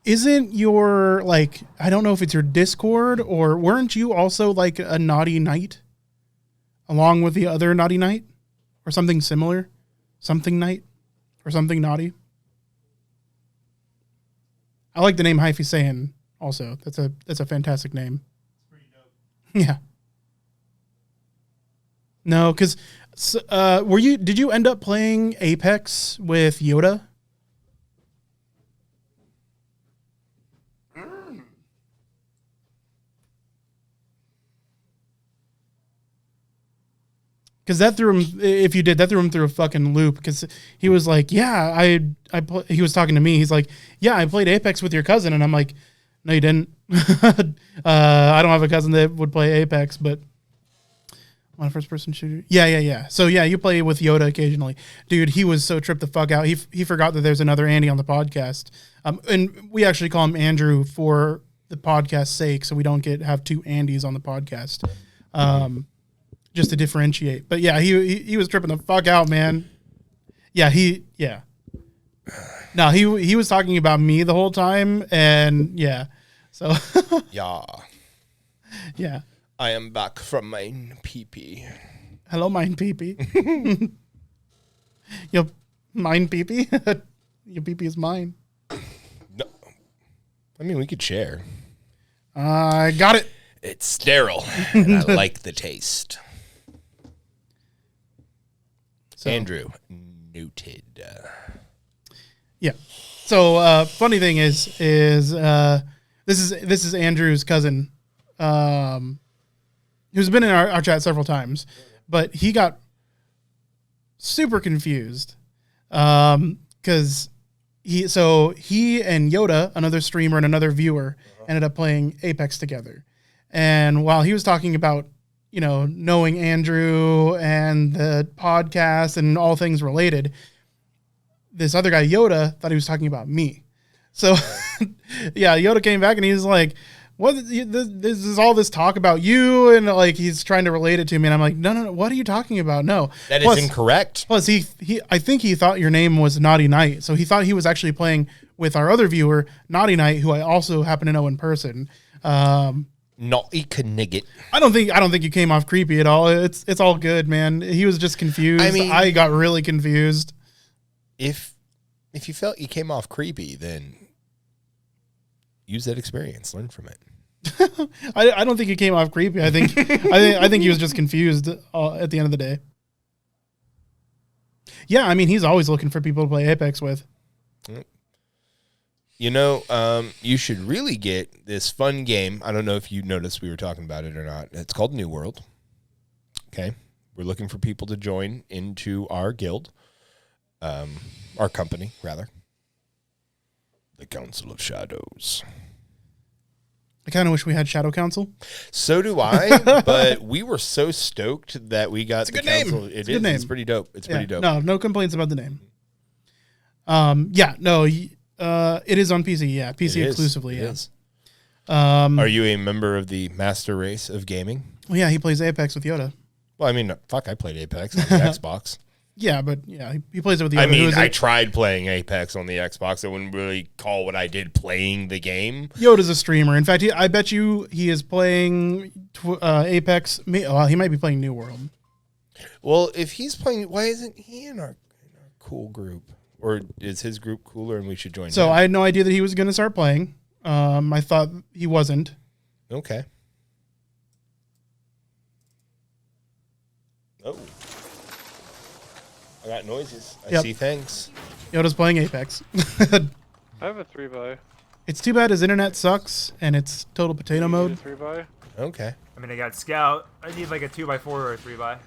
your, like, I don't know if it's your Discord, or weren't you also like a naughty knight along with the other naughty knight or something similar? Something knight or something naughty? I like the name Hyphy Saiyan also. That's a fantastic name. It's pretty dope. Yeah. No, because did you end up playing Apex with Yoda? Because that threw him. If you did, that threw him through a fucking loop. Because he was like, "Yeah, he was talking to me. He's like, "Yeah, I played Apex with your cousin," and I'm like, "No, you didn't. I don't have a cousin that would play Apex, but on a first-person shooter. Yeah. So yeah, you play with Yoda occasionally, dude. He was so tripped the fuck out. He forgot that there's another Andy on the podcast. And we actually call him Andrew for the podcast's sake, so we don't have two Andys on the podcast. Just to differentiate. But yeah, he was tripping the fuck out, man. Yeah. No, he was talking about me the whole time, and yeah. So yeah. I am back from my pee-pee. Hello, mine pee-pee. Your mine pee-pee? Your pee-pee is mine. No. I mean, we could share. I got it. It's sterile, and I like the taste. So, Andrew, noted. Yeah. So funny thing is this is Andrew's cousin, who's been in our chat several times, but he got super confused because he and Yoda, another streamer and another viewer, ended up playing Apex together, and while he was talking about, knowing Andrew and the podcast and all things related, this other guy, Yoda, thought he was talking about me. So, yeah, Yoda came back and he's like, "What? This is all this talk about you," and like he's trying to relate it to me, and I'm like, "No, what are you talking about? No, that is incorrect." Plus, I think he thought your name was Naughty Knight, so he thought he was actually playing with our other viewer, Naughty Knight, who I also happen to know in person. Naughty Knigget. I don't think you came off creepy at all. It's all good, man. He was just confused. I mean, I got really confused. If you felt you came off creepy, then use that experience, learn from it. I don't think he came off creepy. I think he was just confused at the end of the day. Yeah, I mean, he's always looking for people to play Apex with. You should really get this fun game. I don't know if you noticed we were talking about it or not. It's called New World. Okay. We're looking for people to join into our guild. Our company, rather. The Council of Shadows. I kind of wish we had Shadow Council. So do I, but we were so stoked that we got the council. It's a good name. It's pretty dope. It's pretty dope. No complaints about the name. It is on PC. Yeah, PC exclusively. It is. Are you a member of the master race of gaming? Well, yeah, he plays Apex with Yoda. Well, I mean, fuck, I played Apex on the Xbox. Yeah, but yeah, he plays it with Yoda. I mean, I tried playing Apex on the Xbox. I wouldn't really call what I did playing the game. Yoda's a streamer. In fact, I bet you he is playing Apex. He might be playing New World. Well, if he's playing, why isn't he in our cool group? Or is his group cooler and we should join So him? I had no idea that he was going to start playing. I thought he wasn't. Okay. Oh. I got noises. I see things. Yoda's playing Apex. I have a 3x. It's too bad his internet sucks and it's total potato mode. 3x? Okay. I mean, I got Scout. I need like a 2x4 or a 3x.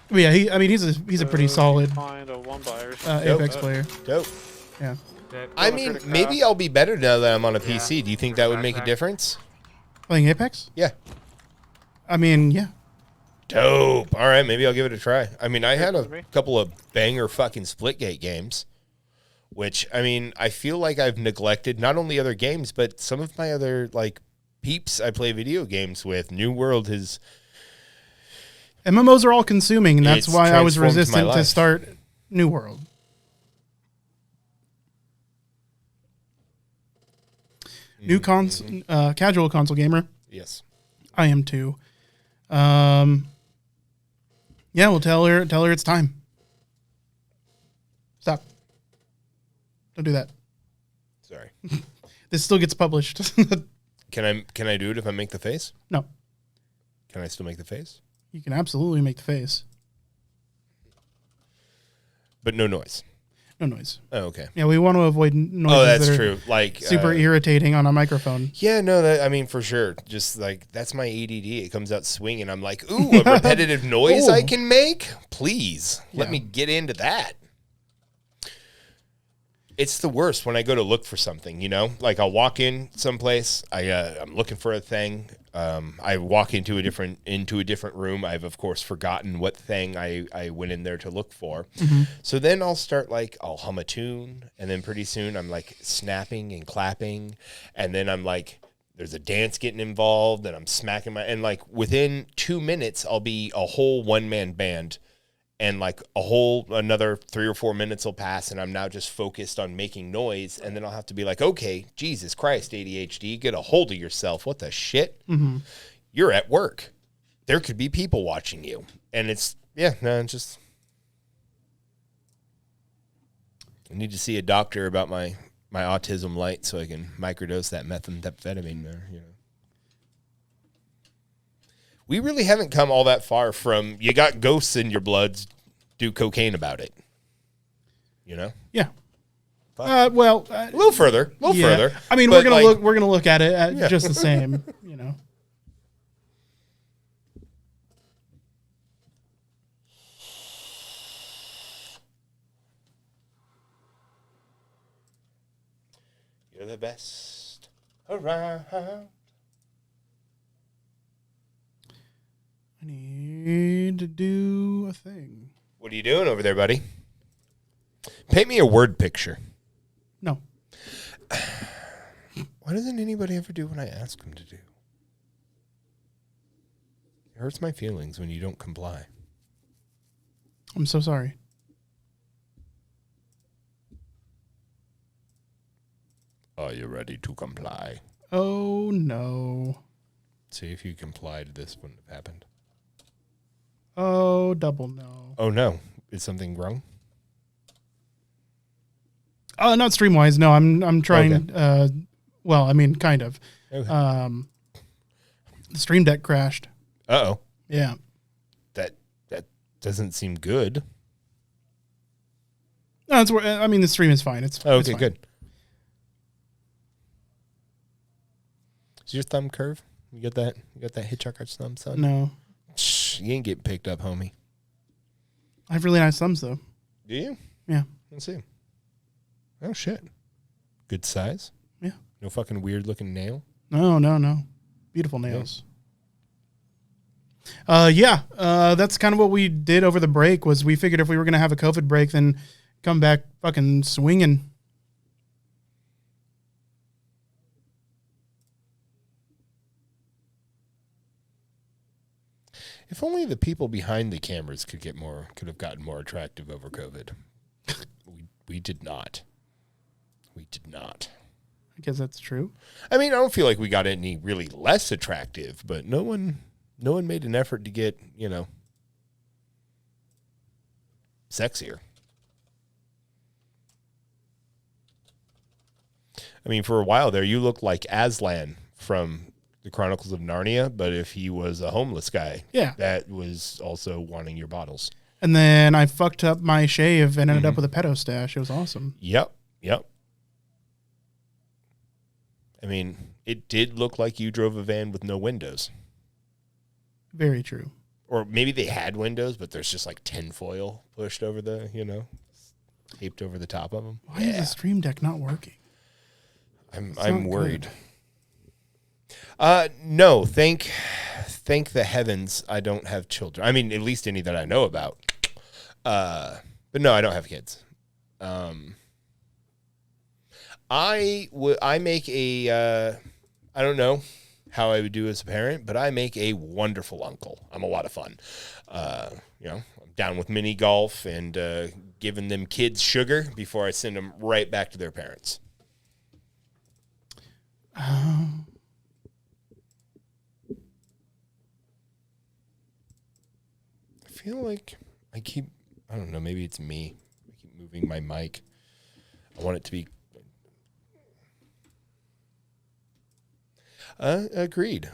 But yeah, he's a pretty solid Find a 1x or Apex player. Dope. Yeah. I mean, maybe I'll be better now that I'm on a PC. Do you think that would make a backpack. difference? Playing Apex? Yeah. I mean, yeah. Dope. All right, maybe I'll give it a try. I mean, I had a couple of banger fucking Splitgate games, which, I mean, I feel like I've neglected not only other games, but some of my other, like, peeps I play video games with. New World has... MMOs are all consuming, and that's It's why I was transformed my resistant to life. start New World. New casual console gamer. Yes. I am too. Yeah, we'll tell her it's time. Stop. Don't do that. Sorry. This still gets published. Can I do it if I make the face? No. Can I still make the face? You can absolutely make the face. But no noise. No noise. Oh, okay. Yeah, we want to avoid noises. Oh, that's that are true. Like super irritating on a microphone. Yeah, no, I mean, for sure. Just like, that's my ADD. It comes out swinging. I'm like, ooh, a repetitive noise I can make? Please, let me get into that. It's the worst when I go to look for something, you know? Like, I'll walk in someplace. I'm looking for a thing. I walk into a different room. I've, of course, forgotten what thing I went in there to look for. Mm-hmm. So then I'll hum a tune, and then pretty soon I'm, like, snapping and clapping, and then I'm, like, there's a dance getting involved, and I'm smacking and, like, within 2 minutes, I'll be a whole one-man band, and, like, another 3 or 4 minutes will pass, and I'm now just focused on making noise, and then I'll have to be like, okay, Jesus Christ, ADHD, get a hold of yourself. What the shit? Mm-hmm. You're at work. There could be people watching you. And it's, I need to see a doctor about my autism light so I can microdose that methamphetamine there, you know. We really haven't come all that far from you got ghosts in your blood, do cocaine about it. You know? Yeah. A little further. Further. I mean, we're gonna look at it just the same, you know. You're the best around. I need to do a thing. What are you doing over there, buddy? Paint me a word picture. No. Why doesn't anybody ever do what I ask them to do? It hurts my feelings when you don't comply. I'm so sorry. Are you ready to comply? Oh, no. See, if you complied, this wouldn't have happened. Oh, double no. Oh, no. Is something wrong? Not stream-wise. No, I'm trying. Okay. Well, I mean, kind of. Okay. The Stream Deck crashed. Uh-oh. Yeah. That doesn't seem good. No, I mean, the stream is fine. It's okay, fine. good. Is your thumb curve? You got that hitchhiker's thumb, son? No. Shh, you ain't getting picked up, homie. I have really nice thumbs, though. Do you? Yeah. Let's see. Oh, shit. Good size? Yeah. No fucking weird-looking nail? No. Beautiful nails. Yeah. That's kind of what we did over the break was we figured if we were going to have a COVID break, then come back fucking swinging. If only the people behind the cameras could have gotten more attractive over COVID. We did not. We did not. I guess that's true. I mean, I don't feel like we got any really less attractive, but no one made an effort to get, sexier. I mean, for a while there, you looked like Aslan from the Chronicles of Narnia, but if he was a homeless guy, that was also wanting your bottles. And then I fucked up my shave and ended up with a pedo stash. It was awesome. Yep. I mean, it did look like you drove a van with no windows. Very true. Or maybe they had windows, but there's just like tinfoil pushed over the, taped over the top of them. Why is the Stream Deck not working? I'm worried. No, thank the heavens I don't have children. I mean, at least any that I know about. But no, I don't have kids. I make I don't know how I would do as a parent, but I make a wonderful uncle. I'm a lot of fun. I'm down with mini golf and giving them kids sugar before I send them right back to their parents. I feel like I don't know, maybe it's me. I keep moving my mic. I want it to be. Agreed.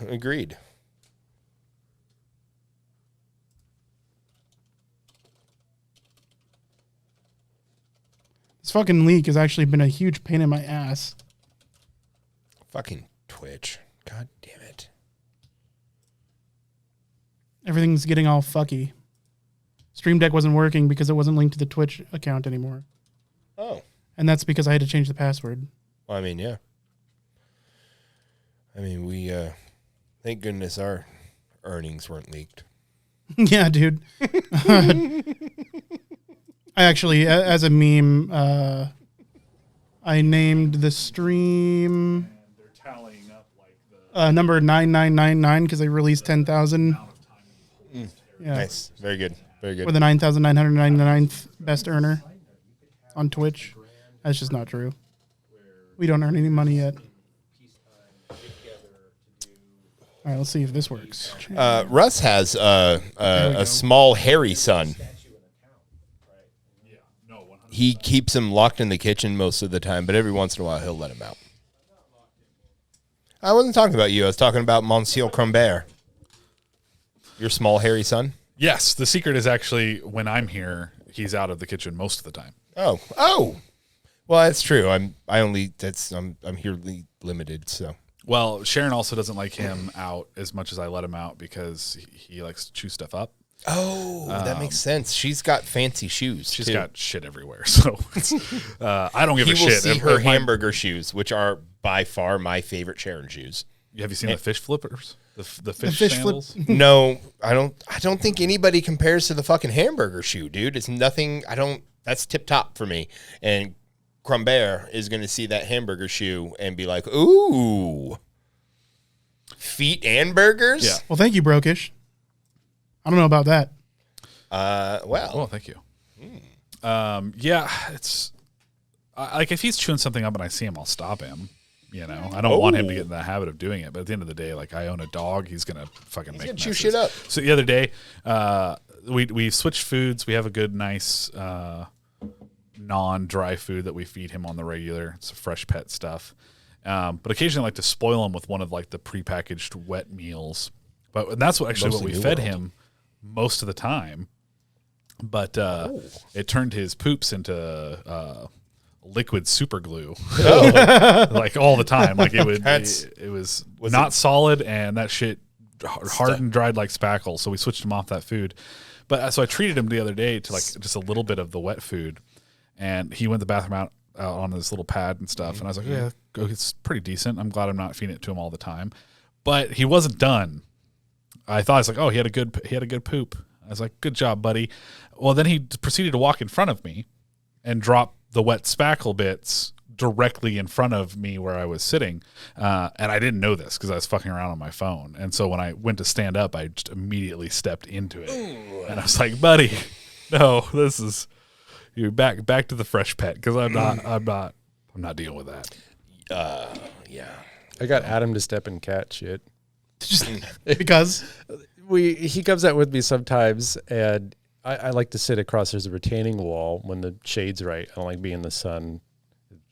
This fucking leak has actually been a huge pain in my ass. Fucking Twitch. God damn it. Everything's getting all fucky. Stream Deck wasn't working because it wasn't linked to the Twitch account anymore. Oh. And that's because I had to change the password. Well, I mean, yeah. I mean, we, thank goodness our earnings weren't leaked. Yeah, dude. I actually, as a meme, I named the stream number 9999 because they released 10,000. Yeah. Nice. Very good. Very good. We're the 9,999th best earner on Twitch. That's just not true. We don't earn any money yet. All right, let's see if this works. Russ has a small hairy son. He keeps him locked in the kitchen most of the time, but every once in a while he'll let him out. I wasn't talking about you. I was talking about Monsieur Crombert. Your small hairy son? Yes, the secret is actually when I'm here, he's out of the kitchen most of the time. Oh. Well, that's true. I'm here limited, so. Well, Sharon also doesn't like him out as much as I let him out because he likes to chew stuff up. Oh, that makes sense. She's got fancy shoes. She's too. got shit everywhere, so I don't give a shit. He will see her hamburger shoes, which are by far my favorite Sharon shoes. Have you seen the fish flippers? The fish sandals? No, I don't think anybody compares to the fucking hamburger shoe, dude. It's nothing. That's tip top for me. And Crombert is going to see that hamburger shoe and be like, ooh, feet and burgers? Yeah. Well, thank you, Brokish. I don't know about that. Well, thank you. Yeah, it's like if he's chewing something up and I see him, I'll stop him. I don't want him to get in the habit of doing it. But at the end of the day, like I own a dog, he's gonna fucking make chew messes. shit up. So the other day, we switched foods. We have a good, nice non-dry food that we feed him on the regular. It's fresh pet stuff. But occasionally I like to spoil him with one of like the prepackaged wet meals. But that's what we fed him most of the time. But it turned his poops into liquid super glue. Like all the time. Like it was not solid, and that shit hardened, dried like spackle. So we switched him off that food. But so I treated him the other day to like just a little bit of the wet food, and he went to the bathroom out on this little pad and stuff. And I was like, yeah, it's pretty decent. I'm glad I'm not feeding it to him all the time. But he wasn't done. I thought, it's like, oh, he had a good poop. I was like, good job, buddy. Well, then he proceeded to walk in front of me and drop the wet spackle bits directly in front of me where I was sitting. And I didn't know this because I was fucking around on my phone. And so when I went to stand up, I just immediately stepped into it. Ooh. And I was like, buddy, no, this is you back to the fresh pet because I'm not dealing with that. Yeah. I got Adam to step in cat shit. Just because he comes out with me sometimes, and I like to sit across. There's a retaining wall when the shade's right. I don't like being in the sun,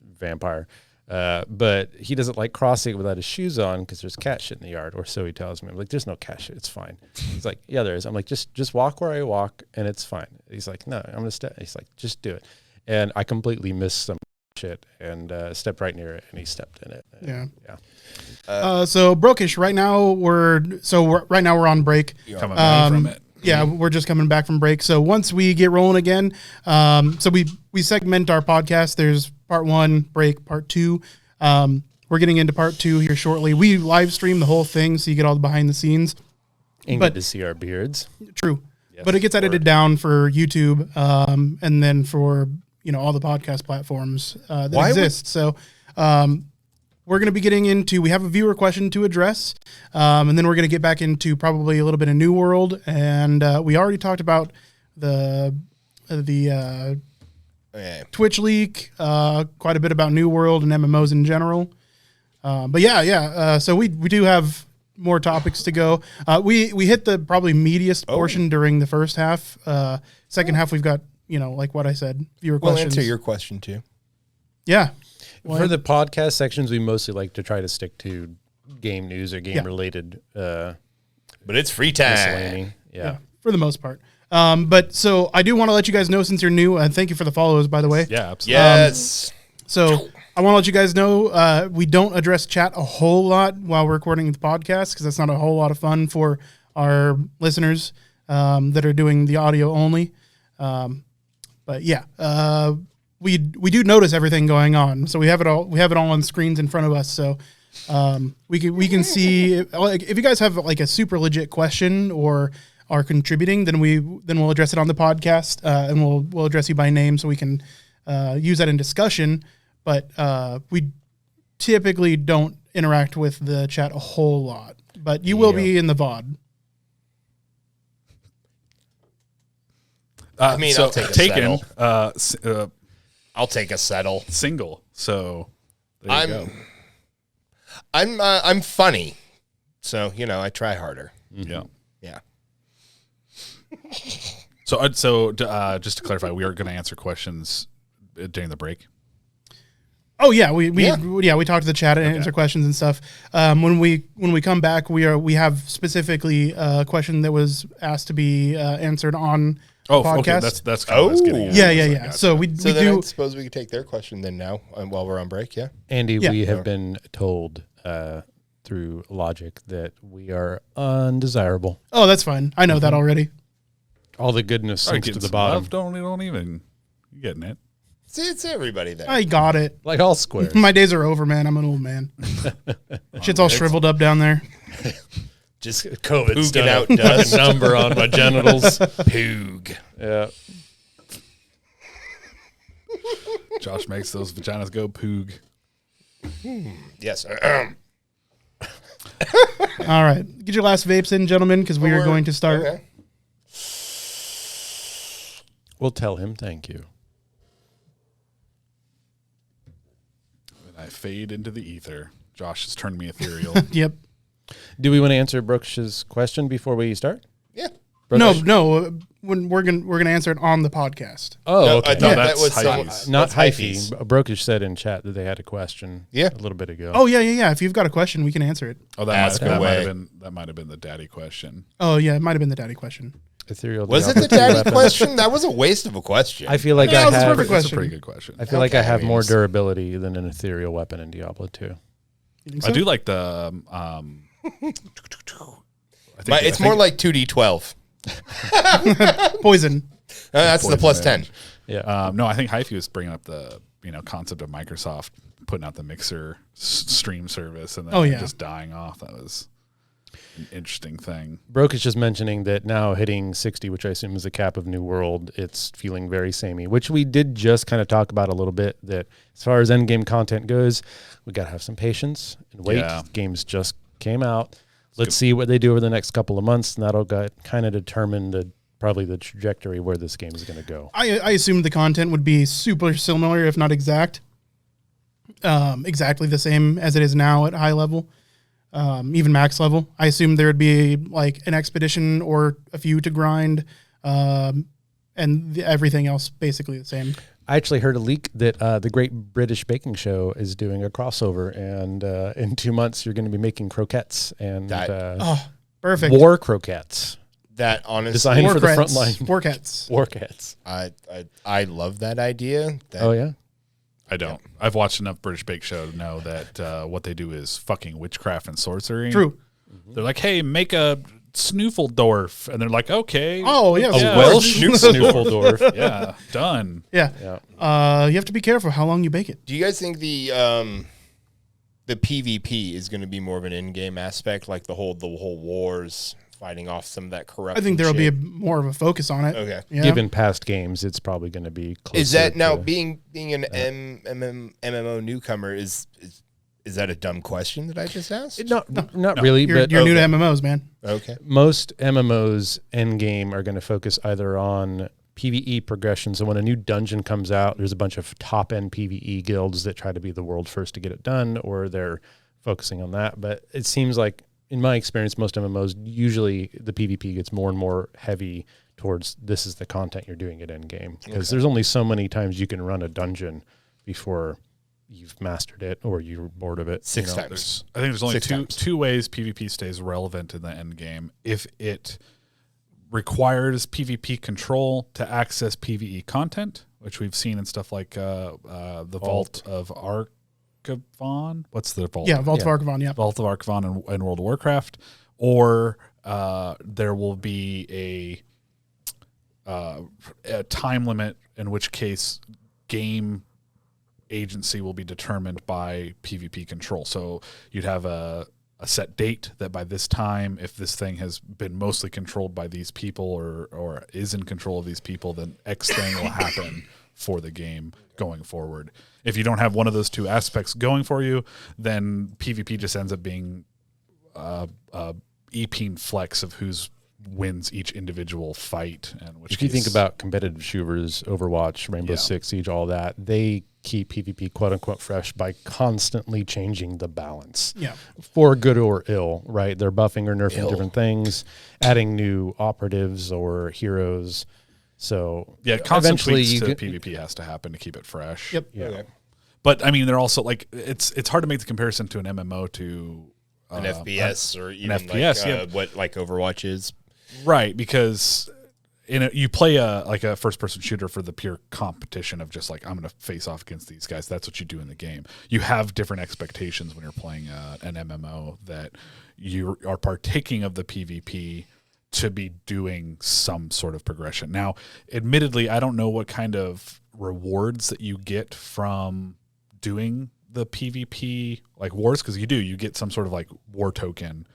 vampire. But he doesn't like crossing without his shoes on because there's cat shit in the yard, or so he tells me. I'm like, there's no cat shit. It's fine. He's like, yeah, there is. I'm like, just walk where I walk, and it's fine. He's like, no, I'm gonna step. He's like, just do it. And I completely missed some shit and stepped right near it, and he stepped in it. Yeah. Yeah. So Brokish, right now we're on break. Coming back from it. Yeah, we're just coming back from break. So once we get rolling again, so we segment our podcast. There's part 1, break, part 2. We're getting into part 2 here shortly. We live stream the whole thing, so you get all the behind the scenes. And get to see our beards. True. But it gets edited down for YouTube, and then for all the podcast platforms that exist. So we're going to be getting into. We have a viewer question to address, and then we're going to get back into probably a little bit of New World, and we already talked about the Twitch leak, quite a bit about New World and MMOs in general. But so we do have more topics to go. We hit the probably meatiest portion during the first half. Second half, we've got, like what I said, viewer questions. We'll answer your question too. Yeah. For the podcast sections, we mostly like to try to stick to game news or game related. But it's free time. Miscellany. Yeah. For the most part. But so I do want to let you guys know, since you're new, and thank you for the follows, by the way. Yeah, absolutely. Yes. So I want to let you guys know we don't address chat a whole lot while we're recording the podcast, because that's not a whole lot of fun for our listeners that are doing the audio only. But yeah, we do notice everything going on, so we have it all on screens in front of us. So we can see if you guys have like a super legit question or are contributing, then we'll address it on the podcast, and we'll address you by name so we can use that in discussion. But we typically don't interact with the chat a whole lot. But you will be in the VOD. I mean, I'll take a taken. settle. I'll take a settle. Single. So there you go. I'm funny, so I try harder. Yeah. Yeah. So just to clarify, we are going to answer questions during the break. Oh yeah, we talk to the chat and answer questions and stuff. When we come back, we have specifically a question that was asked to be answered on the podcast. Okay, that's kind of what I was getting at. Yeah. Gotcha. So we do. I suppose we could take their question then now while we're on break. Yeah, Andy, we have been told through logic that we are undesirable. Oh, that's fine. I know that already. All the goodness sinks to the bottom. Don't even. You getting it? it's everybody there. I got it. Like all squares. My days are over, man. I'm an old man. Shit's all shriveled up down there. Just COVID's pooging done out a dust. number on my genitals. Poog. Yeah. Josh makes those vaginas go poog. Yes. All right, get your last vapes in, gentlemen, because we are going to start. Okay. We'll tell him thank you. And I fade into the ether. Josh has turned me ethereal. Yep. Do we want to answer Brooks's question before we start? Yeah. Brooks? No. When we're gonna answer it on the podcast. Oh, No, okay. I thought that's that was hyphies. Not that's hyphy. Brokish said in chat that they had a question. Yeah. A little bit ago. Oh yeah. If you've got a question, we can answer it. Oh, Ask away. That might have been the daddy question. Oh yeah, it might have been the daddy question. Ethereal Was it Diablo the daddy weapon. question? That was a waste of a question. I feel like Yeah, I that's a have. perfect That's a question. pretty good question. I feel like I Okay, have I mean, more it's- durability than an ethereal weapon in Diablo 2. You think I so? do like the. It's more like 2d12. Poison. That's the plus 10. Yeah. No, I think Hyphy was bringing up the concept of Microsoft putting out the Mixer stream service and then just dying off. That was an interesting thing. Broke is just mentioning that now hitting 60, which I assume is the cap of New World, it's feeling very samey, which we did just kind of talk about a little bit, that as far as endgame content goes, we got to have some patience and wait. Yeah. Games just came out. Let's see what they do over the next couple of months, and that'll kind of determine probably the trajectory where this game is going to go. I assumed the content would be super similar, if not exactly the same as it is now at high level, even max level. I assumed there would be like an expedition or a few to grind, and everything else basically the same. I actually heard a leak that the Great British Baking Show is doing a crossover, and in 2 months you're going to be making croquettes and Perfect. war croquettes. That honestly, Designed for the front line. Warcats. Warcats. I love that idea. Oh yeah. I don't. I've watched enough British Bake Show to know that what they do is fucking witchcraft and sorcery. True. They're like, hey, make a Snoofledorf. And they're like, okay. Oh, yeah. A Welsh Snoofledorf. Yeah, done. Yeah. You have to be careful how long you bake it. Do you guys think the PvP is going to be more of an in-game aspect, like the whole wars, fighting off some of that corruption? I think there will be shit? more of a focus on it. Okay. Yeah. Given past games, it's probably going to be closer. Is that now to- being an MMO newcomer? Is that a dumb question that I just asked? Not really, You're but new to MMOs, man. Okay. most MMOs end game are going to focus either on PvE progression. So when a new dungeon comes out, there's a bunch of top end PvE guilds that try to be the world first to get it done, or they're focusing on that. But it seems like, in my experience, most MMOs, usually the PvP gets more and more heavy towards this is the content you're doing at end game. Because there's only so many times you can run a dungeon before you've mastered it or you're bored of it. Six you know? times. I think there's only Six times. two ways PvP stays relevant in the end game. If it requires PvP control to access PvE content, which we've seen in stuff like the Vault of Archivon. What's the Vault? Yeah, Vault of Archivon, yeah. Vault of Archivon in World of Warcraft. Or there will be a time limit, in which case game agency will be determined by PvP control. So you'd have a set date that by this time, if this thing has been mostly controlled by these people or is in control of these people, then X thing will happen for the game going forward. If you don't have one of those two aspects going for you, then PvP just ends up being EP flex of who's wins each individual fight. And which if you think about competitive shooters, Overwatch, Rainbow Six Siege, all that, they keep PvP quote unquote fresh by constantly changing the balance. Yeah. For good or ill, right? They're buffing or nerfing different things, adding new operatives or heroes. So yeah, constant eventually tweaks to can, PvP has to happen to keep it fresh. Yep. Yeah. Okay. But I mean, they're also like it's hard to make the comparison to an MMO to An FPS or even FPS, what like Overwatch is. right, because you play a first person shooter for the pure competition of just like, I'm going to face off against these guys. That's what you do in the game. You have different expectations when you're playing an MMO, that you are partaking of the PvP to be doing some sort of progression. Now, admittedly, I don't know what kind of rewards that you get from doing the PvP like wars, because you get some sort of like war token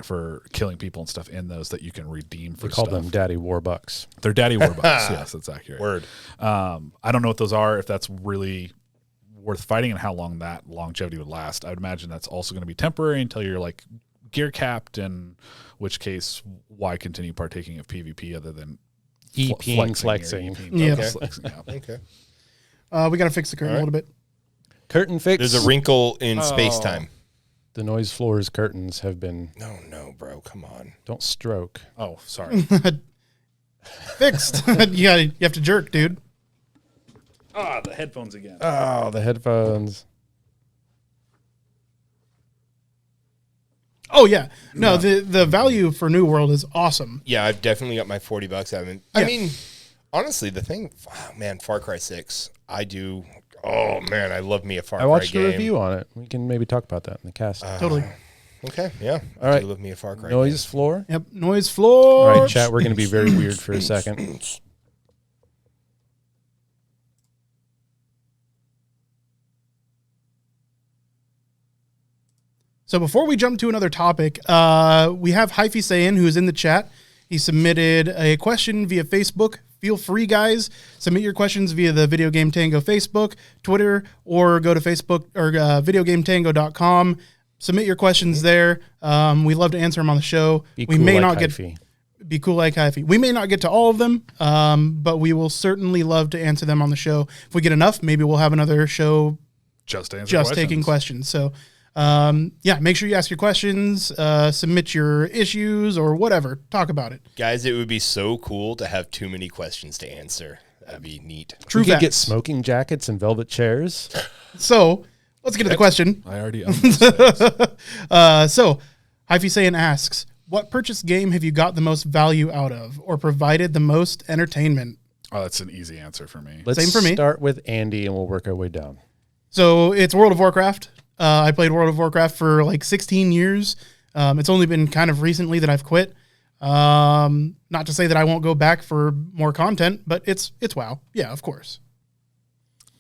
for killing people and stuff in those that you can redeem for we call stuff. them Daddy Warbucks. They're Daddy Warbucks. Yes, that's accurate. Word. I don't know what those are, if that's really worth fighting and how long that longevity would last. I would imagine that's also going to be temporary until you're like gear capped, in which case, why continue partaking of PvP other than flexing. Yeah. Okay. We got to fix the curtain a little bit. Curtain fix. There's a wrinkle in space time. The noise floor's curtains have been. No, bro. Come on. Don't stroke. Oh, sorry. Fixed. You have to jerk, dude. The headphones again. Oh, the headphones. Oh yeah. No, the value for New World is awesome. Yeah, I've definitely got my $40. I mean, honestly, the thing, man, Far Cry 6. I do. Oh man, I love me a Far Cry game. I watched a review on it. We can maybe talk about that in the cast. Totally. Okay, yeah. All right. I do love me a Far Cry Noise floor. Yep. Noise floor. All right, chat. We're going to be very weird for a second. So before we jump to another topic, we have Hyphy Sayin, who is in the chat. He submitted a question via Facebook. Feel free, guys. Submit your questions via the Video Game Tango Facebook, Twitter, or go to Facebook or videogametango.com. Submit your questions there. We love to answer them on the show. Be We cool may like not Hyphy. be cool like Hyphy. We may not get to all of them, but we will certainly love to answer them on the show. If we get enough, maybe we'll have another show Just taking questions. So, make sure you ask your questions, submit your issues or whatever. Talk about it. Guys, it would be so cool to have too many questions to answer. That'd be neat. True We could get facts. smoking jackets and velvet chairs. So let's get to the question. I already own those things. So Hyphy Sayin asks, what purchase game have you got the most value out of or provided the most entertainment? Oh, that's an easy answer for me. Let's Same for me. start with Andy and we'll work our way down. So it's World of Warcraft. I played World of Warcraft for like 16 years. It's only been kind of recently that I've quit. Not to say that I won't go back for more content, but it's WoW. Yeah, of course.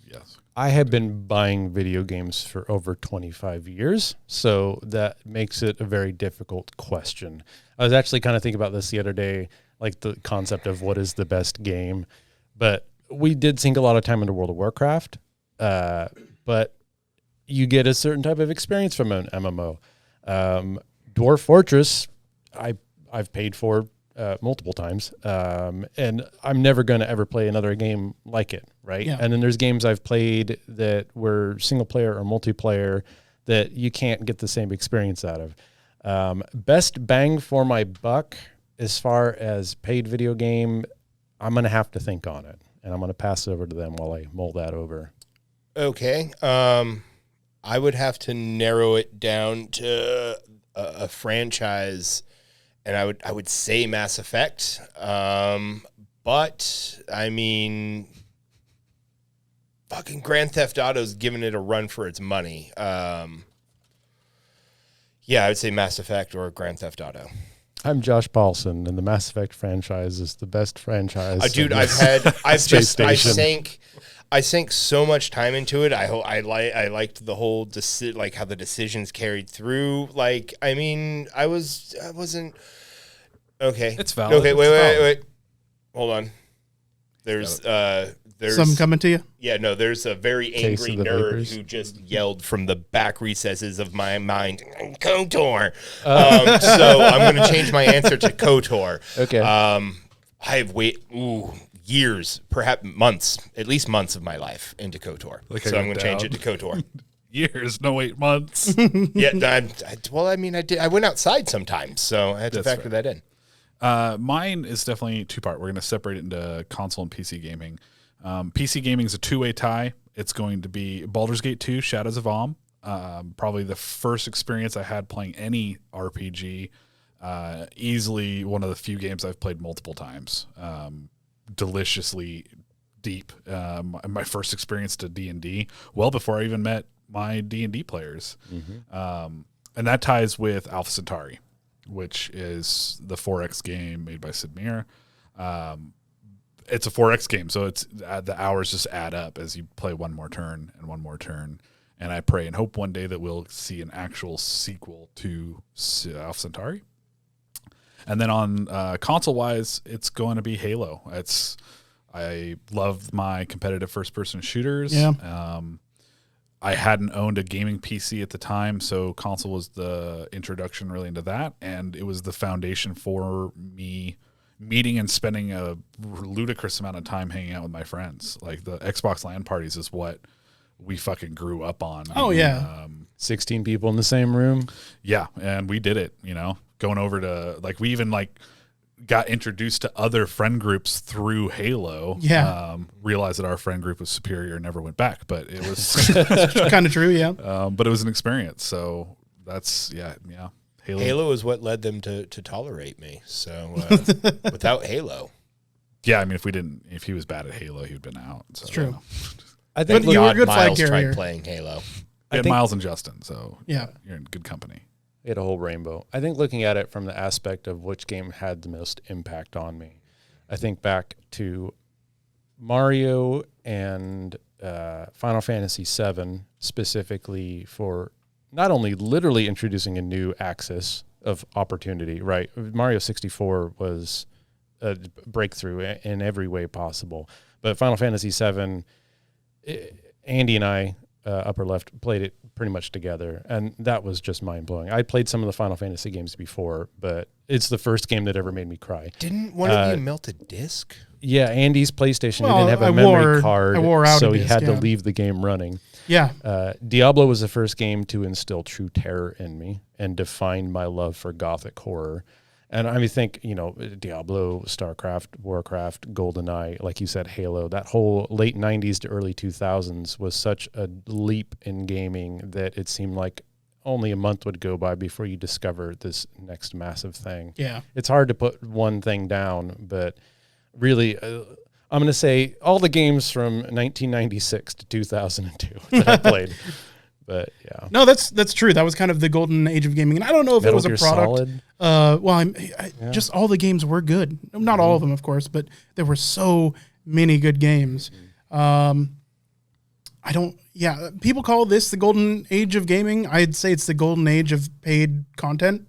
Yes. I have been buying video games for over 25 years, so that makes it a very difficult question. I was actually kind of thinking about this the other day, like the concept of what is the best game, but we did sink a lot of time into World of Warcraft, but you get a certain type of experience from an MMO. Dwarf Fortress, I've paid for multiple times, and I'm never going to ever play another game like it, right? Yeah. And then there's games I've played that were single player or multiplayer that you can't get the same experience out of. Best bang for my buck as far as paid video game, I'm going to have to think on it, and I'm going to pass it over to them while I mull that over. Okay. I would have to narrow it down to a franchise, and I would say Mass Effect. But I mean, fucking Grand Theft Auto's giving it a run for its money. Yeah, I would say Mass Effect or Grand Theft Auto. I'm Josh Paulson, and the Mass Effect franchise is the best franchise. Dude, I sank so much time into it. I liked the whole like how the decisions carried through. Like, I mean, I wasn't okay. It's valid. Okay, wait. Hold on. There's Something coming to you? Yeah, no, there's a very Case angry of the nerd Vapors. who just yelled from the back recesses of my mind, KOTOR. So I'm going to change my answer to KOTOR. Okay. I've years, perhaps months, at least months of my life into KOTOR. Like So I I'm going to change went it to KOTOR. Years, no 8 months. Yeah, I went outside sometimes, so I had to That's factor fair. that in. Mine is definitely two-part. We're going to separate it into console and PC gaming. PC gaming is a two-way tie. It's going to be Baldur's Gate 2, Shadows of Om. Probably the first experience I had playing any RPG. Easily one of the few games I've played multiple times. Deliciously deep. My first experience to D&D, well before I even met my D&D players. Mm-hmm. And that ties with Alpha Centauri, which is the 4X game made by Sid Meier. It's a 4X game, so it's the hours just add up as you play one more turn. And I pray and hope one day that we'll see an actual sequel to Alpha Centauri. And then on console-wise, it's going to be Halo. I love my competitive first-person shooters. Yeah. I hadn't owned a gaming PC at the time, so console was the introduction really into that, and it was the foundation for me meeting and spending a ludicrous amount of time hanging out with my friends. Like the Xbox LAN parties is what we fucking grew up on. Oh, yeah. 16 people in the same room. Yeah, and we did it, going over to, like, we even, like, got introduced to other friend groups through Halo. Yeah. Realized that our friend group was superior and never went back, but it was Kind of true, yeah. but it was an experience. So that's, yeah. Halo is what led them to tolerate me. So without Halo. Yeah, I mean, if he was bad at Halo, he'd been out. So, It's true. I think But you were a good flag Miles tried carrier. playing Halo. We had think- Miles and Justin, so Yeah. you're in good company. we had a whole rainbow. I think looking at it from the aspect of which game had the most impact on me, I think back to Mario and Final Fantasy VII specifically for not only literally introducing a new axis of opportunity, right? Mario 64 was a breakthrough in every way possible. But Final Fantasy VII, Andy and I, upper left, played it pretty much together, and that was just mind-blowing. I played some of the Final Fantasy games before, but it's the first game that ever made me cry. Didn't one of you melt a disc? Yeah, Andy's PlayStation, Well, he didn't have a I memory wore- card, I wore out so a he disc, had to yeah. leave the game running. Yeah. Diablo was the first game to instill true terror in me and define my love for gothic horror. And I think, Diablo, StarCraft, Warcraft, GoldenEye, like you said, Halo, that whole late 90s to early 2000s was such a leap in gaming that it seemed like only a month would go by before you discover this next massive thing. Yeah. It's hard to put one thing down, but really, I'm going to say all the games from 1996 to 2002 that I played. But yeah. No, that's true. That was kind of the golden age of gaming. And I don't know if Metal it was Gear a product. Solid. Just all the games were good. Not all of them, of course, but there were so many good games. People call this the golden age of gaming. I'd say it's the golden age of paid content.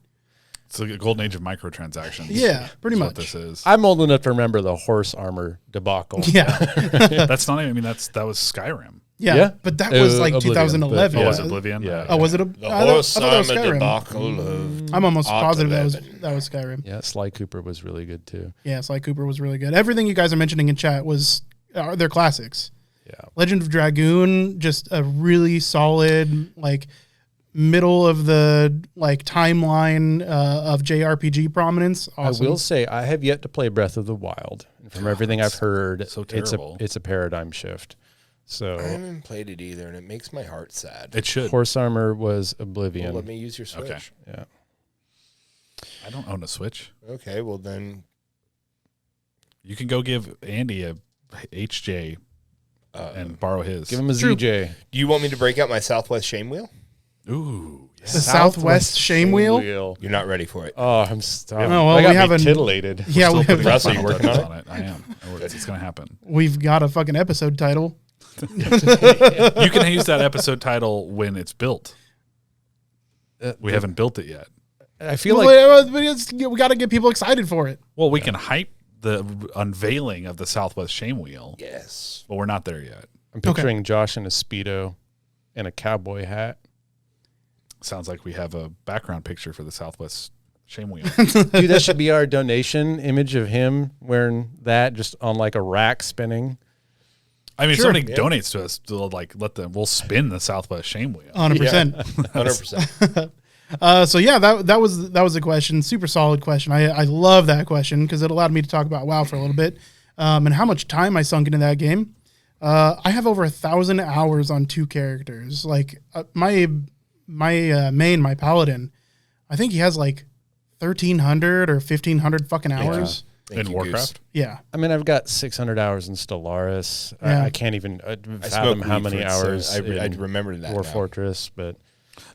It's like a golden age of microtransactions. Yeah, pretty much. What this is. I'm old enough to remember the horse armor debacle. Yeah. That's not. I mean, that was Skyrim. Yeah, but that was like Oblivion, 2011. Oh, was it Oblivion? Yeah. Oh, was it? The I horse thought that was armor Skyrim. debacle of I'm almost positive that was 11. Skyrim. Yeah, Sly Cooper was really good too. Yeah, Sly Cooper was really good. Everything you guys are mentioning in chat are their classics. Yeah. Legend of Dragoon, just a really solid, like, middle of the timeline of JRPG prominence. Awesome. I will say I have yet to play Breath of the Wild. And from everything I've heard, so terrible. it's a paradigm shift. So I haven't played it either, and it makes my heart sad. It should. horse armor was Oblivion. Well, let me use your Switch. Okay. Yeah. I don't own a Switch. Okay, well then. You can go give Andy a HJ and borrow his. Give him a True. ZJ. Do you want me to break out my Southwest Shame Wheel? Ooh. The Southwest Shame Wheel? You're not ready for it. Oh, I'm stunned. No, well, I got we haven't- titillated. Yeah, we have, Russell, you working on it? I am. It's going to happen. we've got a fucking episode title. You can use that episode title when it's built. We haven't built it yet. I feel We got to get people excited for it. Well, we can hype the unveiling of the Southwest Shame Wheel, Yes. but we're not there yet. I'm picturing Josh in a Speedo and a cowboy hat. Sounds like we have a background picture for the Southwest Shame Wheel. Dude, that should be our donation image of him wearing that just on like a rack spinning. I mean, Sure. if somebody donates to us, we'll spin the Southwest Shame Wheel. 100%. 100%. So yeah, that was a question. Super solid question. I love that question because it allowed me to talk about WoW for a little bit, and how much time I sunk into that game. I have over 1,000 hours on 2 characters. Like my main, my paladin, I think he has like 1,300 or 1,500 fucking hours. In Warcraft? Yeah. I mean, I've got 600 hours in Stellaris. Yeah. I can't even I fathom smoked how weed many for it, so hours I in remember that. War now. Fortress, but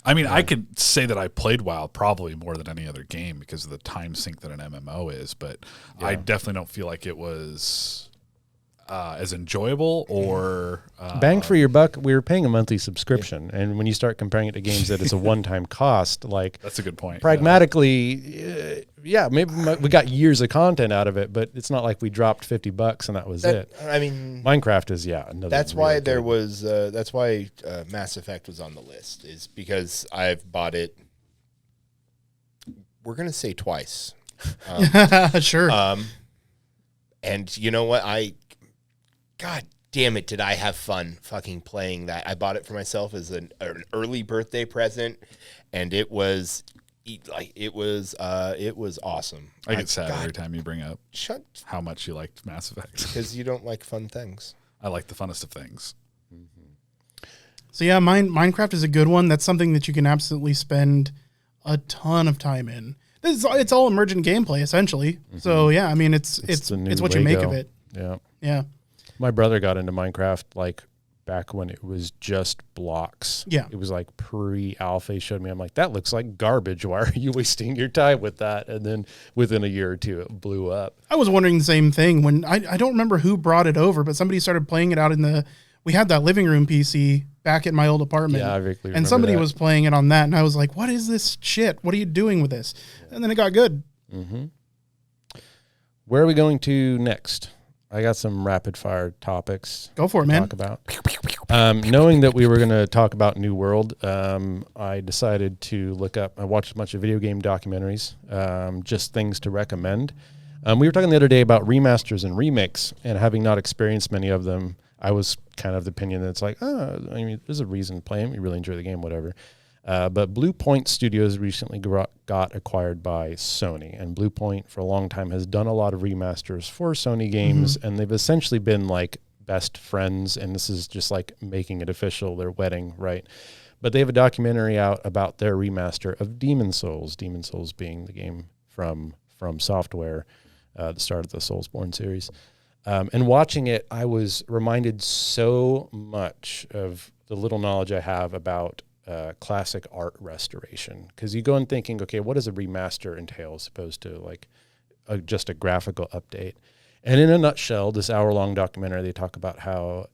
I mean, I could say that I played WoW probably more than any other game because of the time sink that an MMO is, but I definitely don't feel like it was as enjoyable or bang for your buck. We were paying a monthly subscription, and when you start comparing it to games that it's a one-time cost, like that's a good point. pragmatically, maybe we got years of content out of it, but it's not like we dropped $50 and that was it. I mean, Minecraft is another. that's why really there good. was. That's why Mass Effect was on the list. Is because I've bought it. We're gonna say twice. Sure. And you know what? God damn it, did I have fun fucking playing that. I bought it for myself as an early birthday present, and it was awesome. I get sad every time you bring up Shut, how much you liked Mass Effect. because you don't like fun things. I like the funnest of things. So yeah, Minecraft is a good one. That's something that you can absolutely spend a ton of time in. It's all emergent gameplay essentially. So yeah, I mean it's the new what you make of Lego. it. Yeah. Yeah. My brother got into Minecraft like back when it was just blocks. Yeah. It was like pre-alpha. He showed me. I'm like, that looks like garbage. Why are you wasting your time with that? And then within a year or two, it blew up. I was wondering the same thing when I don't remember who brought it over, but somebody started playing it out we had that living room PC back at my old apartment. Yeah, I vaguely remember and somebody that. was playing it on that, and I was like, what is this shit? What are you doing with this? And then it got good. Where are we going to next? I got some rapid fire topics. Go for it, to man. Talk about. Knowing that we were going to talk about New World, I decided to look up. I watched a bunch of video game documentaries, just things to recommend. We were talking the other day about remasters and remakes, and having not experienced many of them, I was kind of the opinion that it's like, I mean, there's a reason to play them. You really enjoy the game, whatever. But Blue Point Studios recently got acquired by Sony, and Blue Point for a long time has done a lot of remasters for Sony games, and they've essentially been like best friends, and this is just like making it official, their wedding, right? But they have a documentary out about their remaster of Demon Souls being the game from Software, the start of the Soulsborne series. And watching it, I was reminded so much of the little knowledge I have about classic art restoration. Because you go in thinking, okay, what does a remaster entail as opposed to like just a graphical update? And in a nutshell, this hour-long documentary, they talk about how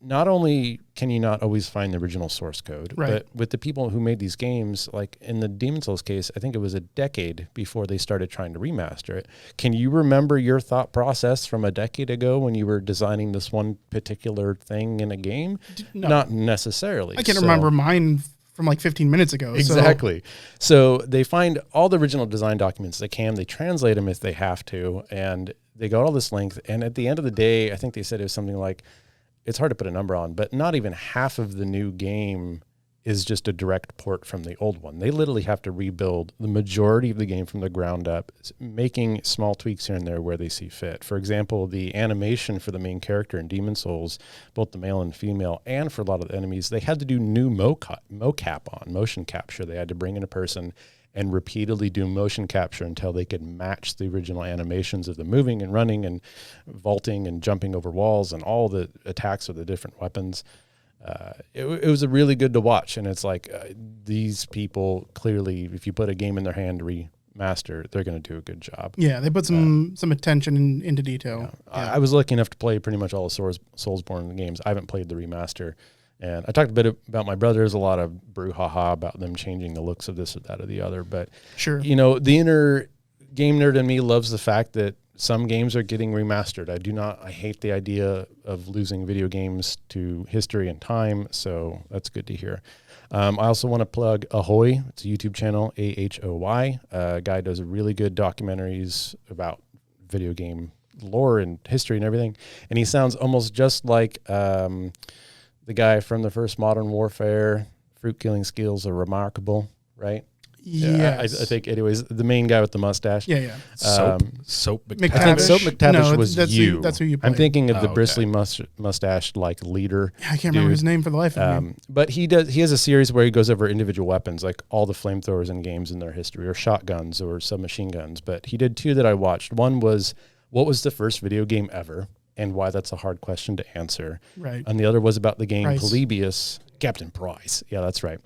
not only can you not always find the original source code, but with the people who made these games, like in the Demon's Souls case, I think it was a decade before they started trying to remaster it. Can you remember your thought process from a decade ago when you were designing this one particular thing in a game? No. Not necessarily. I can't remember mine from like 15 minutes ago. Exactly. So they find all the original design documents they can, they translate them if they have to, and they go all this length. And at the end of the day, I think they said it was something like, it's hard to put a number on, but not even half of the new game is just a direct port from the old one. They literally have to rebuild the majority of the game from the ground up, making small tweaks here and there where they see fit. For example, the animation for the main character in Demon's Souls, both the male and female, and for a lot of the enemies, they had to do new mocap on, motion capture. They had to bring in a person and repeatedly do motion capture until they could match the original animations of the moving and running and vaulting and jumping over walls and all the attacks with the different weapons. It was a really good to watch. And it's like these people clearly, if you put a game in their hand to remaster, they're going to do a good job. Yeah, they put some attention into detail. Yeah. I was lucky enough to play pretty much all the Soulsborne games. I haven't played the remaster. And I talked a bit about my brother. There's a lot of brouhaha about them changing the looks of this or that or the other. But, sure, you know, the inner game nerd in me loves the fact that some games are getting remastered. I hate the idea of losing video games to history and time. So that's good to hear. I also want to plug Ahoy. It's a YouTube channel, AHOY. Guy does really good documentaries about video game lore and history and everything. And he sounds almost just like the guy from the first Modern Warfare. Fruit killing skills are remarkable, right? Yes. I think, anyways, the main guy with the mustache. Yeah. Soap McTavish. I think Soap McTavish was that's you. That's who you played. I'm thinking of the bristly mustache like leader. Yeah, I can't remember his name for the life of me. But he has a series where he goes over individual weapons, like all the flamethrowers in games in their history, or shotguns or submachine guns. But he did two that I watched. One was, what was the first video game ever, and why that's a hard question to answer. Right. And the other was about the game Price. Polybius. Captain Price. Yeah, that's right.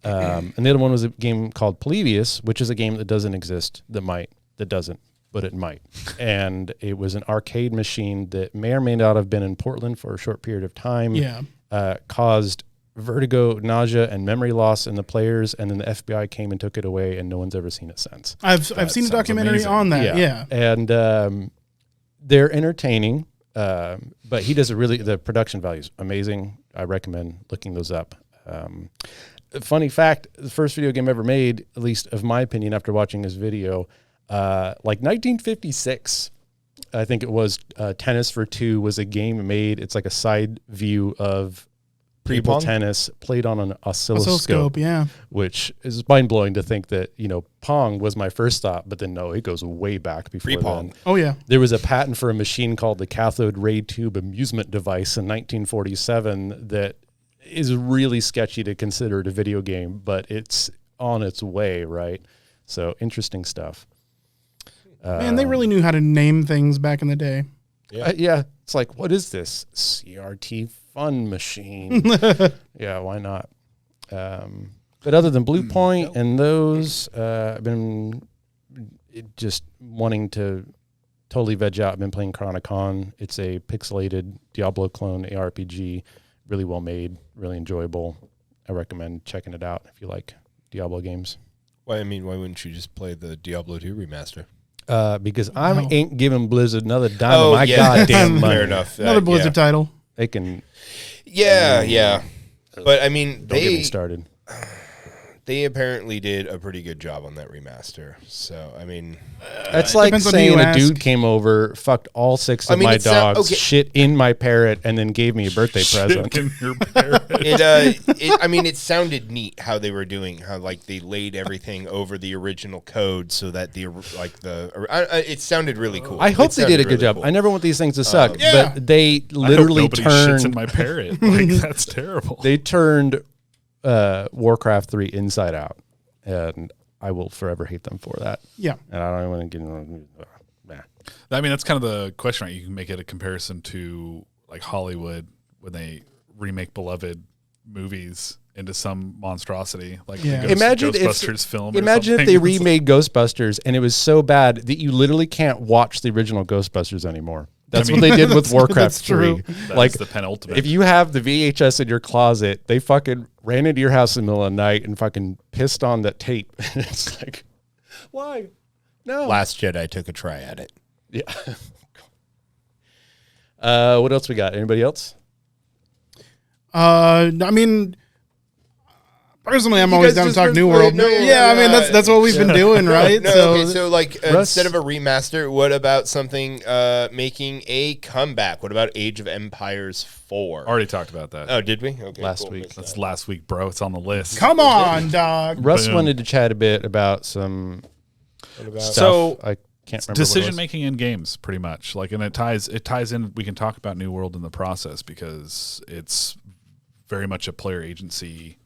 And the other one was a game called Polybius, which is a game that doesn't exist, that doesn't, but it might. And it was an arcade machine that may or may not have been in Portland for a short period of time. Yeah. Caused vertigo, nausea, and memory loss in the players, and then the FBI came and took it away, and no one's ever seen it since. I've seen a documentary amazing. on that. Yeah. And they're entertaining, but he does the production value is amazing. I recommend looking those up. Funny fact, the first video game ever made, at least of my opinion after watching this video, like 1956, I think it was, Tennis for Two was a game made. It's like a side view of table tennis played on an oscilloscope, yeah. Which is mind-blowing to think that, Pong was my first thought, but then no, it goes way back before then. Oh, yeah. There was a patent for a machine called the cathode ray tube amusement device in 1947 that is really sketchy to consider it a video game, but it's on its way, right? So interesting stuff. Man, they really knew how to name things back in the day. Yeah. It's like, what is this? CRT fun machine. Yeah, why not? But other than Blue Point and those, I've been just wanting to totally veg out. I've been playing Chronicon. It's a pixelated Diablo clone ARPG. Really well made, really enjoyable. I recommend checking it out if you like Diablo games. Why wouldn't you just play the Diablo 2 remaster? Because I ain't giving Blizzard another dime of my goddamn money. Fair enough. Another Blizzard title. They can. Yeah. But I mean, Don't get me started. They apparently did a pretty good job on that remaster. So, I mean... That's like saying a ask. dude came over, fucked all six of my dogs, shit in my parrot, and then gave me a birthday present. In your parrot. It sounded neat how they were doing, how like they laid everything over the original code so that it sounded really cool. I hope they did a good job. Cool. I never want these things to suck, yeah. but they literally I hope nobody shits in turned... my parrot. Like, that's terrible. They turned Warcraft 3 inside out, and I will forever hate them for that. Yeah. And I don't want to get into I mean, that's kind of the question, right? You can make it a comparison to like Hollywood when they remake beloved movies into some monstrosity, like the Ghostbusters film. Imagine if they remade Ghostbusters and it was so bad that you literally can't watch the original Ghostbusters anymore. That's what they did with Warcraft 3. Like the penultimate. If you have the VHS in your closet, they fucking ran into your house in the middle of the night and fucking pissed on that tape. It's like, why? No. Last Jedi took a try at it. Yeah. What else we got? Anybody else? I mean, personally, I'm always down to talk New World. I mean, that's what we've been doing, right? So like instead of a remaster, what about something making a comeback? What about Age of Empires 4? Already talked about that. Oh, did we? Okay, last week. That's last week, bro. It's on the list. Come on, dog. Russ wanted to chat a bit about some stuff. So I can't remember decision making in games, pretty much. Like, and it ties in. We can talk about New World in the process because it's very much a player agency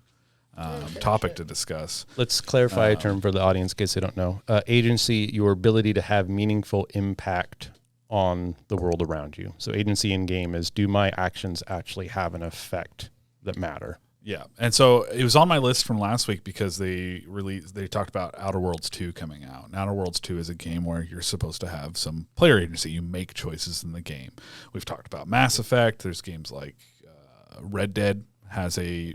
topic to discuss. Let's clarify a term for the audience in case they don't know. Agency, your ability to have meaningful impact on the world around you. So agency in game is, do my actions actually have an effect that matter? Yeah. And so it was on my list from last week because they talked about Outer Worlds 2 coming out. And Outer Worlds 2 is a game where you're supposed to have some player agency. You make choices in the game. We've talked about Mass Effect. There's games like Red Dead has a,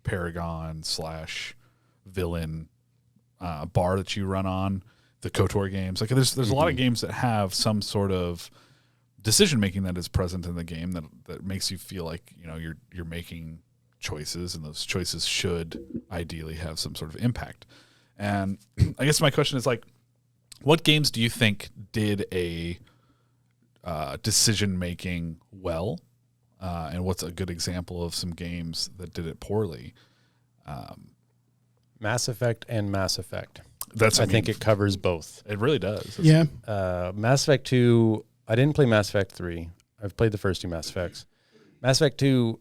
Paragon / villain bar that you run on. The KOTOR games. Like there's a lot of games that have some sort of decision making that is present in the game that makes you feel like you're making choices, and those choices should ideally have some sort of impact. And I guess my question is like, what games do you think did a decision making well, and what's a good example of some games that did it poorly? Mass Effect and Mass Effect. I think it covers both. It really does. Yeah. Mass Effect 2. I didn't play Mass Effect 3. I've played the first two Mass Effects. Mass Effect 2,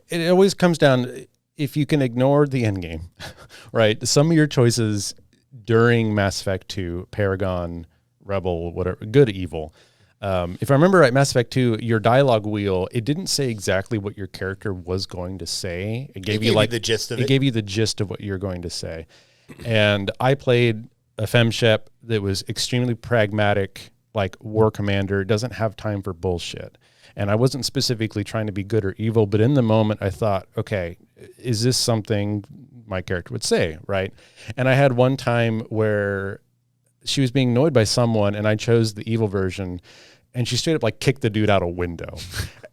it always comes down, if you can ignore the end game, right? Some of your choices during Mass Effect 2, Paragon, Rebel, whatever, good, evil. If I remember right, Mass Effect 2, your dialogue wheel, it didn't say exactly what your character was going to say. It gave you like the gist of it. It gave you the gist of what you're going to say. And I played a femshep that was extremely pragmatic, like war commander, doesn't have time for bullshit. And I wasn't specifically trying to be good or evil, but in the moment I thought, okay, is this something my character would say, right? And I had one time where she was being annoyed by someone and I chose the evil version, and she straight up like kicked the dude out a window.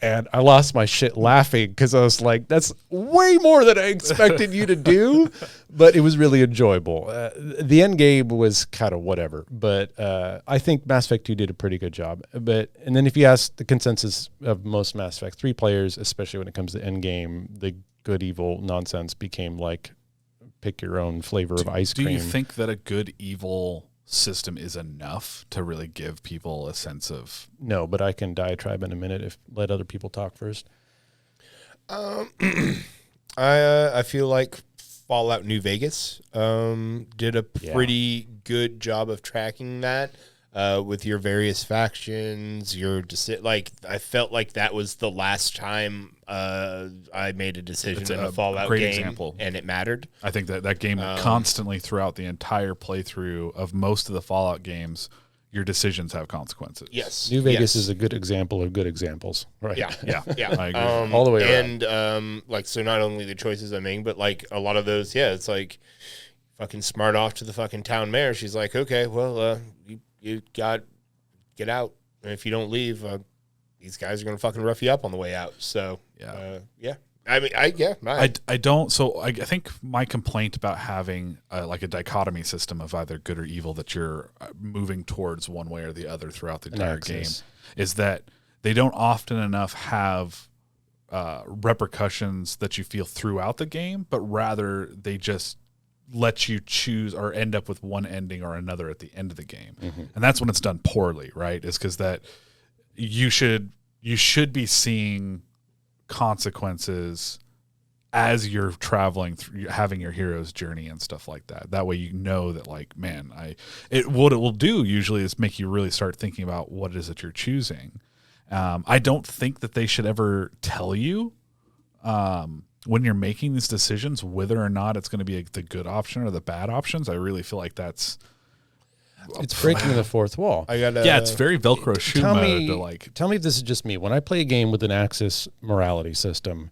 And I lost my shit laughing because I was like, that's way more than I expected you to do. But it was really enjoyable. The end game was kind of whatever. But I think Mass Effect 2 did a pretty good job. And then if you ask the consensus of most Mass Effect 3 players, especially when it comes to end game, the good evil nonsense became like pick your own flavor of ice cream. Do you think that a good evil system is enough to really give people a sense of? No, but I can diatribe in a minute let other people talk first. I feel like Fallout New Vegas did a pretty good job of tracking that with your various factions. I felt like that was the last time I made a decision in a Fallout game, example. And it mattered. I think that game constantly throughout the entire playthrough of most of the Fallout games, your decisions have consequences. Yes, New Vegas is a good example of good examples, right? Yeah. I agree. All the way around. And so not only the choices I make, but like a lot of those, it's like fucking smart off to the fucking town mayor. She's like, okay, well, you got get out, and if you don't leave, these guys are gonna fucking rough you up on the way out. So I mean, I don't. So I think my complaint about having like a dichotomy system of either good or evil that you're moving towards one way or the other throughout the entire game is that they don't often enough have repercussions that you feel throughout the game, but rather they just let you choose or end up with one ending or another at the end of the game. Mm-hmm. And that's when it's done poorly, right? Is because that you should be seeing consequences as you're traveling through, having your hero's journey and stuff like that. That way you know that, like, man, what it will do usually is make you really start thinking about what it is that you're choosing. I don't think that they should ever tell you when you're making these decisions whether or not it's going to be the good option or the bad options. I really feel like it's breaking the fourth wall. It's very Velcro shoe mode. Tell me if this is just me. When I play a game with an Axis morality system,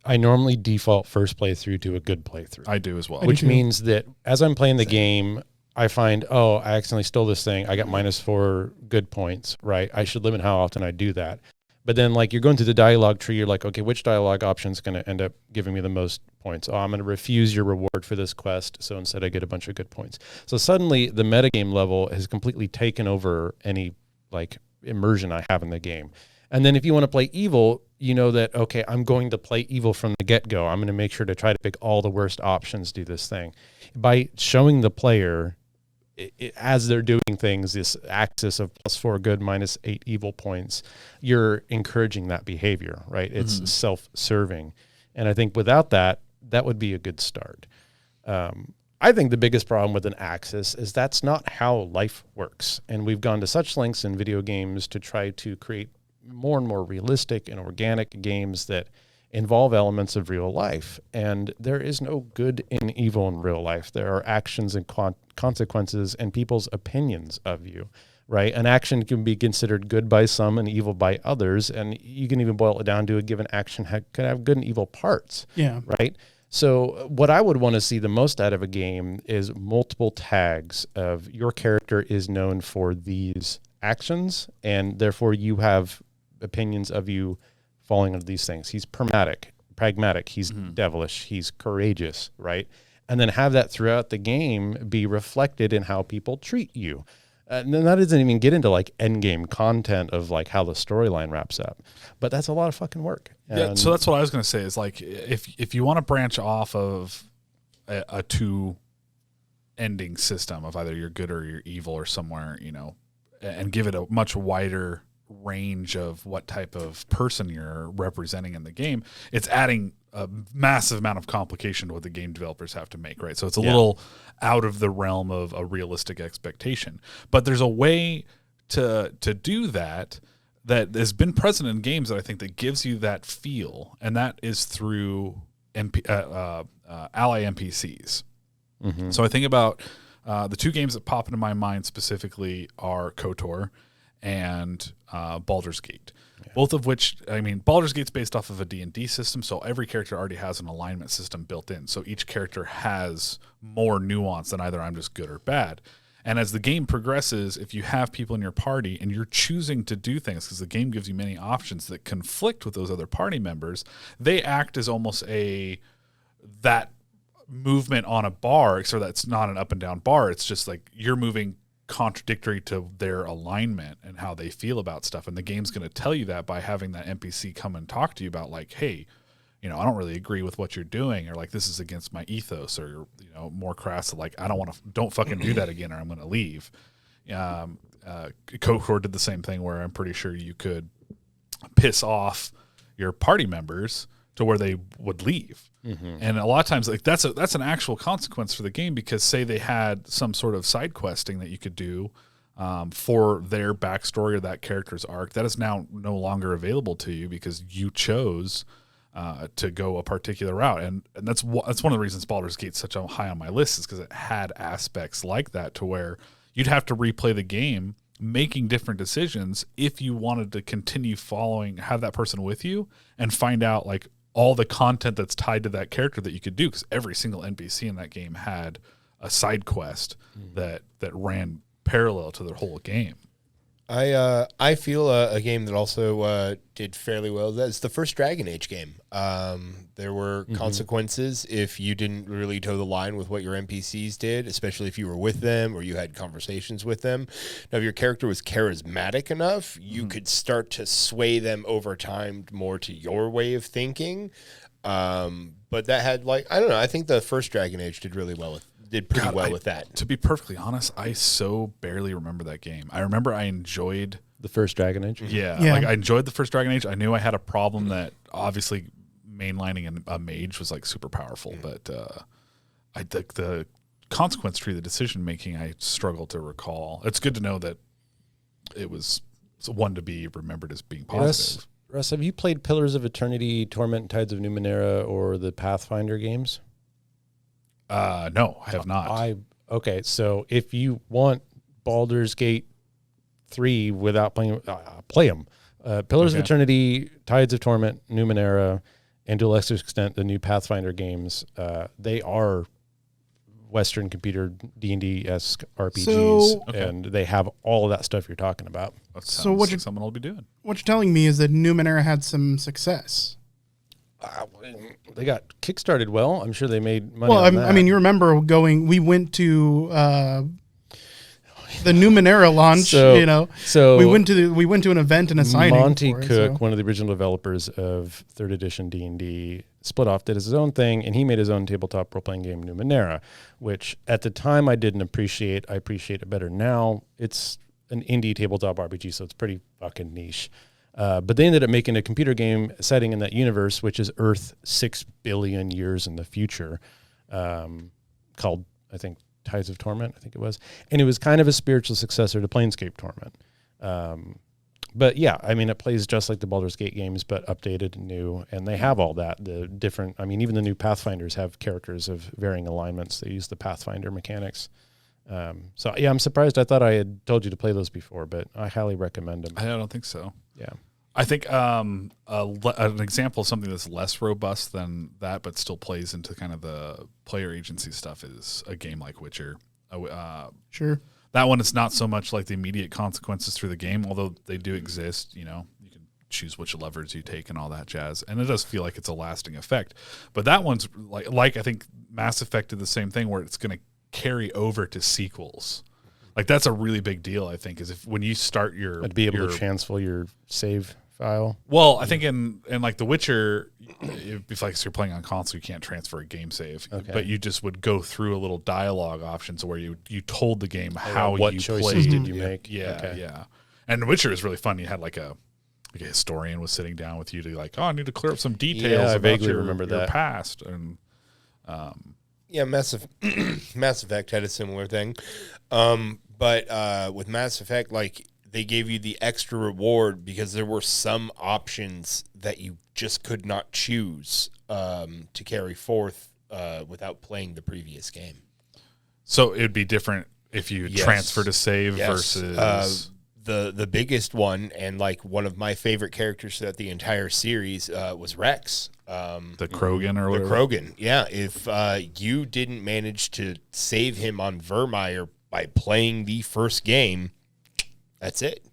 I normally default first playthrough to a good playthrough. I do as well. Which means that as I'm playing the game, I find, I accidentally stole this thing. I got -4 good points, right? I should limit how often I do that. But then, like, you're going through the dialogue tree. You're like, okay, which dialogue option is going to end up giving me the most points? Oh, I'm going to refuse your reward for this quest. So instead I get a bunch of good points. So suddenly the metagame level has completely taken over any, like, immersion I have in the game. And then if you want to play evil, you know that, okay, I'm going to play evil from the get-go. I'm going to make sure to try to pick all the worst options, do this thing. By showing the player, as they're doing things, this axis of +4 good, -8 evil points, you're encouraging that behavior, right? It's self-serving. And I think without that, that would be a good start. I think the biggest problem with an axis is that's not how life works. And we've gone to such lengths in video games to try to create more and more realistic and organic games that involve elements of real life. And there is no good and evil in real life. There are actions and consequences and people's opinions of you, right? An action can be considered good by some and evil by others. And you can even boil it down to a given action could have good and evil parts, right? So what I would want to see the most out of a game is multiple tags of your character is known for these actions, and therefore you have opinions of you falling into these things. He's pragmatic, he's devilish, he's courageous, right? And then have that throughout the game be reflected in how people treat you. And then that doesn't even get into like end game content of like how the storyline wraps up. But that's a lot of fucking work. Yeah, so that's what I was going to say is like if you want to branch off of a two ending system of either you're good or you're evil or somewhere, you know, and give it a much wider range of what type of person you're representing in the game, it's adding a massive amount of complication to what the game developers have to make, right? So it's a little out of the realm of a realistic expectation. But there's a way to do that has been present in games that I think that gives you that feel, and that is through ally NPCs. Mm-hmm. So I think about the two games that pop into my mind specifically are KOTOR and Baldur's Gate, both of which, I mean, Baldur's Gate's based off of a D&D system, so every character already has an alignment system built in, so each character has more nuance than either I'm just good or bad. And as the game progresses, if you have people in your party and you're choosing to do things, because the game gives you many options that conflict with those other party members, they act as almost that movement on a bar, so that's not an up and down bar, it's just like you're moving contradictory to their alignment and how they feel about stuff, and the game's going to tell you that by having that NPC come and talk to you about like, hey, you know, I don't really agree with what you're doing, or like this is against my ethos, or you know, more crass, like I don't fucking do that again, or I'm going to leave. KOTOR did the same thing where I'm pretty sure you could piss off your party members to where they would leave. Mm-hmm. And a lot of times, like that's an actual consequence for the game, because say they had some sort of side questing that you could do for their backstory or that character's arc, that is now no longer available to you because you chose to go a particular route. And that's one of the reasons Baldur's Gate's such a high on my list, is because it had aspects like that to where you'd have to replay the game making different decisions if you wanted to continue have that person with you and find out like all the content that's tied to that character that you could do, because every single NPC in that game had a side quest that ran parallel to the whole game. I feel a game that also did fairly well. That's the first Dragon Age game. There were consequences if you didn't really toe the line with what your NPCs did, especially if you were with them or you had conversations with them. Now, if your character was charismatic enough, you could start to sway them over time more to your way of thinking. But that had I don't know. I think the first Dragon Age did pretty well with that. To be perfectly honest, I so barely remember that game. I remember I enjoyed the first Dragon Age. Yeah. Like I enjoyed the first Dragon Age. I knew I had a problem that obviously mainlining a mage was like super powerful, but I think the consequence tree, the decision making, I struggle to recall. It's good to know that it was one to be remembered as being positive. Russ, have you played Pillars of Eternity, Torment, Tides of Numenera, or the Pathfinder games? No, I have not. Okay, so if you want Baldur's Gate 3 without playing, play them. Pillars of Eternity, Tides of Torment, Numenera, and to a lesser extent, the new Pathfinder games, they are Western computer D&D-esque RPGs, and they have all of that stuff you're talking about. So what like someone will be doing? What you're telling me is that Numenera had some success. They got kickstarted well. I'm sure they made money. Well, I mean, you remember we went to the Numenera launch. So we went to an event and a signing. Monty Cook, one of the original developers of 3rd edition D&D, split off, did his own thing, and he made his own tabletop role-playing game, Numenera, which at the time I didn't appreciate. I appreciate it better now. It's an indie tabletop RPG, so it's pretty fucking niche. But they ended up making a computer game setting in that universe, which is Earth 6 billion years in the future, called, I think, Tides of Torment, I think it was. And it was kind of a spiritual successor to Planescape Torment. But yeah, I mean, it plays just like the Baldur's Gate games, but updated and new. And they have all that. The different, I mean, even the new Pathfinders have characters of varying alignments. They use the Pathfinder mechanics. So yeah, I'm surprised. I thought I had told you to play those before, but I highly recommend them. I don't think so. Yeah. I think an example of something that's less robust than that, but still plays into kind of the player agency stuff, is a game like Witcher. Sure. That one is not so much like the immediate consequences through the game, although they do exist. You know, you can choose which levers you take and all that jazz, and it does feel like it's a lasting effect. But that one's like I think Mass Effect did the same thing, where it's going to carry over to sequels. Like that's a really big deal, I think, is if when you start to be able to transfer your save file. Well, I think in like The Witcher, if like you're playing on console, you can't transfer a game save, but you just would go through a little dialogue options where you told the game what choices played. Did you make. Yeah. And The Witcher is really fun. You had like a historian was sitting down with you to like, I need to clear up some details I about vaguely your remember that past. And Mass Effect had a similar thing. But with Mass Effect, like, they gave you the extra reward because there were some options that you just could not choose to carry forth without playing the previous game. So it would be different if you transfer to save versus... The biggest one, and like one of my favorite characters throughout the entire series, was Rex. The Krogan or whatever? The Krogan, yeah. If you didn't manage to save him on Vermeer by playing the first game, that's it.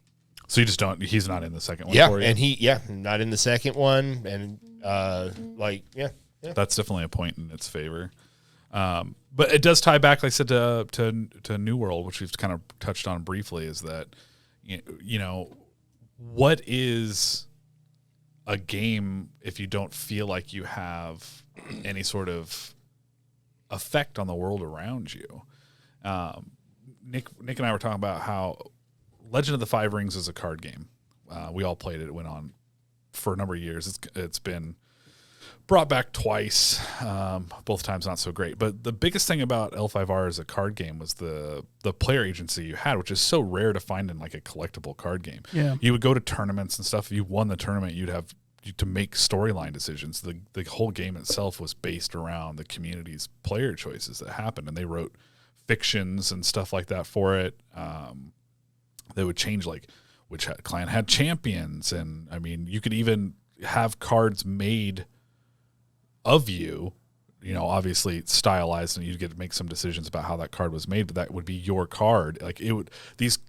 So you just don't. He's not in the second one. Yeah, for you? and not in the second one, and that's definitely a point in its favor. But it does tie back, like I said, to New World, which we've kind of touched on briefly. Is that you know what is a game if you don't feel like you have any sort of effect on the world around you? Nick and I were talking about how Legend of the Five Rings is a card game. We all played it. It went on for a number of years. It's been brought back twice, both times not so great. But the biggest thing about L5R as a card game was the player agency you had, which is so rare to find in like a collectible card game. Yeah. You would go to tournaments and stuff. If you won the tournament, you'd have to make storyline decisions. The whole game itself was based around the community's player choices that happened, and they wrote fictions and stuff like that for it. They would change like which clan had champions, and I mean you could even have cards made of you, obviously stylized, and you'd get to make some decisions about how that card was made, but that would be your card. Like it would, it's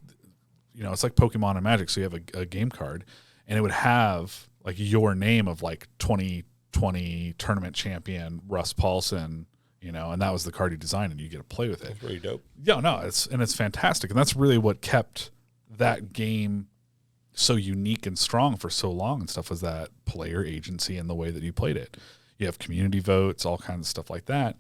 like Pokemon and Magic. So you have a game card, and it would have like your name of like 2020 tournament champion Russ Paulson, and that was the card you designed, and you get to play with it. That's pretty dope. Yeah, no, it's fantastic, and that's really what kept that game so unique and strong for so long and stuff, was that player agency and the way that you played it. You have community votes, all kinds of stuff like that.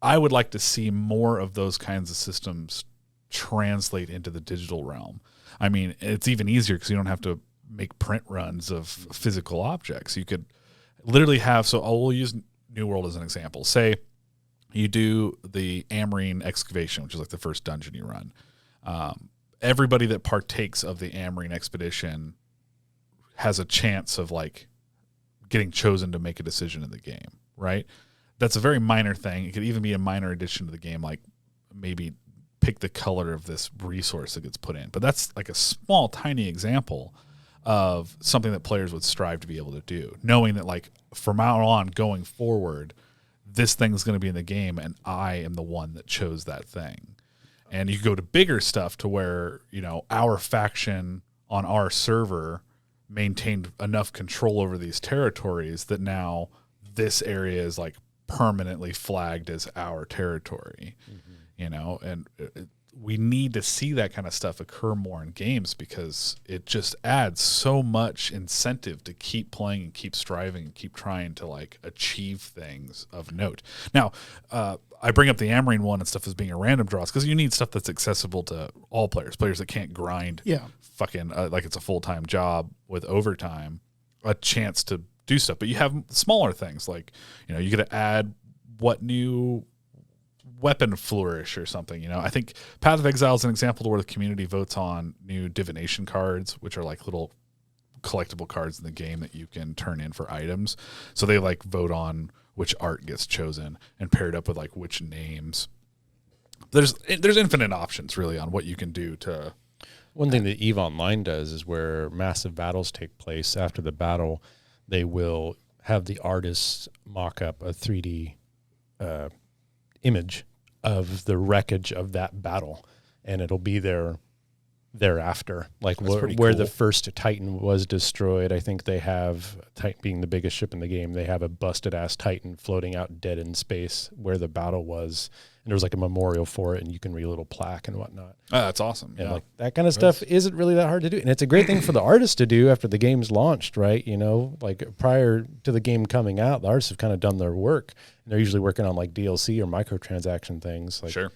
I would like to see more of those kinds of systems translate into the digital realm. I mean, it's even easier because you don't have to make print runs of physical objects. You could literally have, so we'll use New World as an example. Say you do the Amrine excavation, which is like the first dungeon you run. Everybody that partakes of the Amrine expedition has a chance of like getting chosen to make a decision in the game, right? That's a very minor thing. It could even be a minor addition to the game, like maybe pick the color of this resource that gets put in. But that's like a small, tiny example of something that players would strive to be able to do, knowing that like from now on going forward, this thing's going to be in the game and I am the one that chose that thing. And you go to bigger stuff to where, you know, our faction on our server maintained enough control over these territories that now this area is like permanently flagged as our territory, you know, and we need to see that kind of stuff occur more in games because it just adds so much incentive to keep playing and keep striving and keep trying to like achieve things of note. Now, I bring up the Amrine one and stuff as being a random draws because you need stuff that's accessible to all players that can't grind fucking like it's a full-time job with overtime, a chance to do stuff. But you have smaller things like, you know, you got to add what new weapon flourish or something. You know, I think Path of Exile is an example where the community votes on new divination cards, which are like little collectible cards in the game that you can turn in for items. So they like vote on which art gets chosen and paired up with like which names. There's infinite options really on what you can do to. One thing that EVE Online does is where massive battles take place. After the battle, they will have the artists mock up a 3D image of the wreckage of that battle, and it'll be there thereafter, like where the first Titan was destroyed. I think they have, Titan being the biggest ship in the game, they have a busted ass Titan floating out dead in space where the battle was, and there was like a memorial for it, and you can read a little plaque and whatnot. Oh, that's awesome. And like that kind of stuff isn't really that hard to do, and it's a great thing for the artists to do after the game's launched, right? You know, like prior to the game coming out, the artists have kind of done their work, and they're usually working on like DLC or microtransaction things. Like, sure.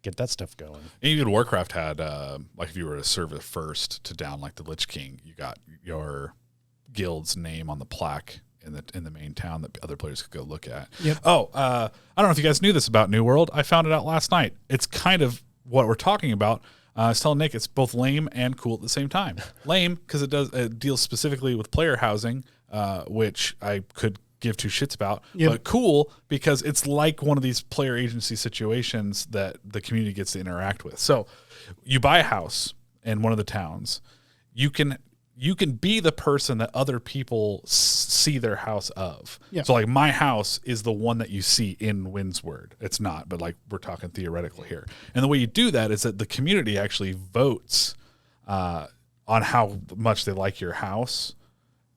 Get that stuff going. And even Warcraft had, like if you were to serve it first to down like the Lich King, you got your guild's name on the plaque in the main town that other players could go look at. Yep. Oh, I don't know if you guys knew this about New World. I found it out last night. It's kind of what we're talking about. I was telling Nick it's both lame and cool at the same time. Lame because it deals specifically with player housing, which I could give two shits about, but cool because it's like one of these player agency situations that the community gets to interact with. So you buy a house in one of the towns, you can be the person that other people see their house of. Yeah. So like my house is the one that you see in Windsward. It's not, but like we're talking theoretical here. And the way you do that is that the community actually votes on how much they like your house,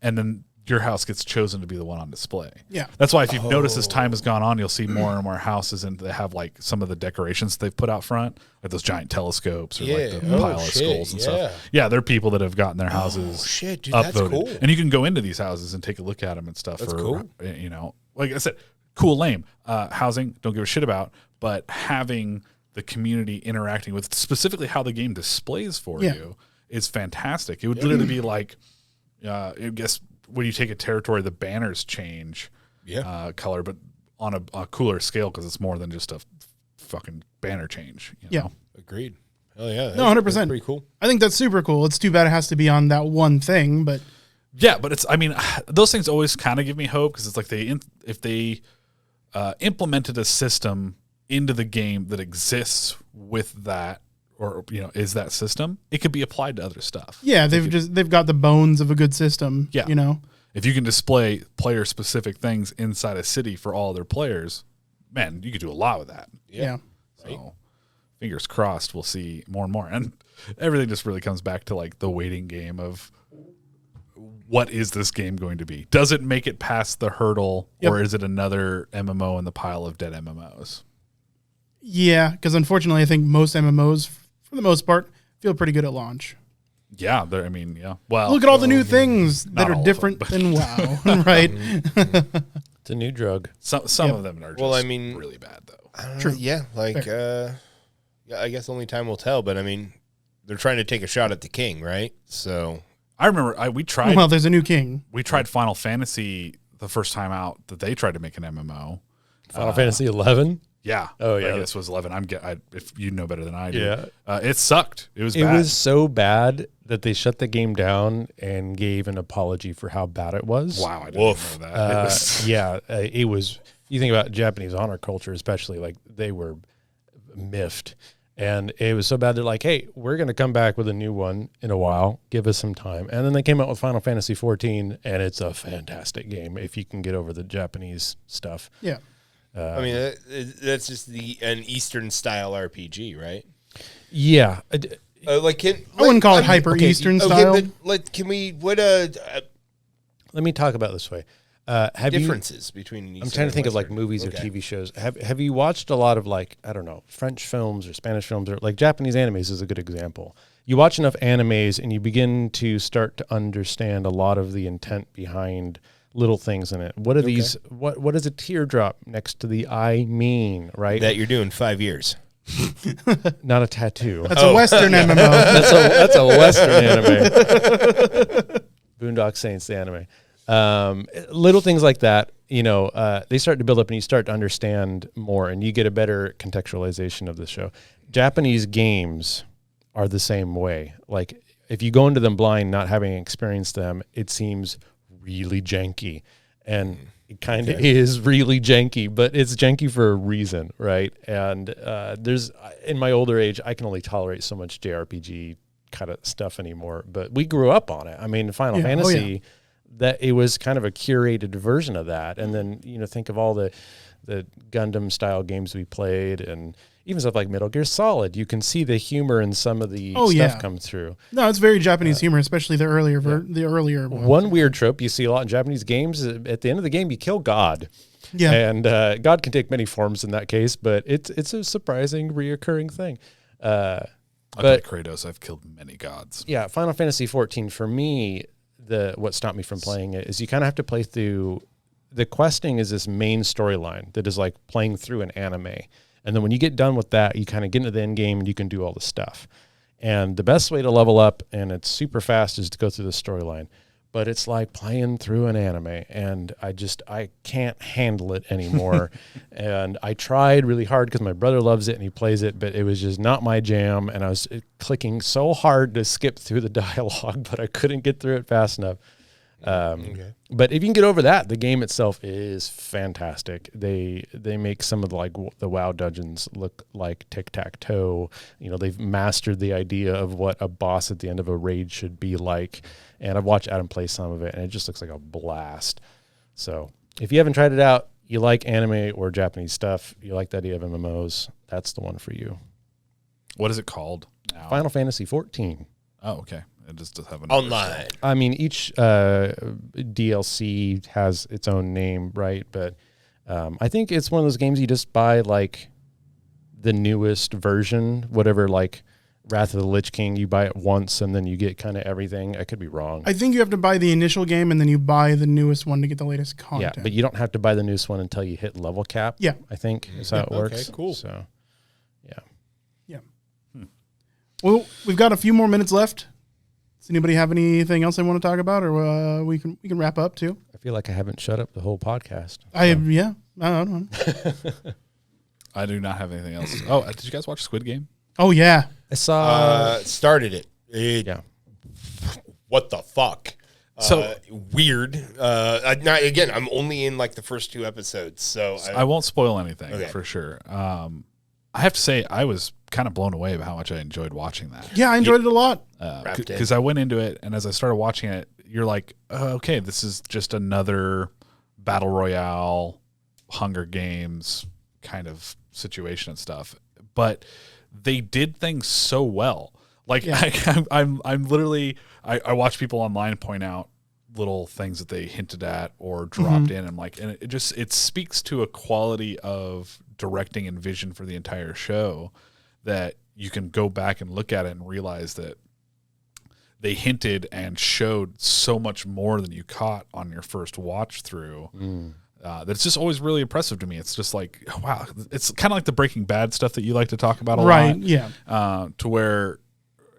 and then your house gets chosen to be the one on display. Yeah. That's why if you've noticed as time has gone on, you'll see more and more houses and they have like some of the decorations they've put out front, like those giant telescopes or like the pile of skulls and stuff. Yeah, they're people that have gotten their houses dude, upvoted. that's cool. And you can go into these houses and take a look at them and stuff. That's cool. You know, like I said, cool, lame. Housing, don't give a shit about, but having the community interacting with specifically how the game displays for you is fantastic. It would literally be like, I guess, when you take a territory, the banners change color, but on a cooler scale because it's more than just a fucking banner change. You know? Agreed. Oh yeah, no, 100%. That's pretty cool. I think that's super cool. It's too bad it has to be on that one thing, but yeah, but it's. I mean, those things always kind of give me hope because it's like if they implemented a system into the game that exists with that. Or is that system? It could be applied to other stuff. Yeah, they've got the bones of a good system. Yeah, if you can display player specific things inside a city for all their players, man, you could do a lot with that. Yeah. So, fingers crossed, we'll see more and more, and everything just really comes back to like the waiting game of what is this game going to be? Does it make it past the hurdle, or is it another MMO in the pile of dead MMOs? Yeah, because unfortunately, I think most MMOs, for the most part, feel pretty good at launch. Yeah, well, look at all the new things that are different than WoW, right? It's a new drug. Some of them are just really bad, though. True. Yeah, like I guess only time will tell. But I mean, they're trying to take a shot at the king, right? So I remember we tried. Well, there's a new king. We tried Final Fantasy the first time out that they tried to make an MMO. Final Fantasy 11. Yeah. Oh, yeah. I guess it was 11. If you know better than I do. Yeah. It sucked. It was It bad. was so bad that they shut the game down and gave an apology for how bad it was. Wow. I didn't even know that. It was. You think about Japanese honor culture, especially, like they were miffed. And it was so bad, they're like, hey, we're going to come back with a new one in a while. Give us some time. And then they came out with Final Fantasy 14, and it's a fantastic game if you can get over the Japanese stuff. Yeah. I mean, that's just an Eastern style RPG, right? Yeah. I wouldn't call it hyper Eastern style. But can we? Let me talk about it this way. Have differences between Eastern I'm trying to think of like Western? movies or TV shows. Have you watched a lot of like, I don't know, French films or Spanish films, or like Japanese animes is a good example. You watch enough animes and you begin to start to understand a lot of the intent behind little things in it. What are these? What does a teardrop next to the eye mean? Right. That you're doing 5 years. Not a tattoo. That's a Western MMO. That's a Western anime. Boondock Saints, the anime. Little things like that, they start to build up and you start to understand more and you get a better contextualization of the show. Japanese games are the same way. Like if you go into them blind, not having experienced them, it seems really janky, and it kind of is really janky, but it's janky for a reason. Right. And, in my older age, I can only tolerate so much JRPG kind of stuff anymore, but we grew up on it. I mean, Final Fantasy, that it was kind of a curated version of that. And then, think of all the Gundam style games we played, and even stuff like Metal Gear Solid. You can see the humor in some of the stuff come through. No, it's very Japanese humor, especially the earlier ones. One weird trope you see a lot in Japanese games, at the end of the game, you kill God. Yeah. And God can take many forms in that case, but it's a surprising, reoccurring thing. I play Kratos. I've killed many gods. Yeah, Final Fantasy 14 for me, what stopped me from playing it is you kind of have to play through. The questing is this main storyline that is like playing through an anime, and then when you get done with that, you kind of get into the end game and you can do all the stuff. And the best way to level up, and it's super fast, is to go through the storyline. But it's like playing through an anime, and I can't handle it anymore. And I tried really hard because my brother loves it and he plays it, but it was just not my jam. And I was clicking so hard to skip through the dialogue, but I couldn't get through it fast enough. But if you can get over that, the game itself is fantastic. They make some of the WoW dungeons look like tic-tac-toe. They've mastered the idea of what a boss at the end of a raid should be like. And I've watched Adam play some of it, and it just looks like a blast. So if you haven't tried it out, you like anime or Japanese stuff, you like the idea of MMOs, that's the one for you. What is it called now? Final Fantasy 14. Oh, okay. It just does have an online. I mean, each DLC has its own name, right? But I think it's one of those games you just buy like the newest version, whatever, like Wrath of the Lich King. You buy it once and then you get kind of everything. I could be wrong. I think you have to buy the initial game and then you buy the newest one to get the latest content. Yeah, but you don't have to buy the newest one until you hit level cap. Yeah, I think is how it works. Okay, cool. So, yeah. Well, we've got a few more minutes left. Does anybody have anything else they want to talk about, or we can wrap up too? I feel like I haven't shut up the whole podcast. I don't know. I do not have anything else. Oh, did you guys watch Squid Game? Oh yeah, I saw. Started it. Yeah. What the fuck? So weird. Again, I'm only in like the first 2 episodes, so I won't spoil anything Okay. for sure. I have to say I was kind of blown away by how much I enjoyed watching that. yeah, I enjoyed it a lot. Because I went into it, and as I started watching it, you're like, oh, okay, this is just another battle royale, Hunger Games kind of situation and stuff. But they did things so well. Like I'm literally I watch people online point out little things that they hinted at or dropped in. I'm like, and it speaks to a quality of directing and vision for the entire show that you can go back and look at it and realize that they hinted and showed so much more than you caught on your first watch through. That's just always really impressive to me. It's just like, wow, it's kind of like the Breaking Bad stuff that you like to talk about a lot. Right, yeah. To where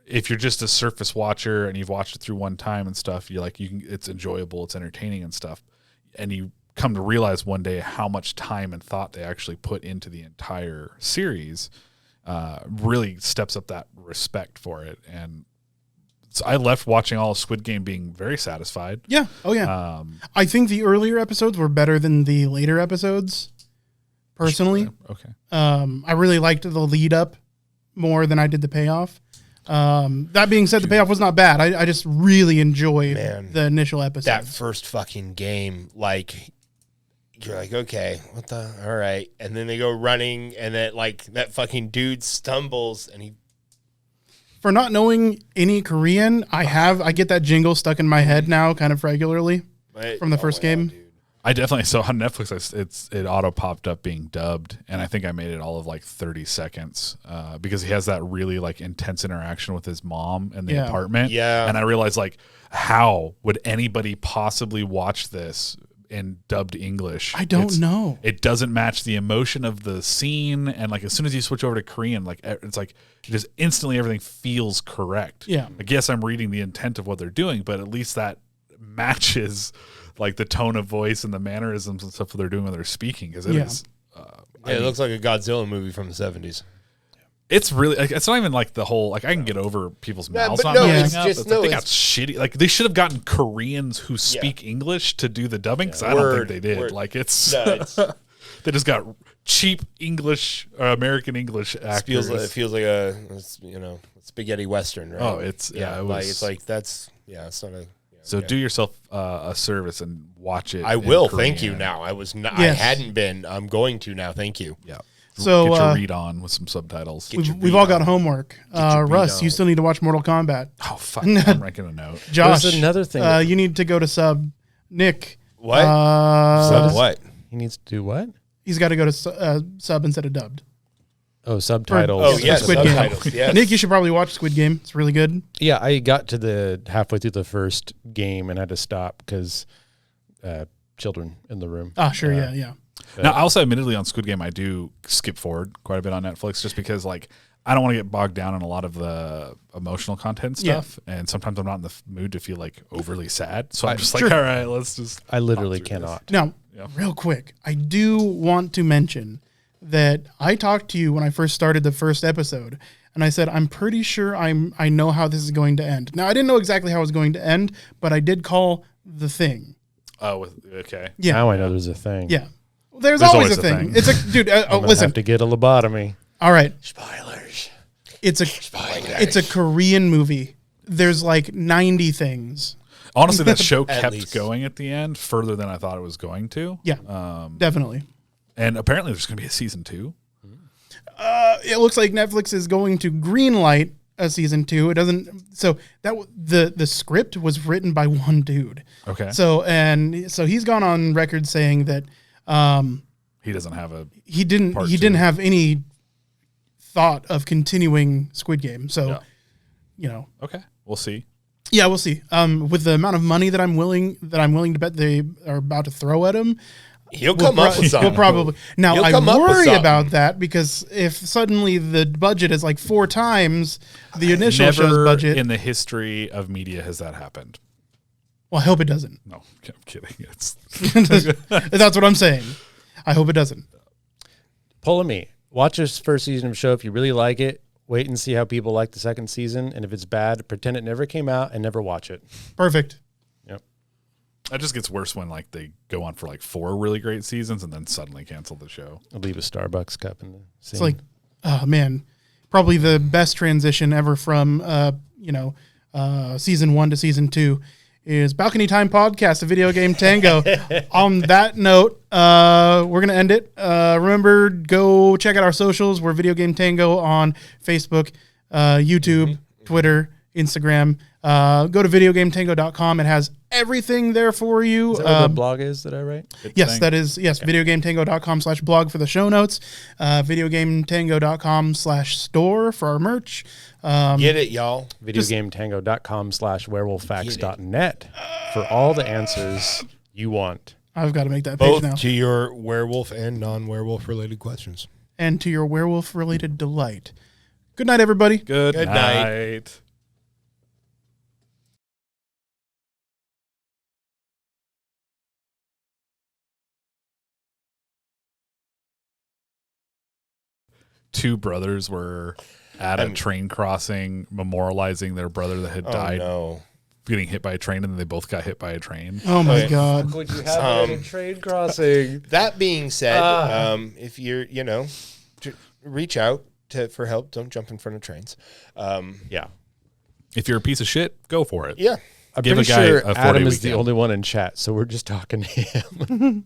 if you're just a surface watcher and you've watched it through one time and stuff, it's enjoyable, it's entertaining and stuff. and you come to realize one day how much time and thought they actually put into the entire series, really steps up that respect for it. And so I left watching all of Squid Game being very satisfied. Yeah. Oh yeah. I think the earlier episodes were better than the later episodes. Personally, Okay. I really liked the lead up more than I did the payoff. That being said, the payoff was not bad. I just really enjoyed the initial episode. That first fucking game, like, you're like, okay, what the, all right. And then they go running, and then, like, that fucking dude stumbles, and he. For not knowing any Korean, I get that jingle stuck in my head now kind of regularly from the first game. God, I definitely, so on Netflix, it auto popped up being dubbed, and I think I made it all of like 30 seconds because he has that really like intense interaction with his mom in the apartment. Yeah. And I realized, like, how would anybody possibly watch this in dubbed English? I don't know. It doesn't match the emotion of the scene, and like as soon as you switch over to Korean, like it's like just instantly everything feels correct. Yeah. I guess I'm reading the intent of what they're doing, but at least that matches like the tone of voice and the mannerisms and stuff that they're doing when they're speaking, because it is. it looks like a Godzilla movie from the 70s. It's really, like, it's not even like the whole, like, I can get over people's mouths but not no, moving it's up. just- It's like no, they got it's- shitty. Like, they should have gotten Koreans who speak English to do the dubbing, because I don't think they did. Word. Like, it's, No, it's they just got cheap English or American English actors. it feels like a, spaghetti western, right? Oh, it's, yeah, it like was, it's like that's it's not a. so do yourself a service and watch it. I in will. Korean. Thank you. Now I was not. Yes. I hadn't been. I'm going to now. Thank you. Yeah. So, get your read on with some subtitles. We've all got homework. Russ, you still need to watch Mortal Kombat. Oh, fuck. I'm making a note. Josh, There's another thing. you need to go to sub. Nick, What? What? He needs to do what? he's got to go to sub instead of dubbed. Oh, subtitles. Oh yes, Squid Game. subtitles. Yes. Nick, you should probably watch Squid Game. It's really good. Yeah, I got to the halfway through the first game and had to stop because children in the room. Ah, sure, yeah. Now, I also admittedly on Squid Game, I do skip forward quite a bit on Netflix just because, like, I don't want to get bogged down in a lot of the emotional content stuff. And sometimes I'm not in the mood to feel like overly sad. So I'm just like, all right, let's just. I literally pop through cannot. Now, real quick, I do want to mention that I talked to you when I first started the first episode, and I said, I'm pretty sure I know how this is going to end. Now, I didn't know exactly how it was going to end, but I did call the thing. Oh, okay. Yeah. Now I know there's a thing. Yeah. Well, there's always a thing. It's a dude. I'm gonna listen. have to get a lobotomy. All right. Spoilers. It's a Korean movie. There's like 90 things. Honestly, that show At kept least. going at the end further than I thought it was going to. Yeah. Definitely. And apparently there's going to be a season 2. It looks like Netflix is going to greenlight a season 2. It doesn't. So the script was written by one dude. Okay. So he's gone on record saying that He doesn't have a. he didn't Part didn't two. have any thought of continuing Squid Game. So Okay. We'll see. yeah, we'll see. With the amount of money that I'm willing to bet they are about to throw at him, He'll come up with something. we'll probably. Now He'll I come up with worry something. about that because if suddenly the budget is like 4 times the initial show's Never budget, in the history of media has that happened. well, I hope it doesn't. No, I'm kidding. It's That's what I'm saying. I hope it doesn't. Pull me. Watch this first season of a show. If you really like it, wait and see how people like the second season. And if it's bad, pretend it never came out and never watch it. Perfect. that just gets worse when like they go on for like 4 really great seasons and then suddenly cancel the show. I'll leave a Starbucks cup in the scene. It's like, oh man, probably the best transition ever from season 1 to season 2 is Balcony Time Podcast, a video game tango. On that note, we're gonna end it. Remember, go check out our socials. We're Video Game Tango on Facebook, YouTube, Twitter, Instagram. Go to videogametango.com. It has everything there for you. Is that what the blog is that I write? Yes, thing. that is, videogametango.com/blog for the show notes, videogametango.com/store for our merch. Get it, y'all. Videogametango.com/werewolfacts.net for all the answers you want. I've got to make that page Both now. to your werewolf and non-werewolf related questions. And to your werewolf-related delight. Good night, everybody. Good night. night. two brothers were at a train crossing, memorializing their brother that had died, getting hit by a train, and then they both got hit by a train. Oh my God! Would you have a train crossing? That being said, if you're, reach out for help. Don't jump in front of trains. Yeah. If you're a piece of shit, go for it. Yeah. I'm Give pretty a guy sure a 40 Adam is the weekend. only one in chat, so we're just talking to him.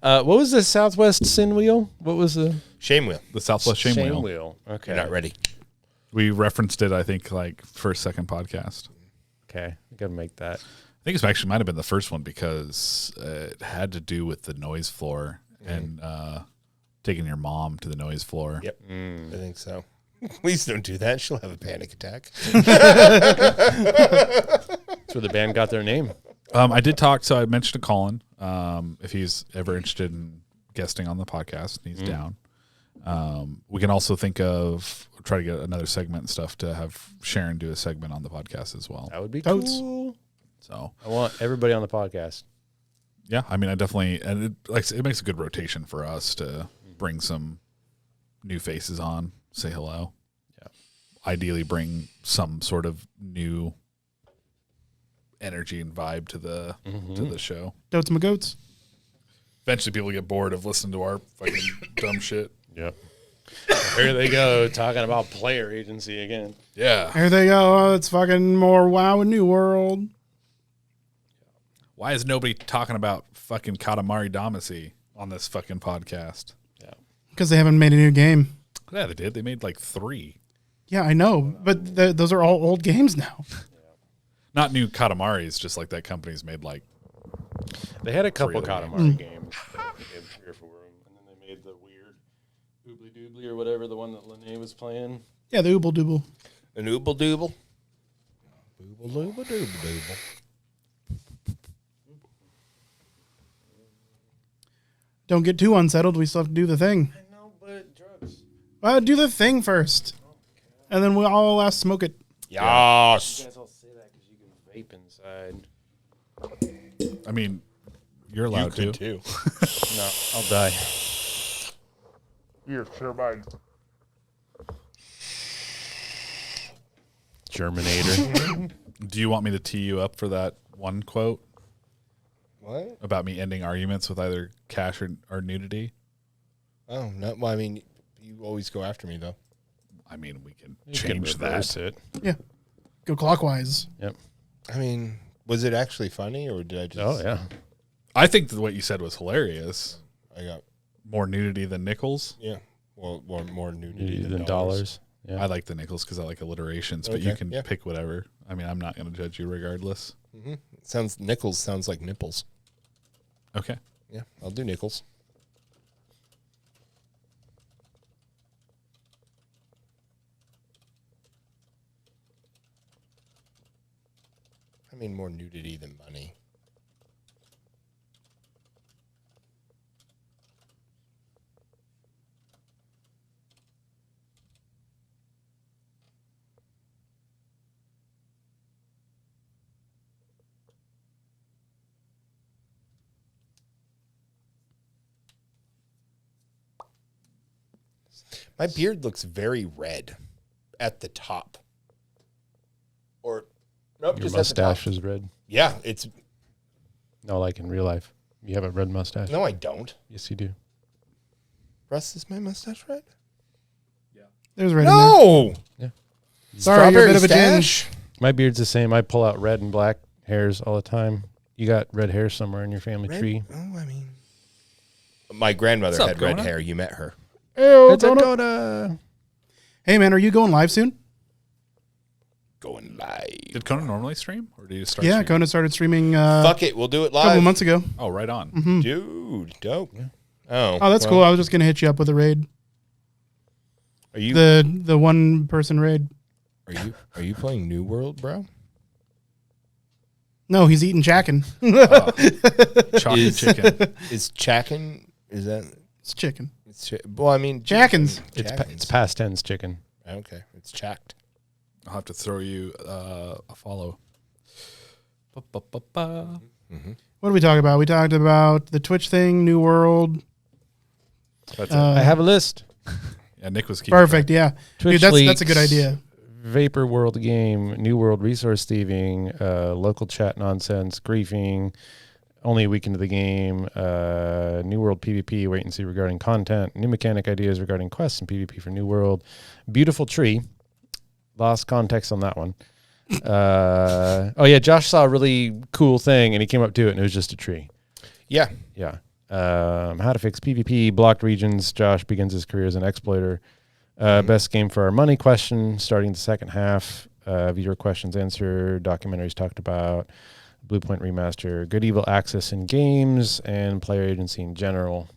What was the Southwest Sin Wheel? What was the Shame wheel. The Southwest Shame Wheel. Okay. You're not ready. We referenced it, I think, like first, second podcast. Okay, I gotta make that. I think it actually might have been the first one because it had to do with the noise floor and taking your mom to the noise floor. Yep. I think so. Please don't do that. She'll have a panic attack. That's where the band got their name. I did talk, so I mentioned to Colin if he's ever interested in guesting on the podcast. He's down. We can also think of try to get another segment and stuff to have Sharon do a segment on the podcast as well. That would be Totes. cool. So I want everybody on the podcast. yeah, I mean, I definitely, and it makes a good rotation for us to bring some new faces on, say hello. Yeah. Ideally, bring some sort of new energy and vibe to the show. Totes my goats. Eventually, people get bored of listening to our fucking dumb shit. Yep. Here they go, talking about player agency again. Yeah. Here they go. Oh, it's fucking more WoW and New World. Why is nobody talking about fucking Katamari Damacy on this fucking podcast? Yeah. Because they haven't made a new game. Yeah, they did. They made like 3. Yeah, I know, but those are all old games now. Not new Katamaris, just like that company's made like. They had a couple Really? Katamari games. They had 3 or 4 of them, and then they made the weird Oobly Doobly or whatever, the one that Lene was playing. Yeah, the Ooble Dooble. An ooble dooble. Ooble dooble dooble dooble. Don't get too unsettled. We still have to do the thing. I know, but drugs. Do the thing first. And then we'll all smoke it. Yes. You guys all say that because you can vape inside. I mean, you're You allowed could to. too. No, I'll die. You're sure mine. Germinator. Do you want me to tee you up for that one quote What? about me ending arguments with either cash or nudity? Oh, no. Well, I mean, you always go after me, though. I mean, we can You change can reverse that. it. Yeah. Go clockwise. Yep. I mean, was it actually funny, or did I just... Oh, yeah. I think that what you said was hilarious. I got... More nudity than nickels. Yeah. Well, more nudity Than dollars. Yeah. I like the nickels because I like alliterations, but you Okay, can yeah. pick whatever. I mean, I'm not going to judge you regardless. Nickels sounds like nipples. Okay. Yeah, I'll do nickels. I mean, more nudity than money. My beard looks very red at the top. Or, nope, Your just mustache at the top. is red. Yeah, it's... No, like in real life. You have a red mustache. No, I don't. Yes, you do. Russ, is my mustache red? There's red in No! Yeah. there. Sorry, you're a bit of a stash? ginge. My beard's the same. I pull out red and black hairs all the time. You got red hair somewhere in your family Red? tree. Oh, I mean... My grandmother What's up, had red Kona? hair. You met her. Ew, It's a Kona. Dakota. Hey, man, are you going live soon? Going live. Did Conan normally stream, or do you start? Yeah, streaming? Conan started streaming a Fuck it, we'll do it couple live. months ago. Oh, right on. Dude, dope. Oh, Oh, that's cool. I was just going to hit you up with a raid. Are you The one person raid. are you playing New World, bro? No, he's eating Jackin. Chocolate chicken. Is Chacken? Is that? It's chicken. It's well, I mean, Jackins. It's past tense chicken. Okay, it's chacked. I'll have to throw you a follow. Ba-ba-ba-ba. What did we talk about? We talked about the Twitch thing, New World. That's I have a list. Yeah, Nick was keeping Perfect. track. Yeah. Twitch Dude, that's a good leaks, idea. Vapor World game, New World resource thieving, local chat nonsense, griefing. Only a week into the game. New World PvP, wait and see regarding content. New mechanic ideas regarding quests and PvP for New World. Beautiful tree. Lost context on that one. Oh, yeah, Josh saw a really cool thing, and he came up to it, and it was just a tree. Yeah. Yeah. How to fix PvP, blocked regions. Josh begins his career as an exploiter. Best game for our money question, starting the second half. Viewer questions answered. Documentaries talked about. Blue Point Remaster, Good Evil Access in games, and player agency in general.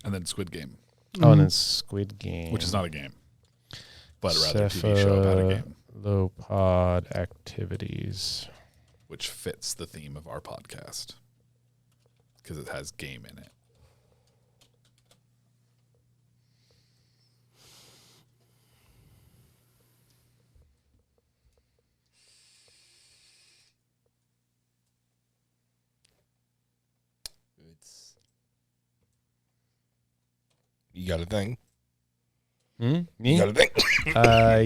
And then Squid Game. Oh, and then Squid Game. Which is not a game, but rather a TV show about a game. Low pod activities. Which fits the theme of our podcast. Because it has game in it. You got a thing? Me? You got a thing?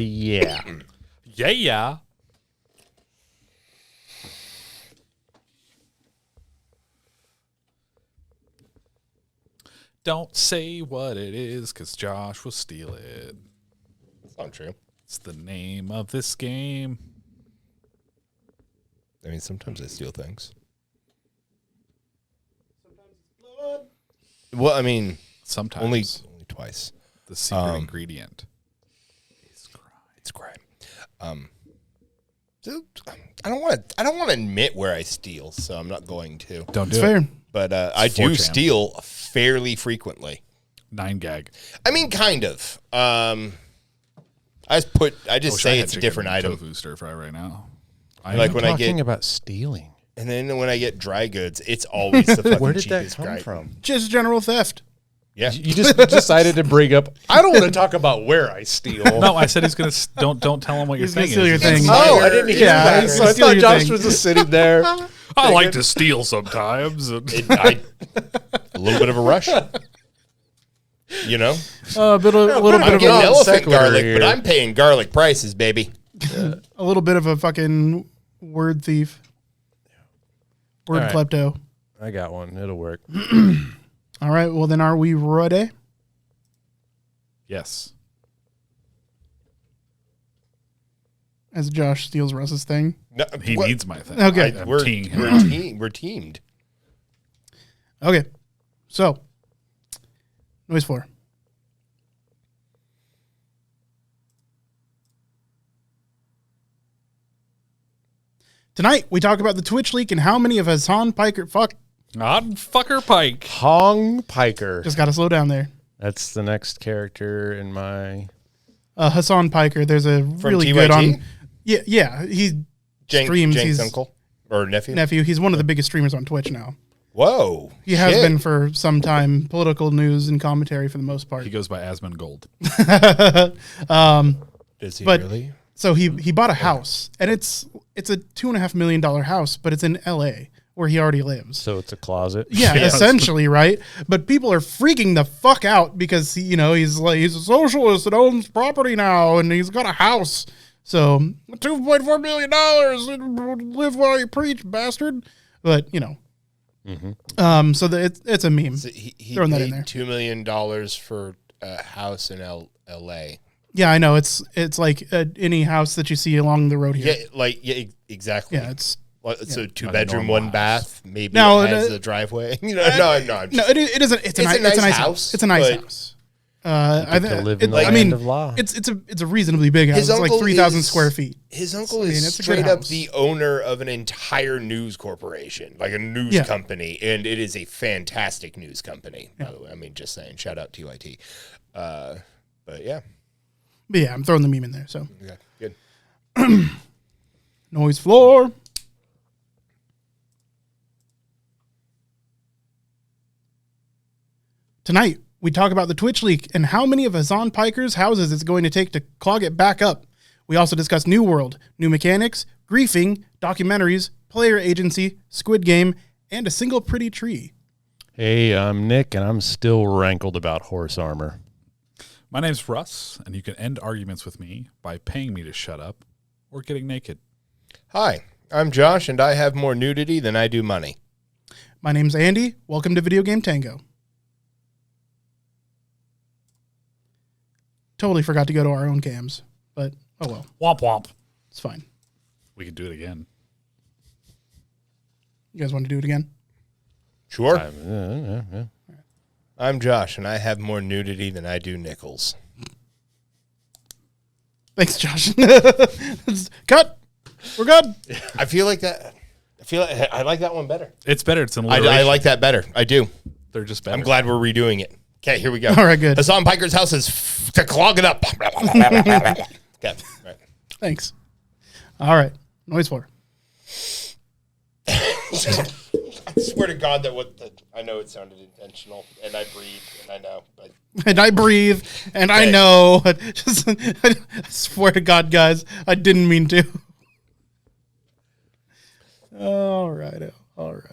Yeah. Yeah. Don't say what it is, because Josh will steal it. It's not true. It's the name of this game. I mean, sometimes I steal things. Well, I mean, Sometimes. only twice. The secret ingredient. It's crime. So, I don't want to admit where I steal, so I'm not going to. Don't It's do it. fair. But I do 4chan. steal fairly frequently. 9gag. I mean, kind of. I just say it's a different item. Tofu stir fry right now. Like when I Talking get, about stealing. and then when I get dry goods, it's always the fucking Where did that cheapest come guy. from? Just general theft. Yeah. You just decided to bring up. I don't want to talk about where I steal. No, I said he's gonna don't tell him what your He's gonna thing steal your is. thing. Oh, I didn't hear Yeah, that. he's So I steal thought your Josh thing. was just sitting there. I like to steal sometimes. A little bit of a rush. You know? A little I'm bit of getting a elephant sequitur garlic, here. but I'm paying garlic prices, baby. a little bit of a fucking word thief. Word All right. klepto. I got one. It'll work. All right. Well, then are we ready? Yes. As Josh steals Russ's thing. No, He what? needs my thing. Okay. I'm We're teeing him on. we're teamed. Okay. So, noise floor. Tonight, we talk about the Twitch leak and how many of Hassan Piker. Fuck. On fucker Pike. Hong Piker. Just got to slow down there. That's the next character in my. Hassan Piker. There's a From really TYT? good on. Yeah. He streams. Jank's He's uncle or nephew. nephew. He's one of the biggest streamers on Twitch now. Whoa. He has shit. been for some time. Political news and commentary for the most part. He goes by Asmund Gold. Does he but- really? So he bought a house, and it's a $2.5 million house, but it's in L.A. where he already lives. So it's a closet. Yeah, Yes. essentially, right? But people are freaking the fuck out because he's a socialist that owns property now, and he's got a house. So $2.4 million, live while you preach, bastard. But so it's a meme. So he Throwing that in paid there. $2 million for a house in L.A. Yeah, I know. It's like any house that you see along the road here. Exactly. Yeah, it's So A 2-bedroom, normal 1 house. bath. Maybe No, it has no, a driveway. No. I'm no. just- It isn't. It's a It's a nice nice house. house, It's a nice but- house. Get to live in the I land mean, of law. it's a reasonably big house. His It's like uncle 3,000 is- square feet. His uncle I mean, is it's a good straight up house. the owner of an entire news corporation, like a news Yeah. company, and it is a fantastic news company. By the way, I mean, just saying, shout out TYT. But yeah, But yeah, I'm throwing the meme in there. So okay, good. noise floor. Tonight, we talk about the Twitch leak and how many of Hassan Piker's houses it's going to take to clog it back up. We also discuss New World, new mechanics, griefing, documentaries, player agency, Squid Game, and a single pretty tree. Hey, I'm Nick, and I'm still rankled about horse armor. My name's Russ, and you can end arguments with me by paying me to shut up or getting naked. Hi, I'm Josh, and I have more nudity than I do money. My name's Andy. Welcome to Video Game Tango. Totally forgot to go to our own cams, but oh well. Womp womp. It's fine. We could do it again. You guys want to do it again? Sure. Yeah. I'm Josh, and I have more nudity than I do nickels. Thanks, Josh. Cut. We're good. I feel like I like that one better. It's better. It's an I alliteration. like that better. I do. They're just better. I'm glad we're redoing it. Okay, here we go. All right, good. Hassan Piker's house is to clog it up. Okay, right. Thanks. All right. Noise floor. I swear to God that I know it sounded intentional, and I breathe, and I know, but And I breathe, and I know. Just, I swear to God, guys, I didn't mean to. All right. All right.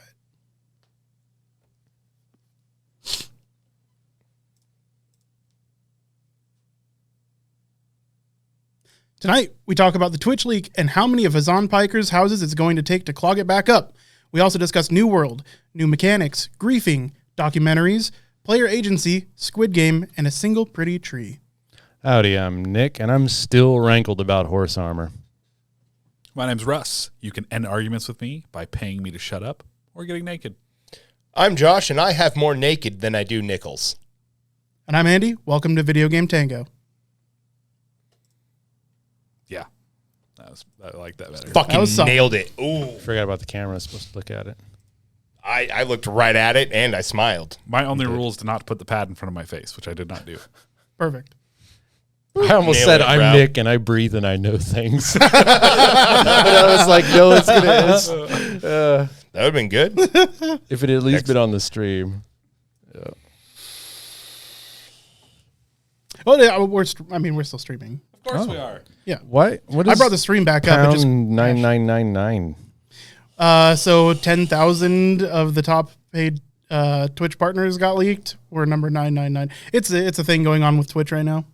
Tonight, we talk about the Twitch leak and how many of Hassan Piker's houses it's going to take to clog it back up. We also discuss New World, new mechanics, griefing, documentaries, player agency, Squid Game, and a single pretty tree. Howdy, I'm Nick, and I'm still rankled about horse armor. My name's Russ. You can end arguments with me by paying me to shut up or getting naked. I'm Josh, and I have more naked than I do nickels. And I'm Andy. Welcome to Video Game Tango. Yeah. I like that better. Fucking was solid. nailed it. Ooh. Forgot about the camera. I was supposed to look at it. I looked right at it, and I smiled. My only rule is to not put the pad in front of my face, which I did not do. Perfect. I almost Nailed said it, I'm bro. Nick and I breathe and I know things. But I was like, no, it's gonna. That would have been good. If it had at least been on the stream. Yeah. Oh, yeah, we're still streaming. Of course we are. Yeah. What is I brought the stream back up. It just pound 9999? so 10,000 of the top paid Twitch partners got leaked. We're number 999. It's a thing going on with Twitch right now.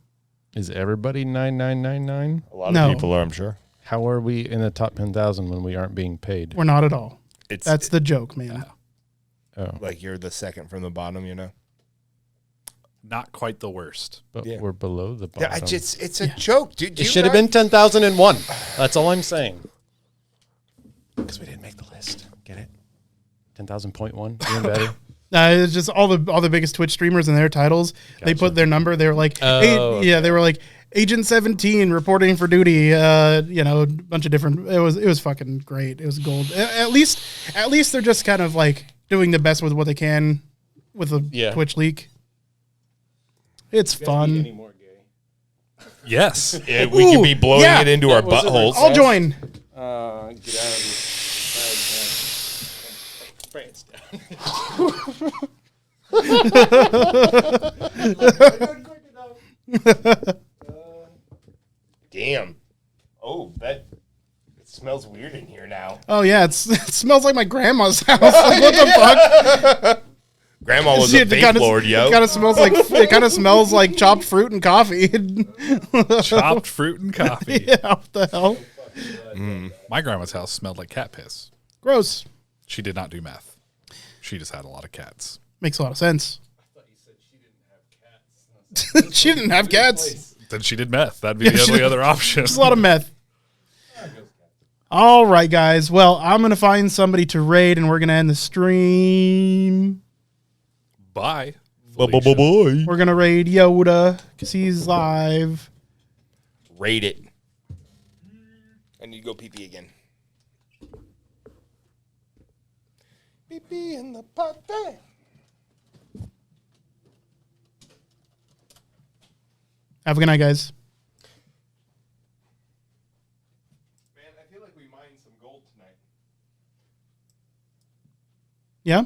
Is everybody 9999? A lot No. of people are, I'm sure. How are we in the top 10,000 when we aren't being paid? We're not at all. It's That's the joke, man. Oh, like you're the second from the bottom, you know? Not quite the worst. but Yeah. we're below the bottom. Yeah, it's a joke, dude. It should have been 10,001. That's all I'm saying. Because we didn't make the list. Get it? 10,000.1. Even better. It's just all the biggest Twitch streamers and their titles. They put their number. They were like, they were like Agent 17 reporting for duty. A bunch of different. It was fucking great. It was gold. At least they're just kind of like doing the best with what they can with the Twitch leak. It's fun. Yes. Yeah, we could be blowing it into our buttholes. I'll join. Get out of this. France Damn. Oh, it smells weird in here now. Oh yeah, it smells like my grandma's house. Like, what the fuck? Grandma was a vape lord, yo. It kind of smells like chopped fruit and coffee. Chopped fruit and coffee. Yeah, what the hell? My grandma's house smelled like cat piss. Gross. She did not do meth. She just had a lot of cats. Makes a lot of sense. She didn't have cats. Then she did meth. That'd be the only other option. Just a lot of meth. All right, guys. Well, I'm going to find somebody to raid, and we're going to end the stream. Bye. Boy. We're going to raid Yoda because he's live. Rate it. I need to go pee-pee again. Pee-pee in the pot there. Have a good night, guys. Man, I feel like we mined some gold tonight. Yeah?